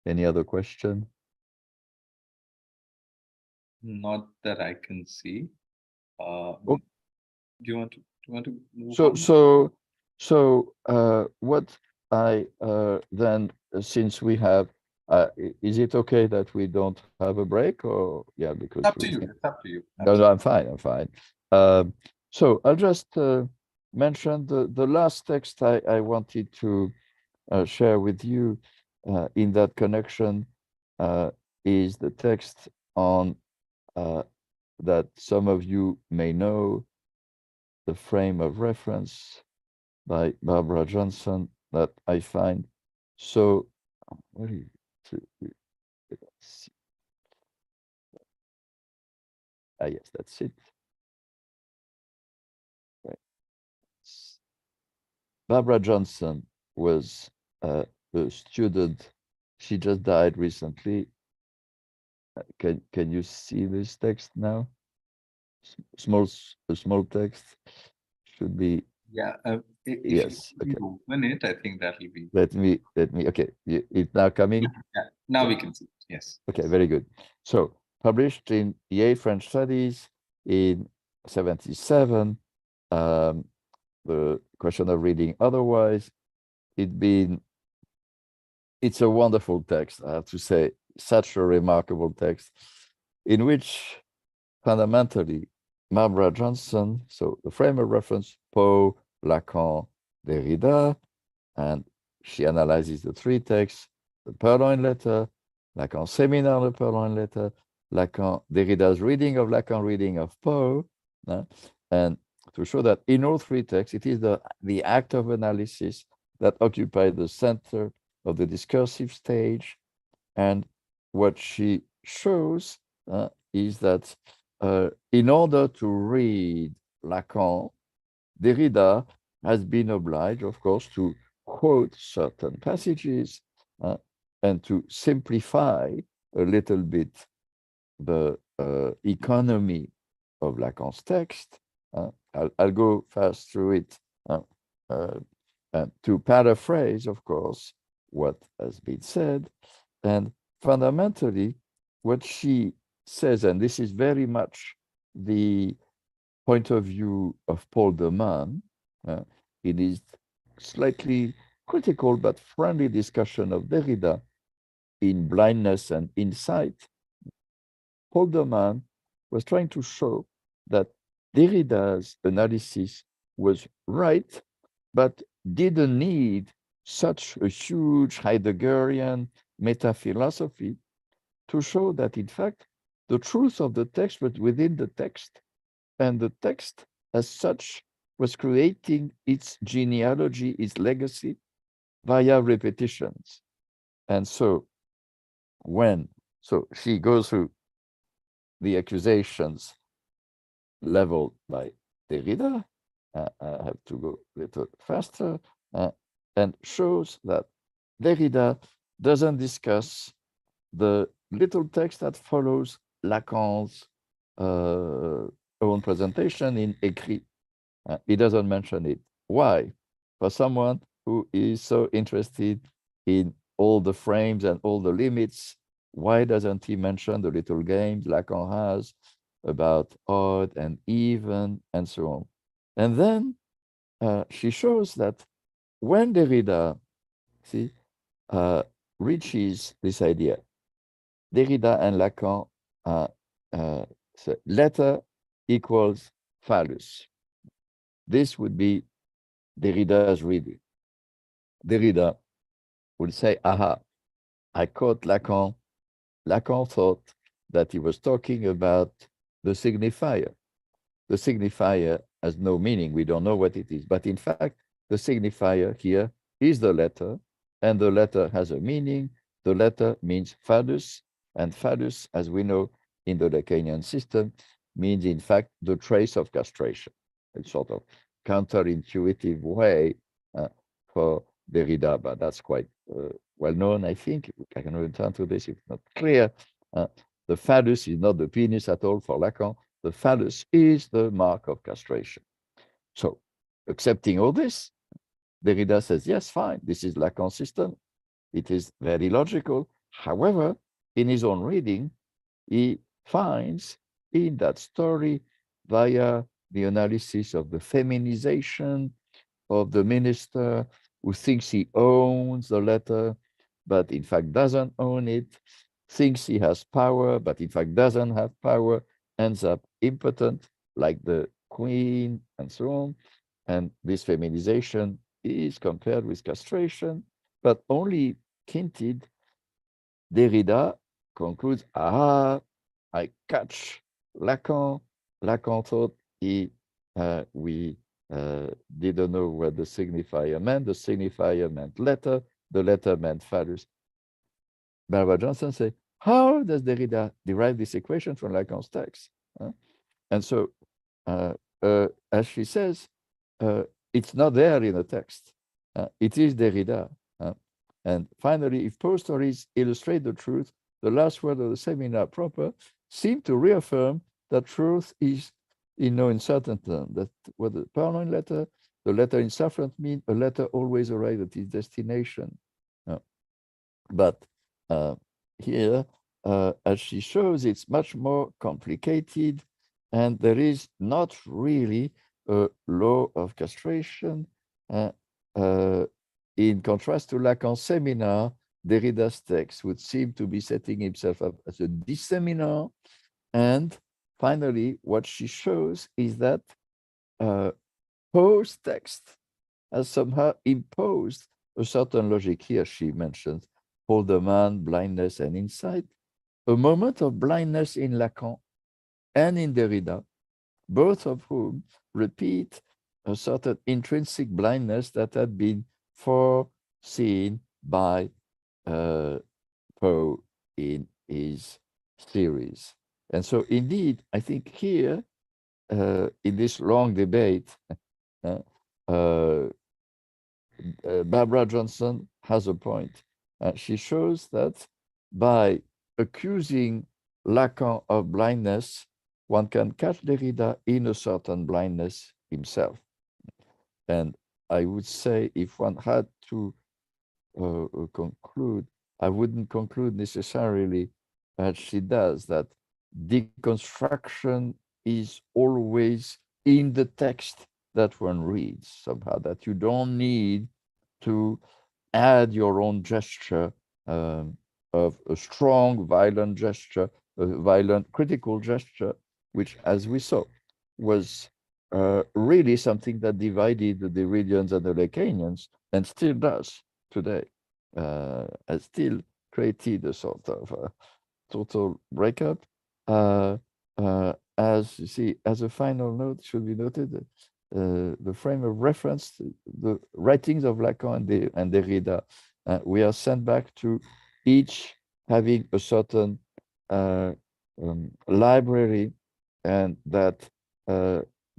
Any other question? Not that I can see. Oh. Do you want to move on? So what I then, since we have, is it okay that we don't have a break, or yeah, because It's up to you. It's up to you. No, I'm fine. I'm fine. So I'll just mention the last text I wanted to share with you in that connection is the text on that some of you may know, the frame of reference by Barbara Johnson, that I find so. What is it? Yes, that's it. Right. Barbara Johnson was a student. She just died recently. Can you see this text now? Small text should be. Yeah. If yes. you Okay. open it, I think that will be. Let me. Okay. It's now coming. Yeah. Now we can see it. Yes. Okay. Very good. So published in Yale French Studies in 1977. The question of reading otherwise. It's a wonderful text, I have to say, such a remarkable text, in which fundamentally Barbara Johnson, so the frame of reference, Poe, Lacan, Derrida, and she analyzes the three texts, the Purloined Letter, Lacan's seminar, the Purloined Letter, Lacan, Derrida's reading of Poe, and to show that in all three texts, it is the act of analysis that occupies the center of the discursive stage. And what she shows is that in order to read Lacan, Derrida has been obliged, of course, to quote certain passages and to simplify a little bit the economy of Lacan's text. I'll go fast through it. To paraphrase, of course, what has been said, and fundamentally, what she says, and this is very much the point of view of Paul de Man in his slightly critical but friendly discussion of Derrida in Blindness and Insight, Holderman was trying to show that Derrida's analysis was right, but didn't need such a huge Heideggerian meta-philosophy to show that, in fact, the truth of the text was within the text, and the text as such was creating its genealogy, its legacy via repetitions. And so she goes through the accusations leveled by Derrida. I have to go a little faster, and shows that Derrida doesn't discuss the little text that follows Lacan's own presentation in Écrit. He doesn't mention it. Why? For someone who is so interested in all the frames and all the limits, why doesn't he mention the little games Lacan has about odd and even and so on? And then she shows that when Derrida, reaches this idea, Derrida and Lacan, so letter equals phallus. This would be Derrida's reading. Derrida would say, aha, I caught Lacan. Lacan thought that he was talking about the signifier. The signifier has no meaning. We don't know what it is. But in fact, the signifier here is the letter, and the letter has a meaning. The letter means phallus, and phallus, as we know in the Lacanian system, means in fact the trace of castration. It's sort of counterintuitive way for Derrida, but that's quite well known, I think. I can return to this if it's not clear. The phallus is not the penis at all for Lacan. The phallus is the mark of castration. So, accepting all this, Derrida says, yes, fine, this is Lacan's system. It is very logical. However, in his own reading, he finds in that story, via the analysis of the feminization of the minister who thinks he owns the letter, but in fact doesn't own it, thinks he has power, but in fact doesn't have power, ends up impotent, like the queen, and so on. And this feminization is compared with castration, but only hinted. Derrida concludes, aha, I catch Lacan. Lacan thought we didn't know what the signifier meant. The signifier meant letter. The letter meant phallus. Barbara Johnson said, how does Derrida derive this equation from Lacan's text? And so, as she says, it's not there in the text. It is Derrida. And finally, if Poe's stories illustrate the truth, the last word of the seminar proper seem to reaffirm that truth is in certain terms, that what the Pauline letter, the letter in Safran mean a letter always arrives at its destination. But here, as she shows, it's much more complicated, and there is not really a law of castration. In contrast to Lacan's seminar, Derrida's text would seem to be setting himself up as a disseminar. And finally, what she shows is that Poe's text has somehow imposed a certain logic. Here she mentions Holderman, blindness and insight, a moment of blindness in Lacan and in Derrida, both of whom repeat a certain intrinsic blindness that had been foreseen by Poe in his series. And so indeed, I think here, in this long debate, Barbara Johnson has a point. She shows that by accusing Lacan of blindness, one can catch Derrida in a certain blindness himself. And I would say if one had to conclude, I wouldn't conclude necessarily as she does, that deconstruction is always in the text that one reads somehow, that you don't need to add your own gesture of a strong, violent gesture, a violent, critical gesture, which, as we saw, was really something that divided the Derridians and the Lacanians, and still does today, has still created a sort of total breakup. As you see, as a final note, should be noted that the frame of reference, the writings of Lacan and Derrida, we are sent back to each having a certain library, and that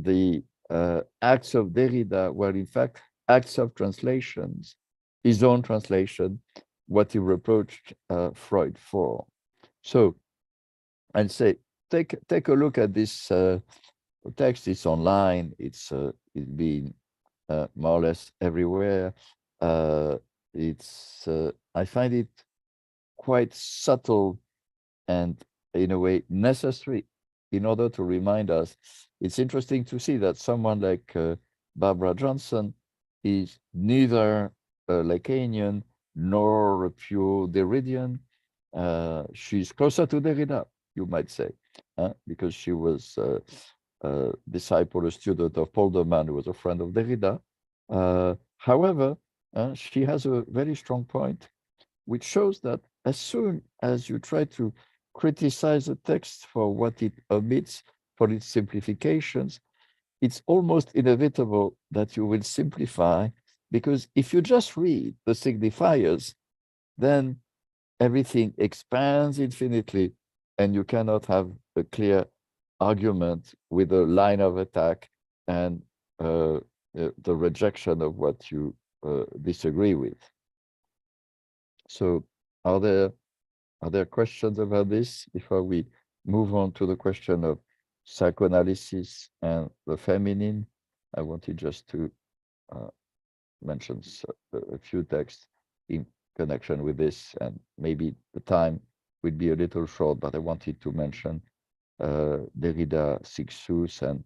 the acts of Derrida were in fact acts of translations, his own translation, what he reproached Freud for. So I'd say take a look at this text. It's online. It's been more or less everywhere. I find it quite subtle and in a way necessary in order to remind us. It's interesting to see that someone like Barbara Johnson is neither a Lacanian nor a pure Derridian. She's closer to Derrida, you might say, because she was a disciple, a student of Paul de Man, who was a friend of Derrida. However, she has a very strong point, which shows that as soon as you try to criticize a text for what it omits, for its simplifications, it's almost inevitable that you will simplify, because if you just read the signifiers, then everything expands infinitely, and you cannot have a clear argument with a line of attack and the rejection of what you disagree with. So are there questions about this before we move on to the question of psychoanalysis and the feminine? I wanted just to mention a few texts in connection with this, and maybe the time would be a little short, but I wanted to mention Derrida, Sixous, and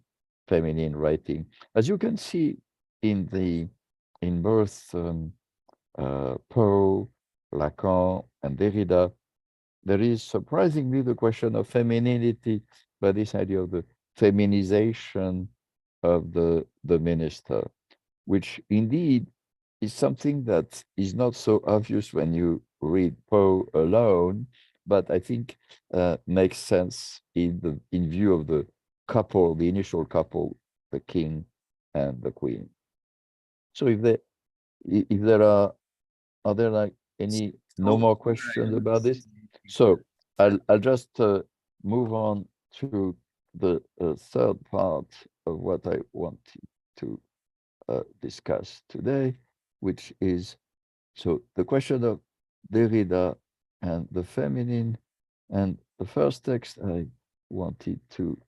feminine writing. As you can see in both Poe, Lacan, and Derrida, there is surprisingly the question of femininity, but this idea of the feminization of the minister, which indeed is something that is not so obvious when you read Poe alone, but I think makes sense in view of the couple, the initial couple, the king and the queen. So if there are there like any no more questions about this? So I'll just move on to the third part of what I wanted to discuss today, which is so the question of Derrida and the feminine. And the first text I wanted to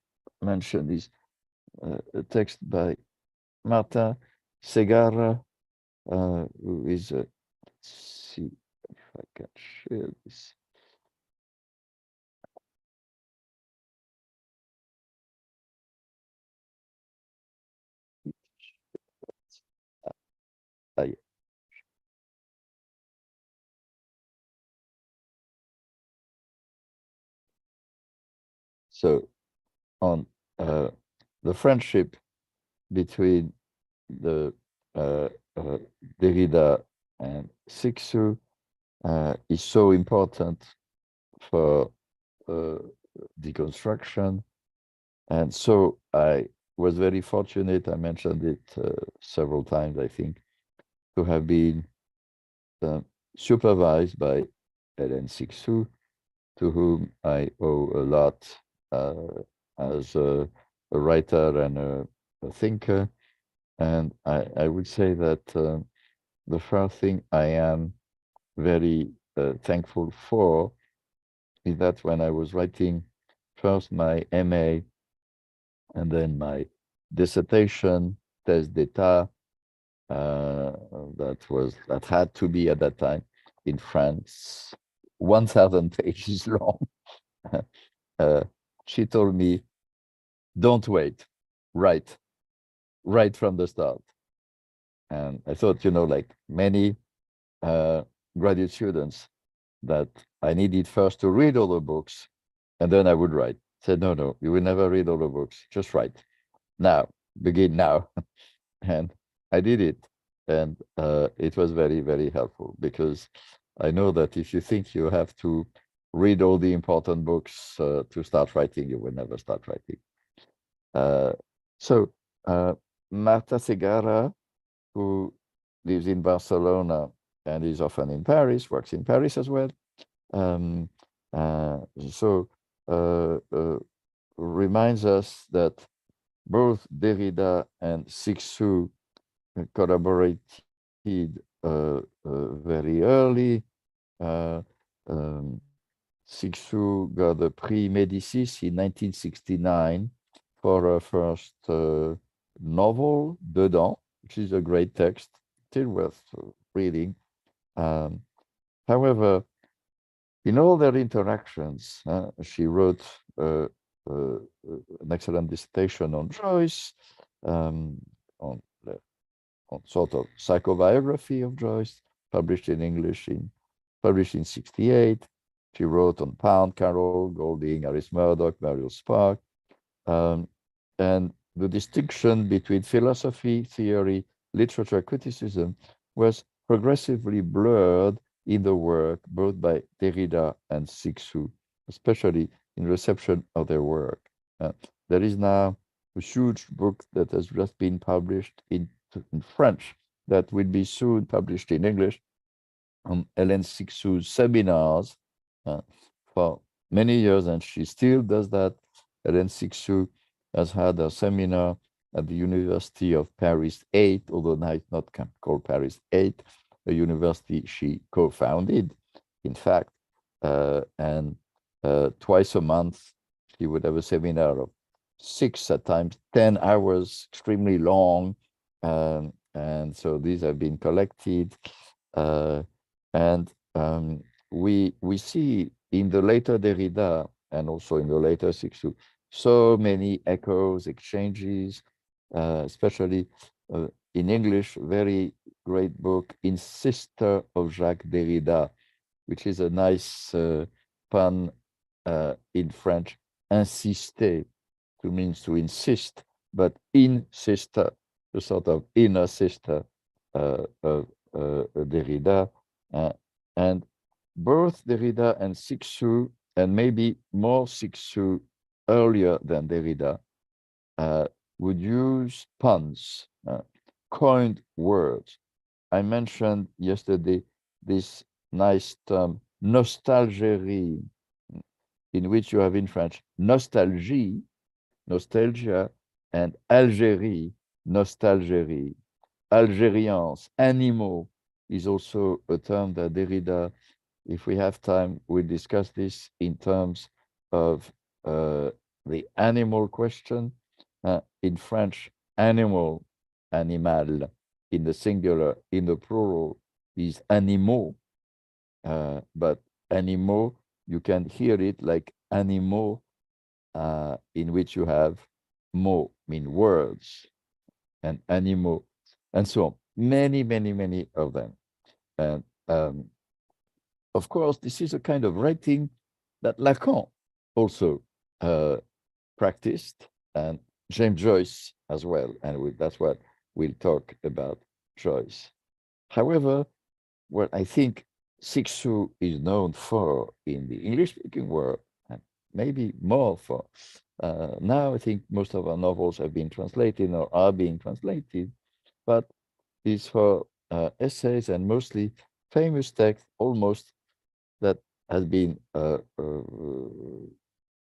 mention is a text by Marta Segarra, who is a, let's see if I can share this. So on the friendship between the Derrida and Sixous is so important for deconstruction. And so I was very fortunate, I mentioned it several times, I think, to have been supervised by Hélène Sixous, to whom I owe a lot as a writer and a thinker. And I would say that the first thing I am very thankful for is that when I was writing first my MA and then my dissertation, thèse d'état, that had to be at that time in France, 1,000 pages long. She told me, "Don't wait, write. right from the start. And I thought, like many graduate students, that I needed first to read all the books and then I would write. Said, no, you will never read all the books. Just write now, begin now. And I did it. And it was very, very helpful because I know that if you think you have to read all the important books to start writing, you will never start writing. So Marta Segara, who lives in Barcelona and is often in Paris, works in Paris as well. Um, so reminds us that both Derrida and Cixous collaborated very early. Cixous got a Prix Médicis in 1969 for her first novel, Dedans, which is a great text, still worth reading. However, in all their interactions, she wrote an excellent dissertation on Joyce, on sort of psychobiography of Joyce, published in English published in 68. She wrote on Pound, Carroll, Golding, Iris Murdoch, Muriel Spark. And the distinction between philosophy, theory, literature criticism was progressively blurred in the work both by Derrida and Cixous, especially in reception of their work. There is now a huge book that has just been published in French that will be soon published in English on Hélène Cixous' seminars for many years, and she still does that. Hélène Cixous has had a seminar at the University of Paris 8, although now it's not called Paris 8, a university she co-founded, in fact. And twice a month, she would have a seminar of 6, at times 10 hours, extremely long. And so these have been collected. And we see in the later Derrida and also in the later Cixous so many echoes, exchanges, especially in English, very great book, In Sister of Jacques Derrida, which is a nice pun in French, insister, to means to insist, but in sister, the sort of inner sister of Derrida. And both Derrida and Cixous, and maybe more Cixous earlier than Derrida, would use puns, coined words. I mentioned yesterday this nice term, nostalgerie, in which you have in French nostalgie, nostalgia, and Algérie, nostalgerie. Algériens, animaux, is also a term that Derrida, if we have time, we'll discuss this in terms of the animal question. In French, animal, animal, in the singular, in the plural, is animaux. But animaux, you can hear it like animaux, in which you have mots, mean words, and animaux, and so on. Many, many, many of them. And of course, this is a kind of writing that Lacan also practiced, and James Joyce as well. And that's what we'll talk about Joyce. However, what I think Cixous is known for in the English-speaking world, and maybe more for, now I think most of our novels have been translated or are being translated, but is for essays and mostly famous text, almost, that has been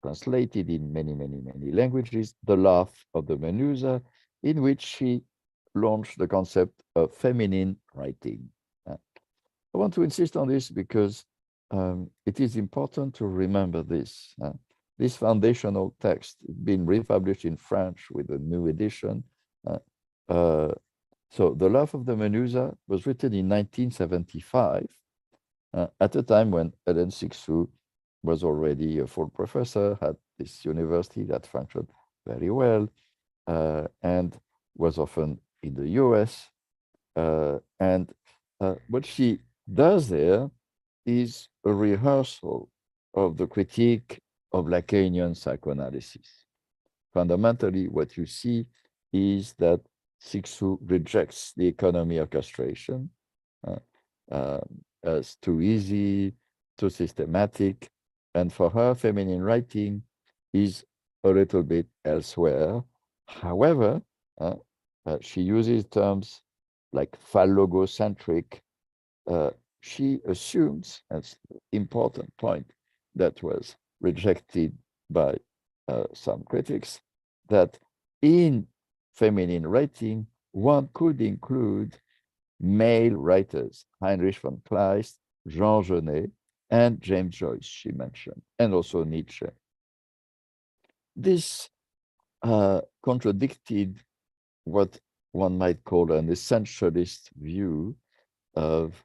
translated in many, many, many languages, The Laugh of the Menusa, in which she launched the concept of feminine writing. I want to insist on this because it is important to remember this. This foundational text has been republished in French with a new edition. So The Laugh of the Menusa was written in 1975, at a time when Hélène Cixous was already a full professor, had this university that functioned very well. And was often in the US. And what she does there is a rehearsal of the critique of Lacanian psychoanalysis. Fundamentally, what you see is that Cixous rejects the economy of castration uh, uh, as too easy, too systematic, and for her, feminine writing is a little bit elsewhere. However, she uses terms like phallogocentric. uh, she assumes, that's an important point that was rejected by some critics, that in feminine writing, one could include male writers, Heinrich von Kleist, Jean Genet, and James Joyce, she mentioned, and also Nietzsche. This contradicted what one might call an essentialist view of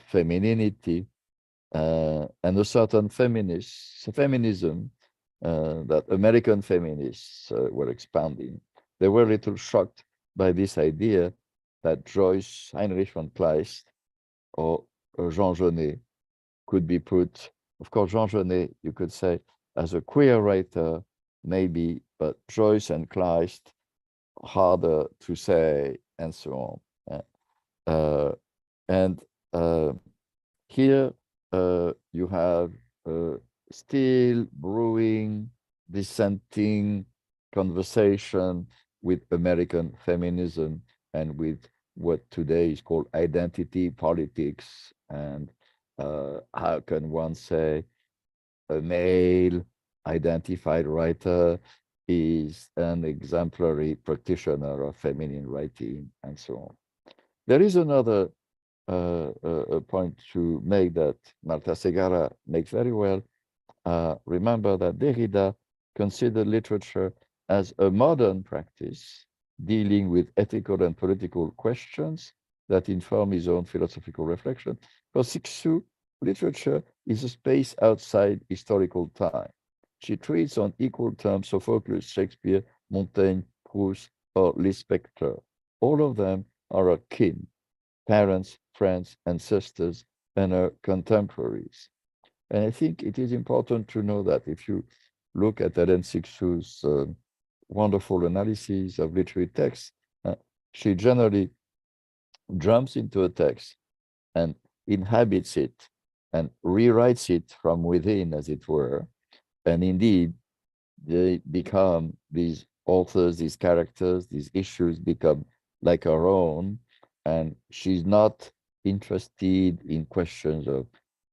femininity and a certain feminism that American feminists were expounding. They were a little shocked by this idea that Joyce, Heinrich von Kleist, or Jean Genet could be put, of course, Jean Genet, you could say, as a queer writer, maybe, but Joyce and Kleist, harder to say, and so on. And here you have still brewing, dissenting conversation with American feminism and with what today is called identity politics. And how can one say a male identified writer is an exemplary practitioner of feminine writing, and so on. There is another a point to make that Marta Segarra makes very well. Remember that Derrida considered literature as a modern practice dealing with ethical and political questions that inform his own philosophical reflection. For Cixous, literature is a space outside historical time. She treats on equal terms Sophocles, Shakespeare, Montaigne, Proust, or Lispector. All of them are akin, parents, friends, and sisters, and her contemporaries. And I think it is important to know that if you look at Hélène Cixous' wonderful analysis of literary texts, she generally jumps into a text and inhabits it and rewrites it from within, as it were. And indeed, they become these authors, these characters, these issues become like her own. And she's not interested in questions of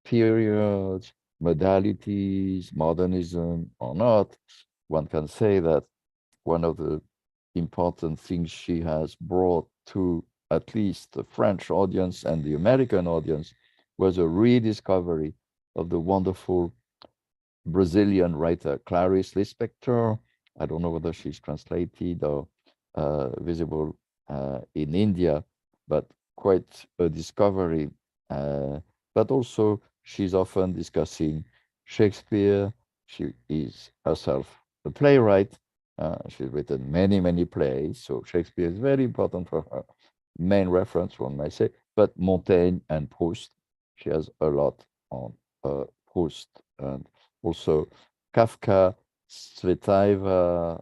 periods, modalities, modernism or not. One can say that one of the important things she has brought to at least the French audience and the American audience was a rediscovery of the wonderful Brazilian writer Clarice Lispector. I don't know whether she's translated or visible in India, but quite a discovery. But also, she's often discussing Shakespeare. She is herself a playwright. She's written many, many plays. So Shakespeare is very important for her. Main reference, one might say, but Montaigne and Proust. She has a lot on Proust and also Kafka, Tsvetaeva,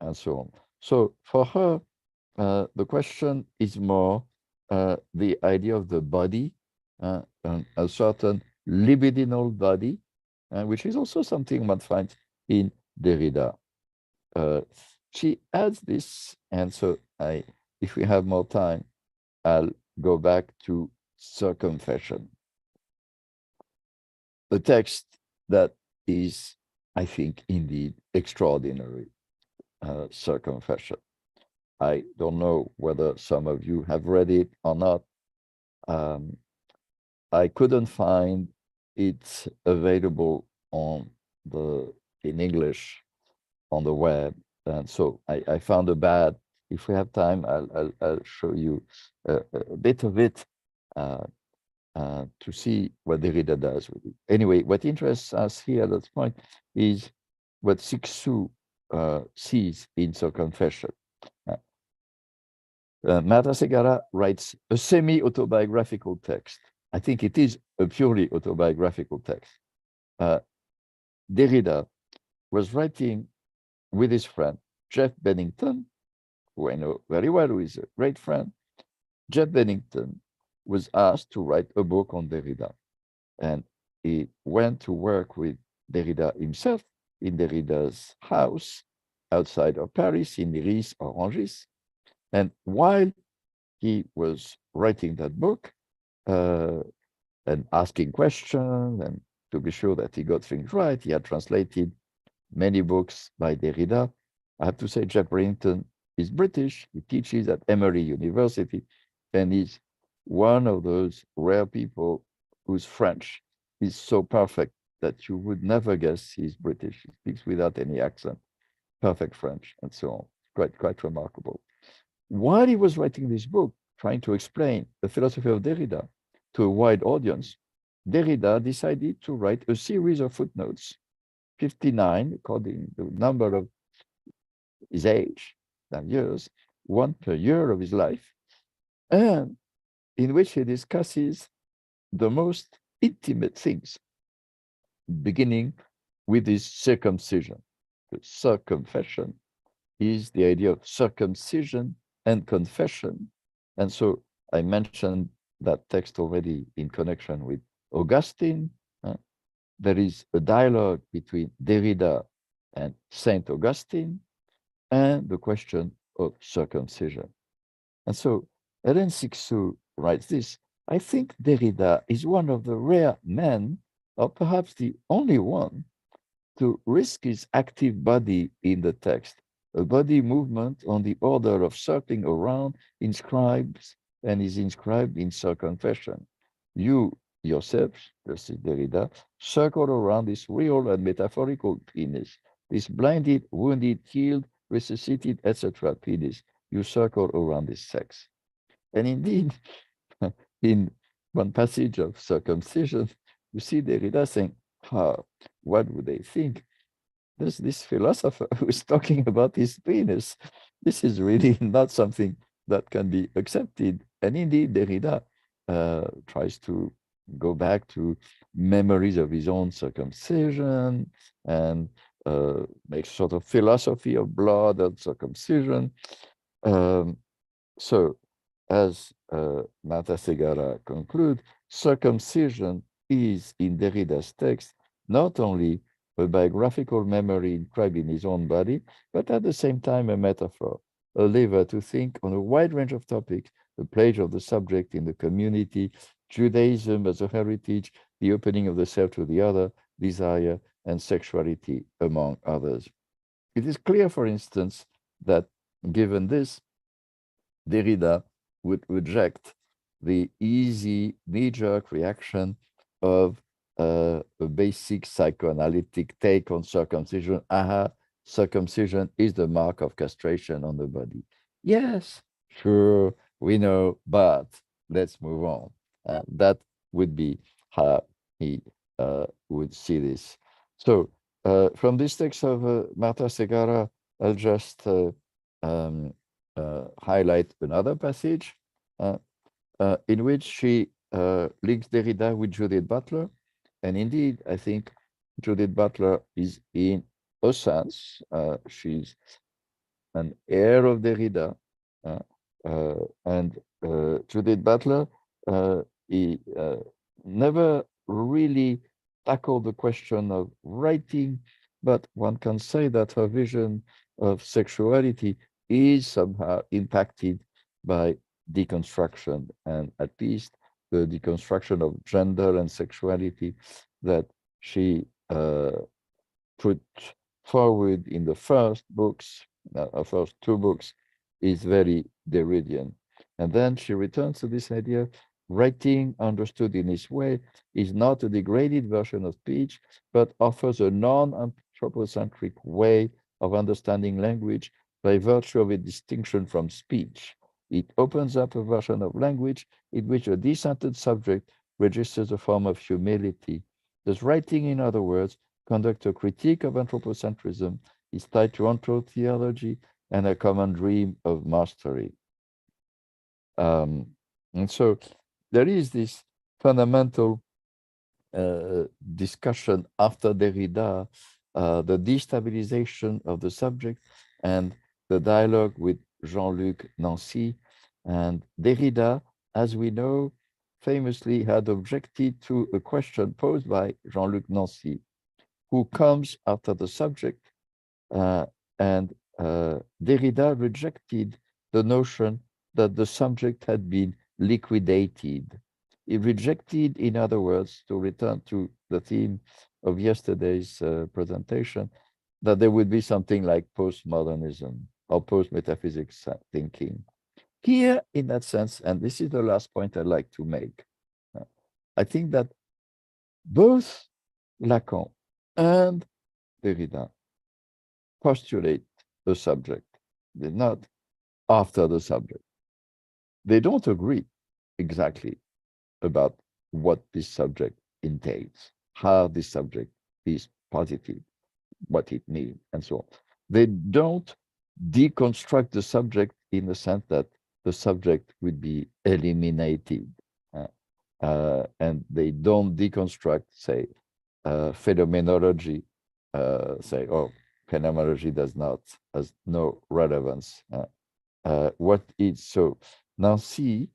and so on. So for her, the question is more the idea of the body, and a certain libidinal body, which is also something one finds in Derrida. She adds this, and so if we have more time, I'll go back to circumfession. A text that is, I think, indeed extraordinary, circumfession. I don't know whether some of you have read it or not. I couldn't find it available in English on the web, and so I found a bad. If we have time, I'll show you a bit of it to see what Derrida does with it. Anyway, what interests us here at this point is what Cixous sees in circumfession. Marta Segara writes a semi-autobiographical text. I think it is a purely autobiographical text. Derrida was writing with his friend, Jeff Bennington, who I know very well, who is a great friend. Jeff Bennington was asked to write a book on Derrida. And he went to work with Derrida himself in Derrida's house outside of Paris, in Iris, Orangis. And while he was writing that book and asking questions, and to be sure that he got things right, he had translated many books by Derrida. I have to say, Jeff Bennington is British. He teaches at Emory University, and he's one of those rare people whose French is so perfect that you would never guess he's British. He speaks without any accent, perfect French, and so on. Quite remarkable. While he was writing this book, trying to explain the philosophy of Derrida to a wide audience, Derrida decided to write a series of footnotes, 59, according to the number of his age, and years, one per year of his life, and in which he discusses the most intimate things, beginning with his circumcision. The circumfession is the idea of circumcision and confession. And so I mentioned that text already in connection with Augustine. There is a dialogue between Derrida and Saint Augustine and the question of circumcision. And so Hélène Sixou writes this: I think Derrida is one of the rare men, or perhaps the only one, to risk his active body in the text, a body movement on the order of circling around inscribes and is inscribed in circumfession. You yourselves, this is Derrida, circle around this real and metaphorical penis, this blinded, wounded, killed, resuscitated, etc. penis. You circle around this sex. And indeed, in one passage of circumcision, you see Derrida saying, what would they think? There's this philosopher who is talking about his penis. This is really not something that can be accepted. And indeed, Derrida tries to go back to memories of his own circumcision and makes sort of philosophy of blood and circumcision. So, as Marta Segara concludes, circumcision is in Derrida's text not only a biographical memory inscribed in his own body, but at the same time a metaphor, a lever to think on a wide range of topics, the place of the subject in the community, Judaism as a heritage, the opening of the self to the other, desire, and sexuality, among others. It is clear, for instance, that given this, Derrida would reject the easy knee-jerk reaction of a basic psychoanalytic take on circumcision. Circumcision is the mark of castration on the body. Yes, sure, we know, but let's move on. That would be how he would see this. So from this text of Marta Segara, I'll just highlight another passage in which she links Derrida with Judith Butler. And indeed, I think Judith Butler is in a sense, she's an heir of Derrida. And Judith Butler, he never really tackled the question of writing, but one can say that her vision of sexuality is somehow impacted by deconstruction, and at least the deconstruction of gender and sexuality that she put forward in the first books, first two books, is very Derridian. And then she returns to this idea: writing understood in this way is not a degraded version of speech, but offers a non-anthropocentric way of understanding language by virtue of its distinction from speech. It opens up a version of language in which a decentered subject registers a form of humility. Thus, writing, in other words, conduct a critique of anthropocentrism, is tied to anthrotheology and a common dream of mastery. And so there is this fundamental discussion after Derrida, the destabilization of the subject and the dialogue with Jean-Luc Nancy. And Derrida, as we know, famously had objected to a question posed by Jean-Luc Nancy, who comes after the subject, and Derrida rejected the notion that the subject had been liquidated. He rejected, in other words, to return to the theme of yesterday's presentation, that there would be something like postmodernism or post-metaphysics thinking. Here, in that sense, and this is the last point I'd like to make, I think that both Lacan and Derrida postulate the subject. They're not after the subject. They don't agree exactly about what this subject entails, how this subject is positive, what it means, and so on. They don't deconstruct the subject in the sense that the subject would be eliminated. And they don't deconstruct, say, phenomenology, say, oh, phenomenology has no relevance. What is so? Nancy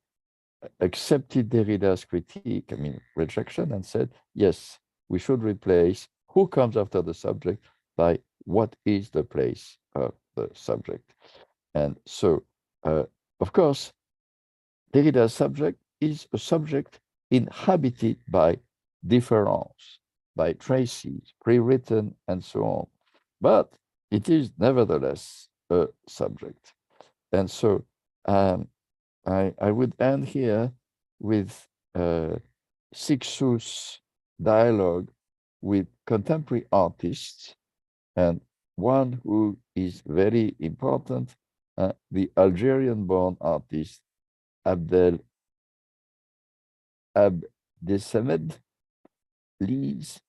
accepted Derrida's critique, I mean, rejection, and said, yes, we should replace who comes after the subject by what is the place of the subject. And so, of course, Derrida's subject is a subject inhabited by difference, by traces, pre-written, and so on. But it is nevertheless a subject. And so I would end here with Sixous dialogue with contemporary artists, and one who is very important, the Algerian-born artist Abdesamed leads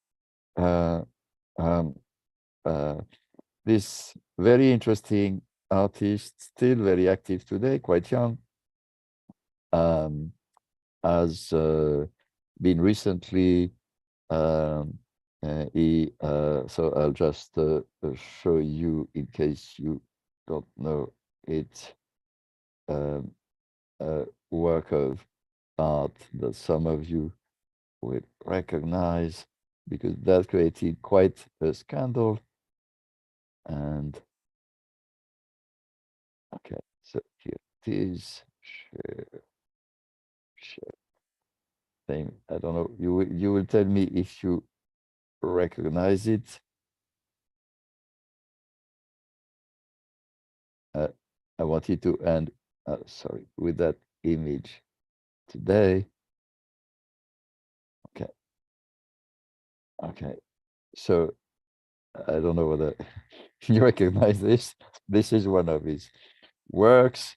this very interesting artist, still very active today, quite young, has been recently, so I'll just show you in case you don't know it, a work of art that some of you will recognize, because that created quite a scandal. And okay, so here it is. Share thing. I don't know. You will tell me if you recognize it. I wanted to end, sorry, with that image today. Okay. Okay. So I don't know whether you recognize this. This is one of his works.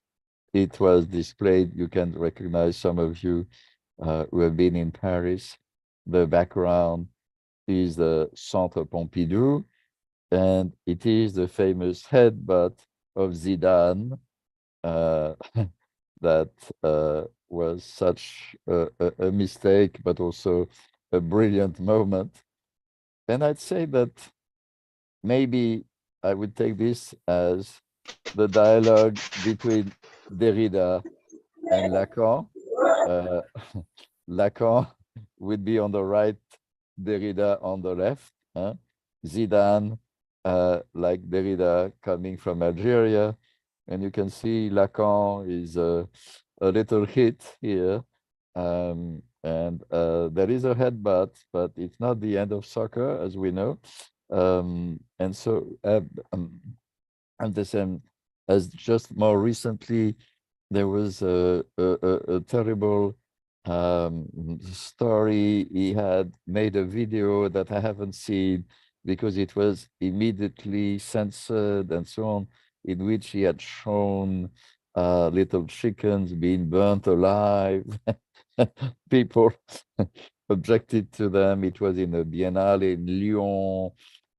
It was displayed. You can recognize, some of you who have been in Paris. The background is the Centre Pompidou, and it is the famous headbutt of Zidane that was such a mistake, but also a brilliant moment. And I'd say that maybe I would take this as the dialogue between Derrida and Lacan. Lacan would be on the right, Derrida on the left. Zidane, like Derrida, coming from Algeria. And you can see Lacan is a little hit here. And there is a headbutt, but it's not the end of soccer, as we know. And so, and the same as just more recently, there was a terrible story. He had made a video that I haven't seen because it was immediately censored and so on, in which he had shown little chickens being burnt alive. People objected to them. It was in a Biennale in Lyon.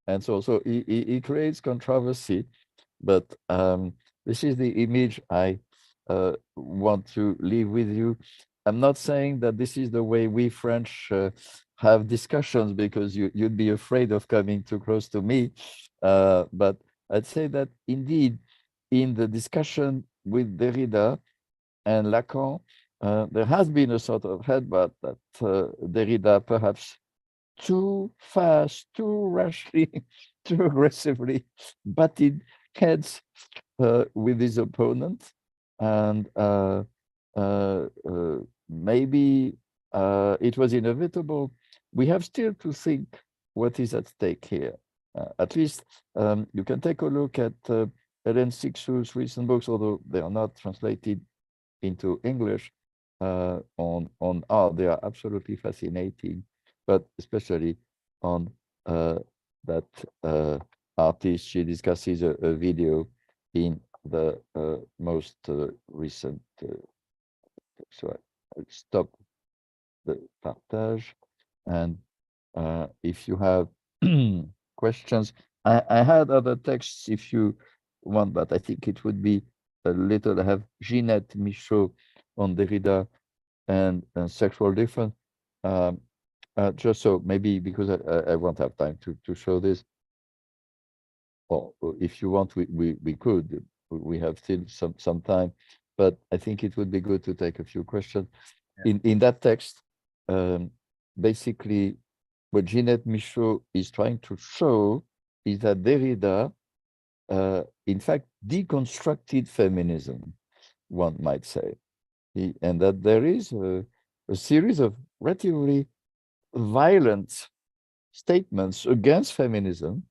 And so he creates controversy. But this is the image I want to leave with you. I'm not saying that this is the way we French have discussions, because you'd be afraid of coming too close to me. But I'd say that indeed, in the discussion with Derrida and Lacan, there has been a sort of headbutt that Derrida perhaps too fast, too rashly, too aggressively butted heads with his opponent, and maybe it was inevitable. We have still to think what is at stake here. At least you can take a look at Hélène Sixou's recent books, although they are not translated into English, on art. They are absolutely fascinating, but especially on that artist. She discusses a video in the most recent. So I'll stop the partage, and if you have questions, I had other texts if you want, but I think it would be a little. I have Jean-Michel on Derrida and sexual difference. Just so maybe, because I won't have time to show this. Or if you want, we could. We have still some time, but I think it would be good to take a few questions. Yeah. In that text, basically, what Jean-Michel is trying to show is that Derrida, in fact, deconstructed feminism, one might say, and that there is a series of relatively violent statements against feminism.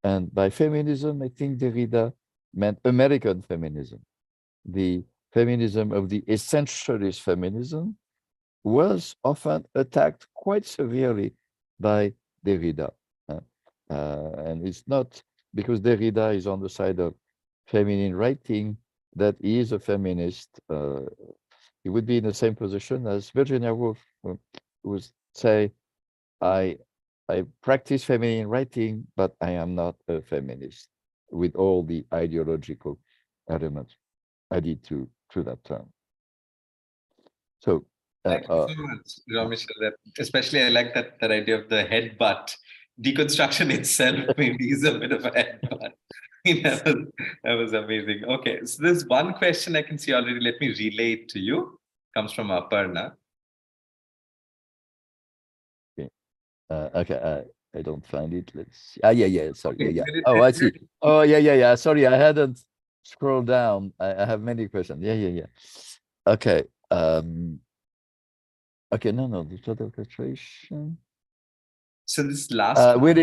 And by feminism, I think Derrida meant American feminism. The feminism of the essentialist feminism was often attacked quite severely by Derrida. And it's not because Derrida is on the side of feminine writing that he is a feminist. He would be in the same position as Virginia Woolf, who would say, I practice feminine writing, but I am not a feminist, with all the ideological elements added to that term. So thank you so much, Jean-Michel. Especially I like that idea of the headbutt. Deconstruction itself maybe is a bit of a headbutt. That was amazing. Okay, so there's one question I can see already. Let me relay it to you. Comes from Aparna. Okay, I don't find it. Let's see. Yeah. Sorry. Okay. Yeah. Oh, I see. Oh, yeah. Sorry, I hadn't scrolled down. I have many questions. Yeah. Okay. Okay. No. The total castration. So this last. Would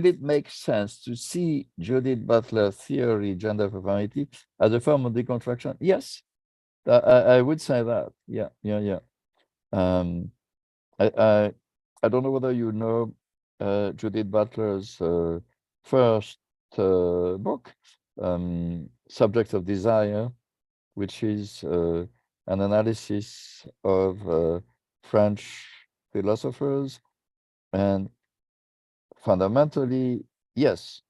it make sense to see Judith Butler theory, gender conformity, as a form of deconstruction? Yes, I would say that. Yeah. I don't know whether you know Judith Butler's first book, Subject of Desire, which is an analysis of French philosophers. And fundamentally, yes,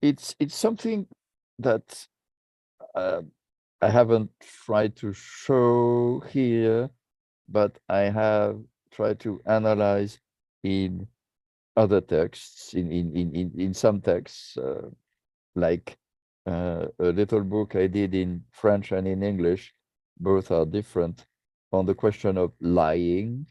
it's something that I haven't tried to show here, but I have tried to analyze in other texts, in some texts, like a little book I did in French and in English. Both are different, on the question of lying.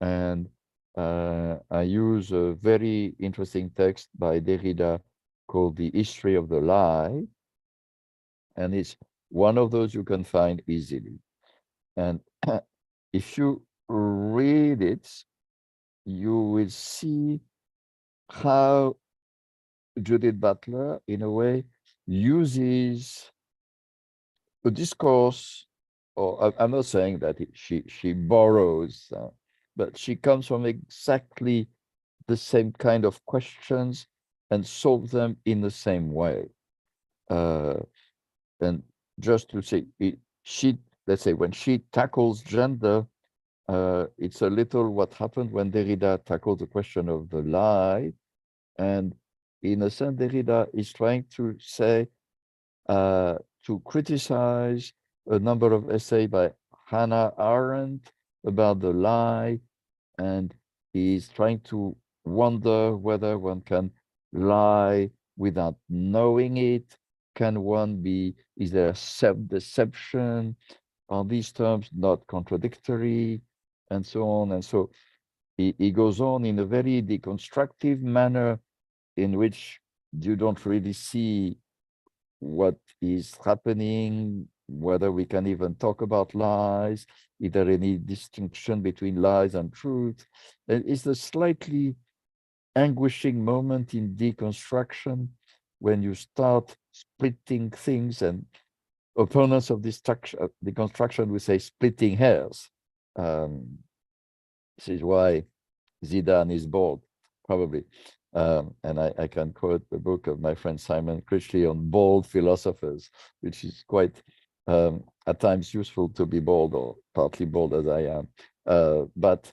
And I use a very interesting text by Derrida called The History of the Lie. And it's one of those you can find easily. And if you read it, you will see how Judith Butler, in a way, uses a discourse, or I'm not saying that she borrows, but she comes from exactly the same kind of questions and solves them in the same way. And just to say, let's say, when she tackles gender, it's a little what happened when Derrida tackled the question of the lie. And in a sense, Derrida is trying to say, to criticize a number of essays by Hannah Arendt about the lie, and he's trying to wonder whether one can lie without knowing it. Can one be, is there self-deception? Are these terms not contradictory? And so on. And so he goes on in a very deconstructive manner in which you don't really see what is happening, whether we can even talk about lies, is there any distinction between lies and truth. And it's a slightly anguishing moment in deconstruction when you start splitting things, and opponents of deconstruction would say splitting hairs. This is why Zidane is bored, probably. And I can quote the book of my friend Simon Critchley on bold philosophers, which is quite at times useful to be bold, or partly bold as I am. But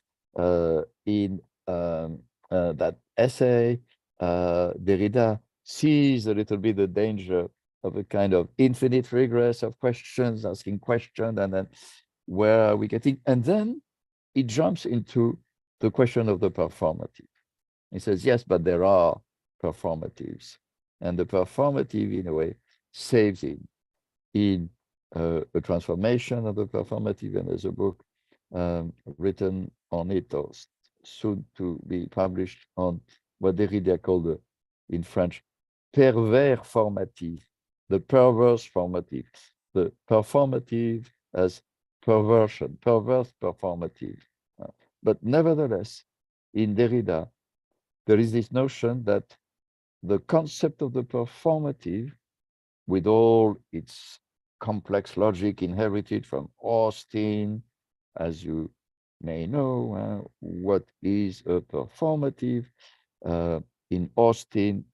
in that essay, Derrida sees a little bit the danger of a kind of infinite regress of questions, asking questions, and then where are we getting? And then he jumps into the question of the performative. He says, yes, but there are performatives. And the performative, in a way, saves him in a transformation of the performative. And there's a book written on it, or soon to be published, on what Derrida called, in French, pervers formative, the perverse formative, the performative as perversion, perverse performative. But nevertheless, in Derrida, there is this notion that the concept of the performative, with all its complex logic inherited from Austin, as you may know, what is a performative? In Austin,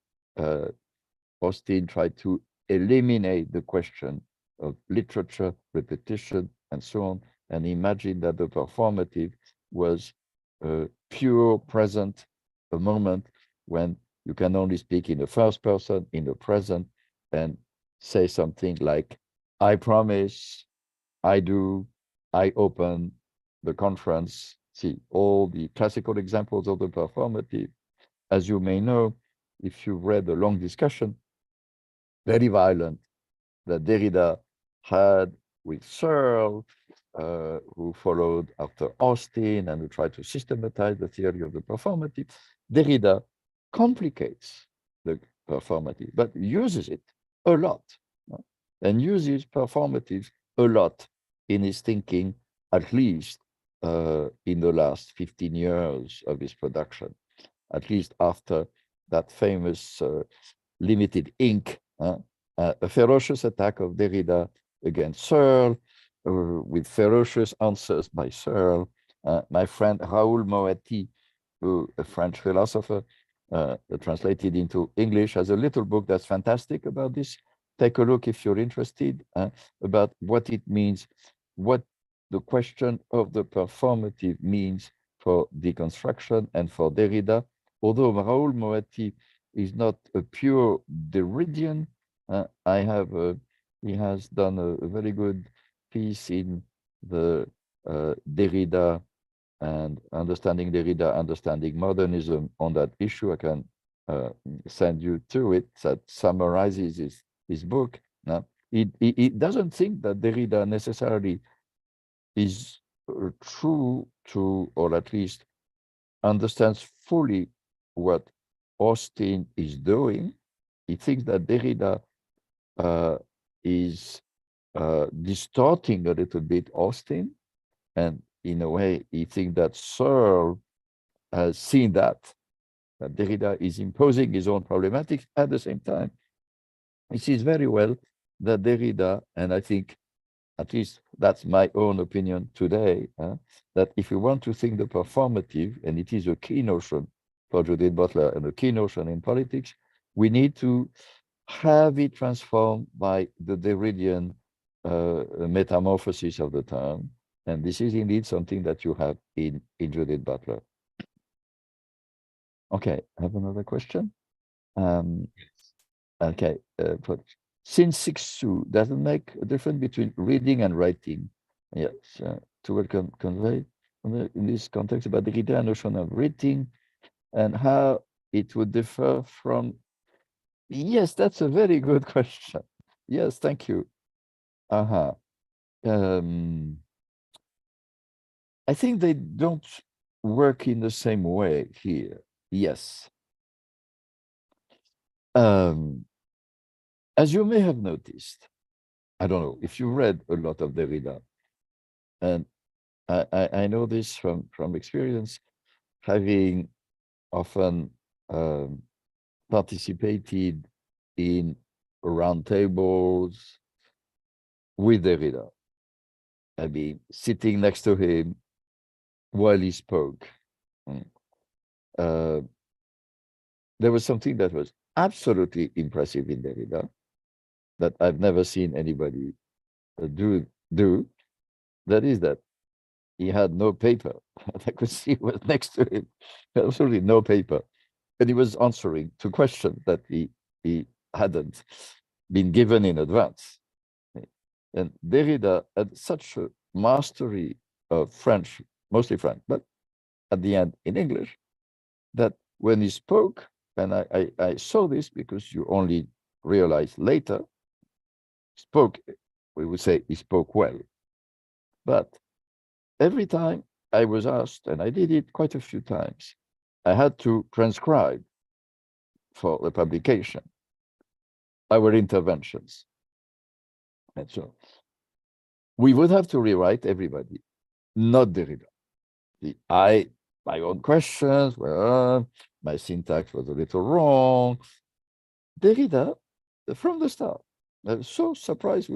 Austin tried to eliminate the question of literature, repetition, and so on, and imagine that the performative was pure present, a moment when you can only speak in the first person, in the present, and say something like, I promise, I do, I open the conference. See, all the classical examples of the performative. As you may know, if you've read the long discussion, very violent, that Derrida had with Searle, who followed after Austin and who tried to systematize the theory of the performative. Derrida complicates the performative, but uses it a lot, and uses performative a lot in his thinking, at least in the last 15 years of his production, at least after that famous limited ink, a ferocious attack of Derrida against Searle, with ferocious answers by Searle. My friend Raoul Moati, a French philosopher, translated into English, has a little book that's fantastic about this. Take a look if you're interested, about what it means, what the question of the performative means for deconstruction and for Derrida. Although Raoul Moati is not a pure Derridian, he has done a very good piece in the Derrida and Understanding Derrida, Understanding Modernism on that issue. I can send you to it, that summarizes his book. He doesn't think that Derrida necessarily is true to, or at least understands fully what Austin is doing. He thinks that Derrida is distorting a little bit Austin, and in a way, he thinks that Searle has seen that Derrida is imposing his own problematics. At the same time, he sees very well that Derrida, and I think at least that's my own opinion today, that if you want to think the performative, and it is a key notion for Judith Butler and a key notion in politics, we need to have it transformed by the Derridian metamorphosis of the term. And this is indeed something that you have in Judith Butler. Okay, I have another question. Okay, Since Sixu doesn't make a difference between reading and writing. Yes, to convey in this context about the Derrida notion of reading and how it would differ from. Yes, that's a very good question. Yes, thank you. Um, I think they don't work in the same way here. Yes. As you may have noticed, I don't know if you read a lot of Derrida, and I know this from experience, having often participated in roundtables with Derrida. I mean, sitting next to him while he spoke. There was something that was absolutely impressive in Derrida that I've never seen anybody do. That is that he had no paper. I could see was next to him, absolutely no paper, and he was answering to questions that he hadn't been given in advance. And Derrida had such a mastery of French, mostly French, but at the end in English, that when he spoke, and I saw this because you only realize later, spoke, we would say he spoke well. But every time I was asked, and I did it quite a few times, I had to transcribe for the publication our interventions. And so we would have to rewrite everybody, not Derrida. My own questions, well, my syntax was a little wrong. Derrida, from the start, I was so surprised.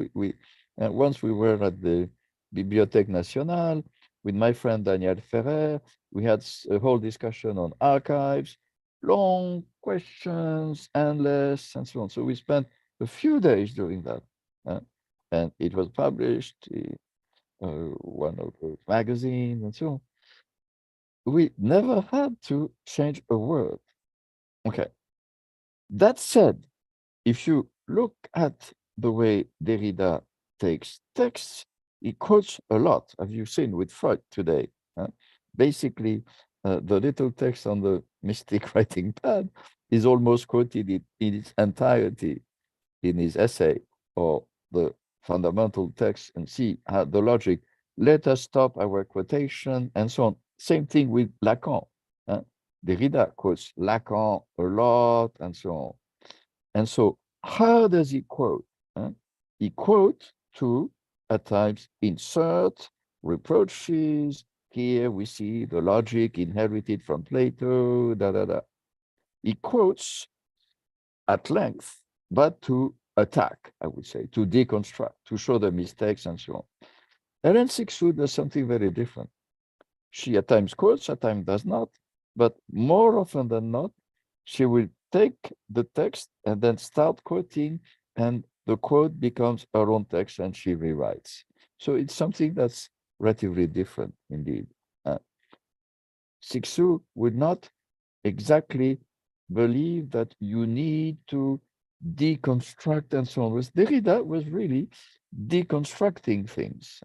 Once we were at the Bibliothèque Nationale with my friend Daniel Ferrer, we had a whole discussion on archives, long questions, endless, and so on. So we spent a few days doing that. And it was published in one of the magazines and so on. We never had to change a word. Okay. That said, if you look at the way Derrida takes texts, he quotes a lot, as you've seen with Freud today. Basically, the little text on the mystic writing pad is almost quoted in its entirety in his essay, or the fundamental text, and see how the logic. Let us stop our quotation and so on. Same thing with Lacan. Derrida quotes Lacan a lot and so on. And so how does he quote? He quotes to, at times, insert reproaches. Here we see the logic inherited from Plato, He quotes at length, but to attack, I would say, to deconstruct, to show the mistakes and so on. Ellen Sixwood does something very different. She at times quotes, at times does not, but more often than not, she will take the text and then start quoting, and the quote becomes her own text and she rewrites. So it's something that's relatively different indeed. Sixou would not exactly believe that you need to deconstruct and so on. Derrida was really deconstructing things,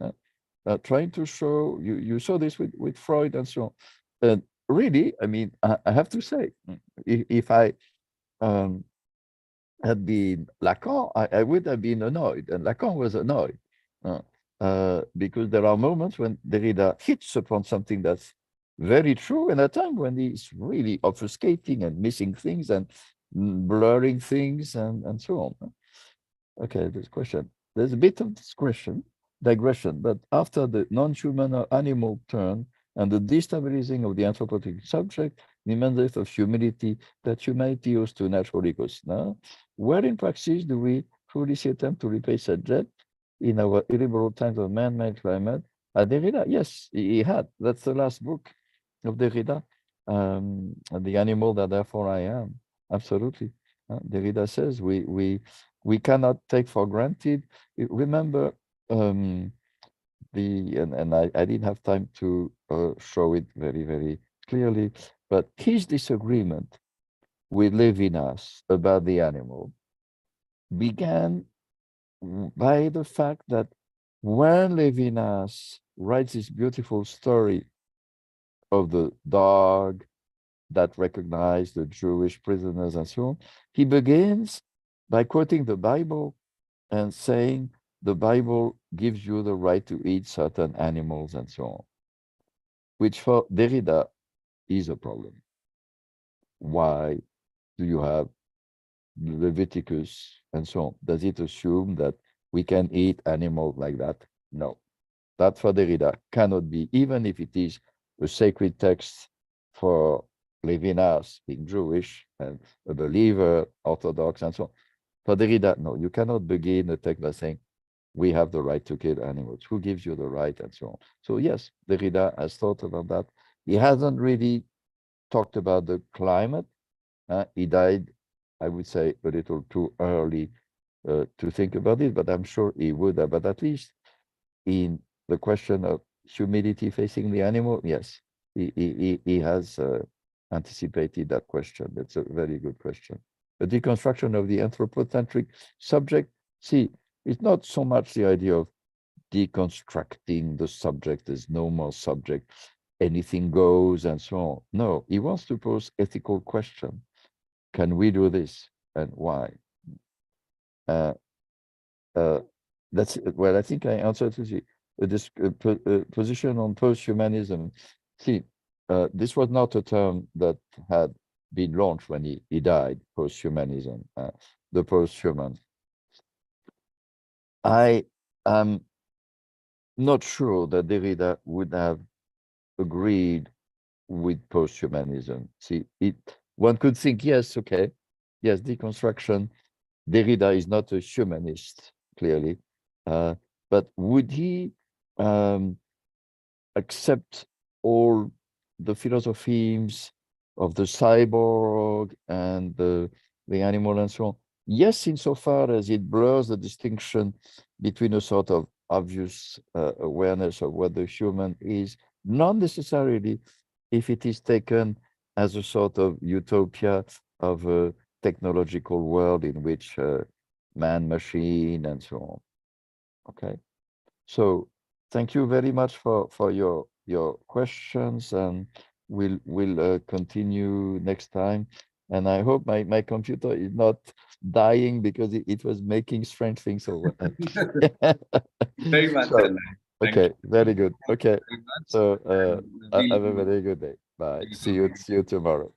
trying to show, you saw this with Freud and so on. And really, I mean, I have to say, if I had been Lacan, I would have been annoyed, and Lacan was annoyed because there are moments when Derrida hits upon something that's very true, and at times when he's really obfuscating and missing things and blurring things and so on. Okay, this question. There's a bit of digression, but after the non-human or animal turn and the destabilizing of the anthropological subject, the mandate of humility that humanity owes to natural ecos. Now, where in practice do we truly see attempt to replace a jet in our illiberal times of man-made climate? Derrida, yes, he had. That's the last book of Derrida, The Animal That Therefore I Am. Absolutely. Derrida says we cannot take for granted. Remember, and I didn't have time to show it very, very clearly, but his disagreement with Levinas about the animal began by the fact that when Levinas writes this beautiful story of the dog that recognized the Jewish prisoners and so on, he begins by quoting the Bible and saying the Bible gives you the right to eat certain animals and so on, which for Derrida is a problem. Why do you have Leviticus and so on? Does it assume that we can eat animals like that? No. That for Derrida cannot be, even if it is a sacred text for Levinas, being Jewish and a believer, Orthodox, and so on. For Derrida, no, you cannot begin a text by saying, we have the right to kill animals. Who gives you the right, and so on. So yes, Derrida has thought about that. He hasn't really talked about the climate. He died, I would say, a little too early to think about it, but I'm sure he would have. But at least in the question of humidity facing the animal, yes, he has anticipated that question. That's a very good question. The deconstruction of the anthropocentric subject, see, it's not so much the idea of deconstructing the subject, there's no more subject, anything goes and so on. No, he wants to pose ethical question. Can we do this and why? That's well, I think I answered to this position on post-humanism. See, this was not a term that had been launched when he died, post-humanism, the post-human. I am not sure that Derrida would have agreed with post-humanism. See, one could think, yes, okay, yes, deconstruction. Derrida is not a humanist, clearly, but would he accept all the philosophies of the cyborg and the animal and so on? Yes, insofar as it blurs the distinction between a sort of obvious awareness of what the human is, not necessarily if it is taken as a sort of utopia of a technological world in which man, machine, and so on. Okay, so thank you very much for your questions, and we'll continue next time. And I hope my computer is not dying because it was making strange things over. Very much So, alive. Thank okay, you. very good. Okay, Very much. so And have a we'll very good day. Bye. be See you tomorrow.